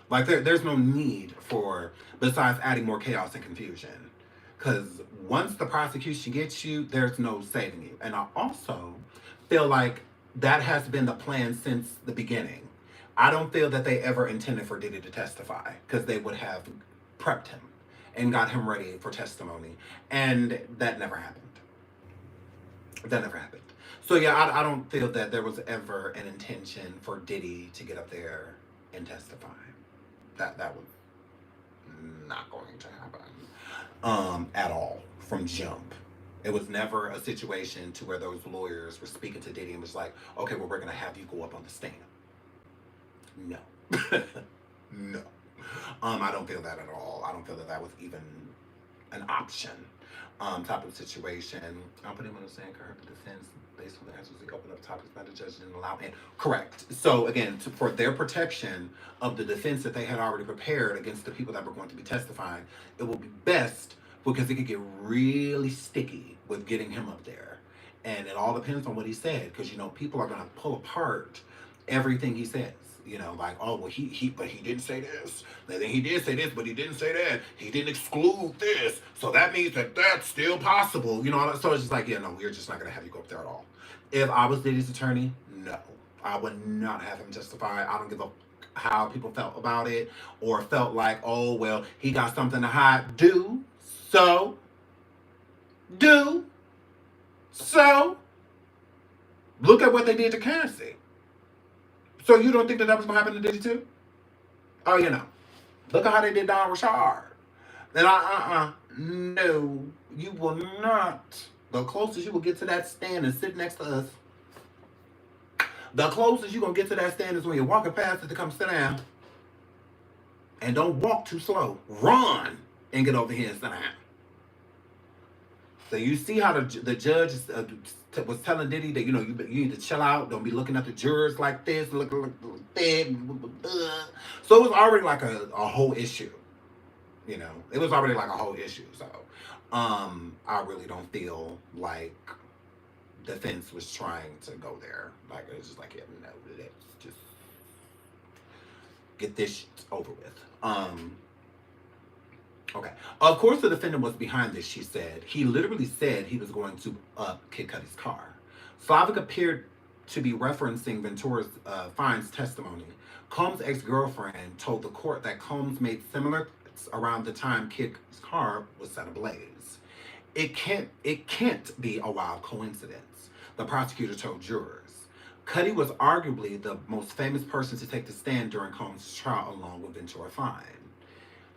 Like, there's no need for, besides adding more chaos and confusion. Because once the prosecution gets you, there's no saving you. And I also feel like that has been the plan since the beginning. I don't feel that they ever intended for Diddy to testify, because they would have prepped him and got him ready for testimony. And that never happened. That never happened. So yeah, I don't feel that there was ever an intention for Diddy to get up there and testify. That was not going to happen at all from jump. It was never a situation to where those lawyers were speaking to Diddy and was like, okay, well, we're going to have you go up on the stand. No. No. I don't feel that at all. I don't feel that that was even an option type of situation. I'll put him on the stand, heard the defense based on the answers they opened up topics by the judge didn't allow in. Correct. So again, for their protection of the defense that they had already prepared against the people that were going to be testifying, it would be best, because it could get really sticky with getting him up there. And it all depends on what he said, because, you know, people are going to pull apart everything he says. You know, like, oh, well, but he didn't say this. Then he did say this, but he didn't say that. He didn't exclude this. So that means that that's still possible. You know, so it's just like, yeah, no, we're just not going to have you go up there at all. If I was Diddy's attorney, no. I would not have him testify. I don't give a how people felt about it or felt like, oh, well, he got something to hide. So. Look at what they did to Cassie. So you don't think that was going to happen to Diddy too? Oh, you know. Look at how they did Don Richard. And no, you will not. The closest you will get to that stand and sit next to us, the closest you're going to get to that stand is when you're walking past it to come sit down. And don't walk too slow. Run and get over here and sit down. So you see how the judge was telling Diddy that, you know, you need to chill out. Don't be looking at the jurors like this. Look like that. So it was already like a whole issue. You know, it was already like a whole issue. So I really don't feel like defense was trying to go there. Like, it was just like, yeah, no, let's just get this shit over with. Okay. Of course, the defendant was behind this, she said. He literally said he was going to up Kid Cudi's car. Slavic appeared to be referencing Ventura's Fine's testimony. Combs' ex-girlfriend told the court that Combs made similar around the time Kid's car was set ablaze. It can't be a wild coincidence, the prosecutor told jurors. Cudi was arguably the most famous person to take the stand during Combs' trial along with Ventura Fine.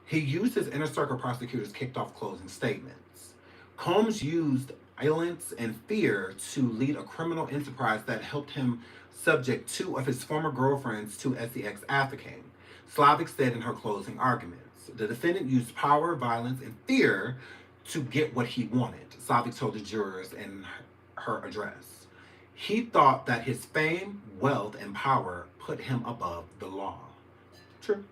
He used his inner circle prosecutors kicked off closing statements. Combs used violence and fear to lead a criminal enterprise that helped him subject 2 of his former girlfriends to sex trafficking, Slavic said in her closing arguments. The defendant used power, violence, and fear to get what he wanted, Slavic told the jurors in her address. He thought that his fame, wealth, and power put him above the law. True.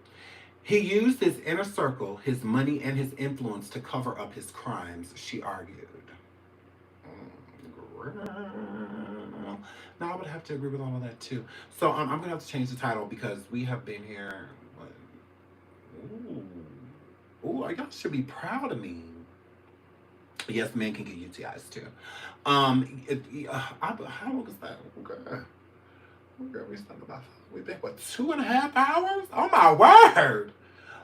He used his inner circle, his money, and his influence to cover up his crimes, she argued. Girl. Now I would have to agree with all of that too. So I'm gonna have to change the title because we have been here. What? Ooh, y'all should be proud of me. Yes, men can get UTIs too. How long is that? Okay. Okay, we've been what, 2.5 hours? Oh my word!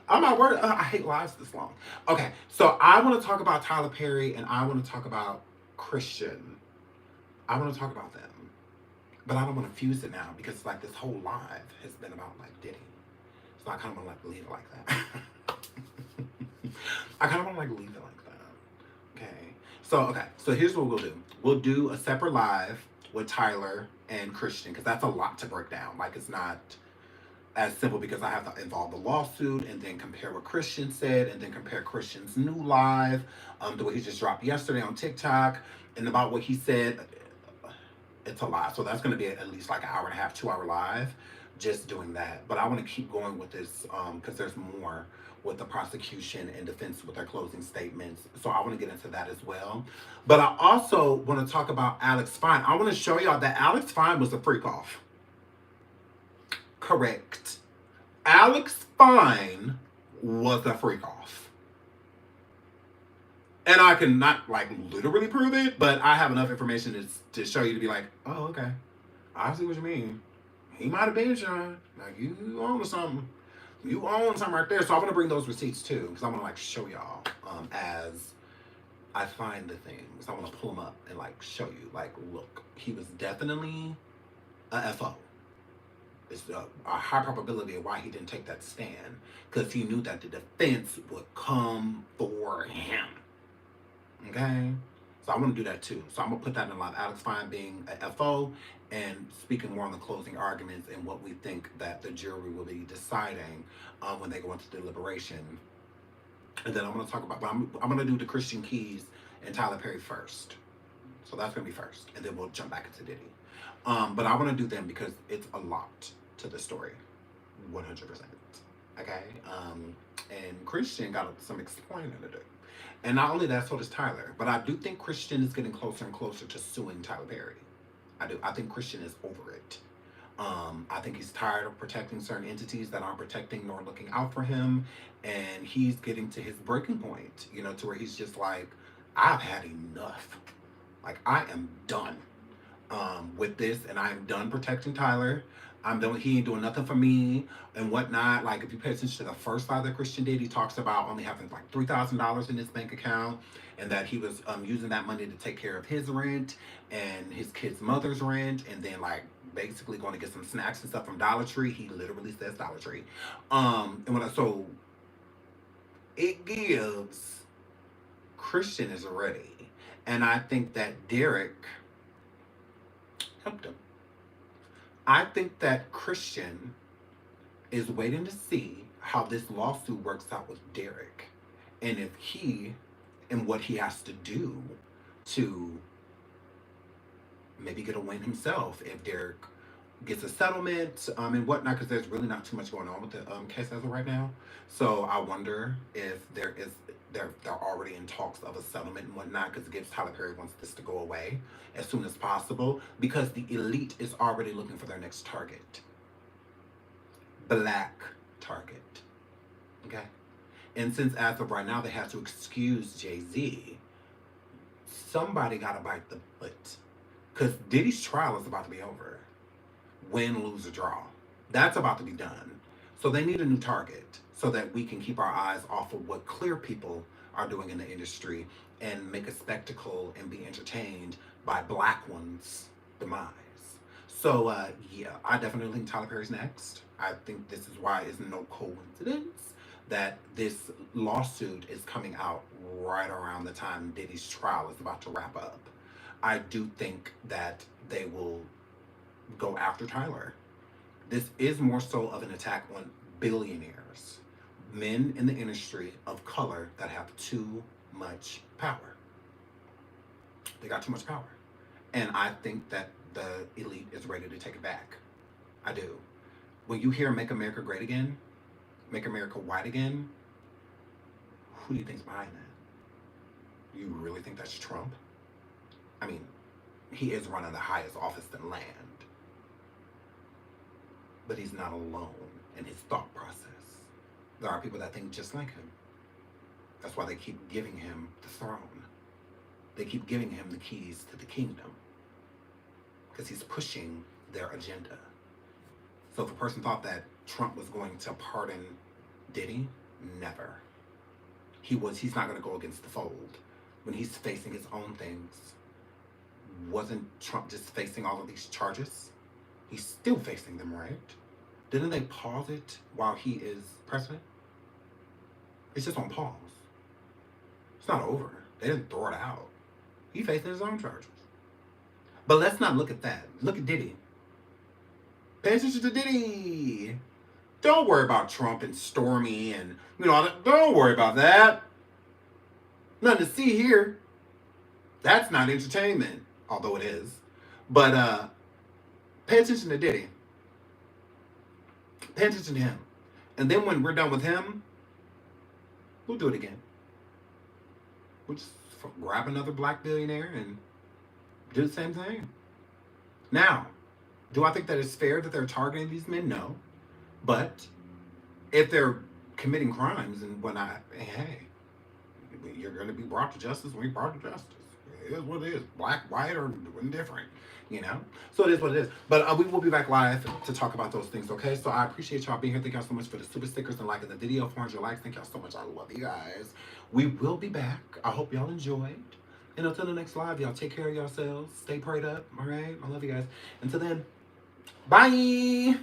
Oh my word! I hate lives this long. Okay, so I want to talk about Tyler Perry and I want to talk about Christian. I want to talk about them, but I don't want to fuse it now because like this whole live has been about like Diddy, so I kind of want to like leave it like that. I kind of want to like leave it like that. Okay. So here's what we'll do. We'll do a separate live with Tyler and Christian because that's a lot to break down. Like it's not as simple because I have to involve the lawsuit and then compare what Christian said and then compare Christian's new live, the way he just dropped yesterday on TikTok and about what he said. It's a lot. So that's going to be at least like an hour and a half, 2 hour live, just doing that. But I want to keep going with this because there's more with the prosecution and defense with their closing statements. So I want to get into that as well. But I also want to talk about Alex Fine. I want to show y'all that Alex Fine was a freak off. Correct. Alex Fine was a freak off. And I can not like literally prove it, but I have enough information to show you to be like, oh, okay. I see what you mean. He might have been Sean. Like you own something. You own something right there. So I'm gonna bring those receipts too, because I want to like show y'all as I find the things. I want to pull them up and like show you. Like, look, he was definitely a FO. It's a high probability of why he didn't take that stand, because he knew that the defense would come for him. Okay? So I want to do that too. So I'm going to put that in live. Alex Fine being a FO and speaking more on the closing arguments and what we think that the jury will be deciding when they go into deliberation. And then I'm going to talk about, but I'm going to do the Christian Keys and Tyler Perry first. So that's going to be first. And then we'll jump back into Diddy. But I want to do them because it's a lot to the story. 100%. Okay? And Christian got some explaining to do. And not only that, so does Tyler. But I do think Christian is getting closer and closer to suing Tyler Perry. I do. I think Christian is over it. I think he's tired of protecting certain entities that aren't protecting nor looking out for him. And he's getting to his breaking point, you know, to where he's just like, I've had enough. Like, I am done with this, and I am done protecting Tyler. I'm done. He ain't doing nothing for me and whatnot. Like, if you pay attention to the first live that Christian did, he talks about only having like $3,000 in his bank account, and that he was using that money to take care of his rent and his kid's mother's rent, and then like basically going to get some snacks and stuff from Dollar Tree. He literally says Dollar Tree. So it gives Christian is ready, and I think that Derek helped him. I think that Christian is waiting to see how this lawsuit works out with Derek, and if he and what he has to do to maybe get a win himself if Derek gets a settlement and whatnot, because there's really not too much going on with the case as of right now. So I wonder if they're already in talks of a settlement and whatnot, because Gibbs Tyler Perry wants this to go away as soon as possible, because the elite is already looking for their next target. Black target. Okay? And since as of right now they have to excuse Jay-Z, somebody gotta bite the bullet. Because Diddy's trial is about to be over. Win, lose, or draw. That's about to be done. So they need a new target so that we can keep our eyes off of what clear people are doing in the industry and make a spectacle and be entertained by black ones' demise. So, yeah, I definitely think Tyler Perry's next. I think this is why it's no coincidence that this lawsuit is coming out right around the time Diddy's trial is about to wrap up. I do think that they will go after Tyler. This is more so of an attack on billionaires, men in the industry of color that have too much power. They got too much power. And I think that the elite is ready to take it back. I do. When you hear Make America Great Again, Make America white again. Who do you think's behind that? You really think that's Trump? I mean, he is running the highest office in land. But he's not alone in his thought process. There are people that think just like him. That's why they keep giving him the throne. They keep giving him the keys to the kingdom. Because he's pushing their agenda. So if a person thought that Trump was going to pardon Diddy, never. He's not going to go against the fold. When he's facing his own things, wasn't Trump just facing all of these charges? He's still facing them, right? Didn't they pause it while he is president? It's just on pause. It's not over. They didn't throw it out. He facing his own charges. But let's not look at that. Look at Diddy. Pay attention to Diddy. Don't worry about Trump and Stormy and, all that. Don't worry about that. Nothing to see here. That's not entertainment, although it is. But pay attention to Diddy. Pay attention to him. And then when we're done with him, we'll do it again. We'll just grab another black billionaire and do the same thing. Now, do I think that it's fair that they're targeting these men? No. But if they're committing crimes and whatnot, hey, you're going to be brought to justice when you're brought to justice. It is what it is. Black, white, or indifferent. So it is what it is. But we will be back live to talk about those things, okay? So I appreciate y'all being here. Thank y'all so much for the super stickers and liking the video. 400 likes. Thank y'all so much. I love you guys. We will be back. I hope y'all enjoyed. And until the next live, y'all take care of yourselves. Stay prayed up, all right? I love you guys. Until then, bye!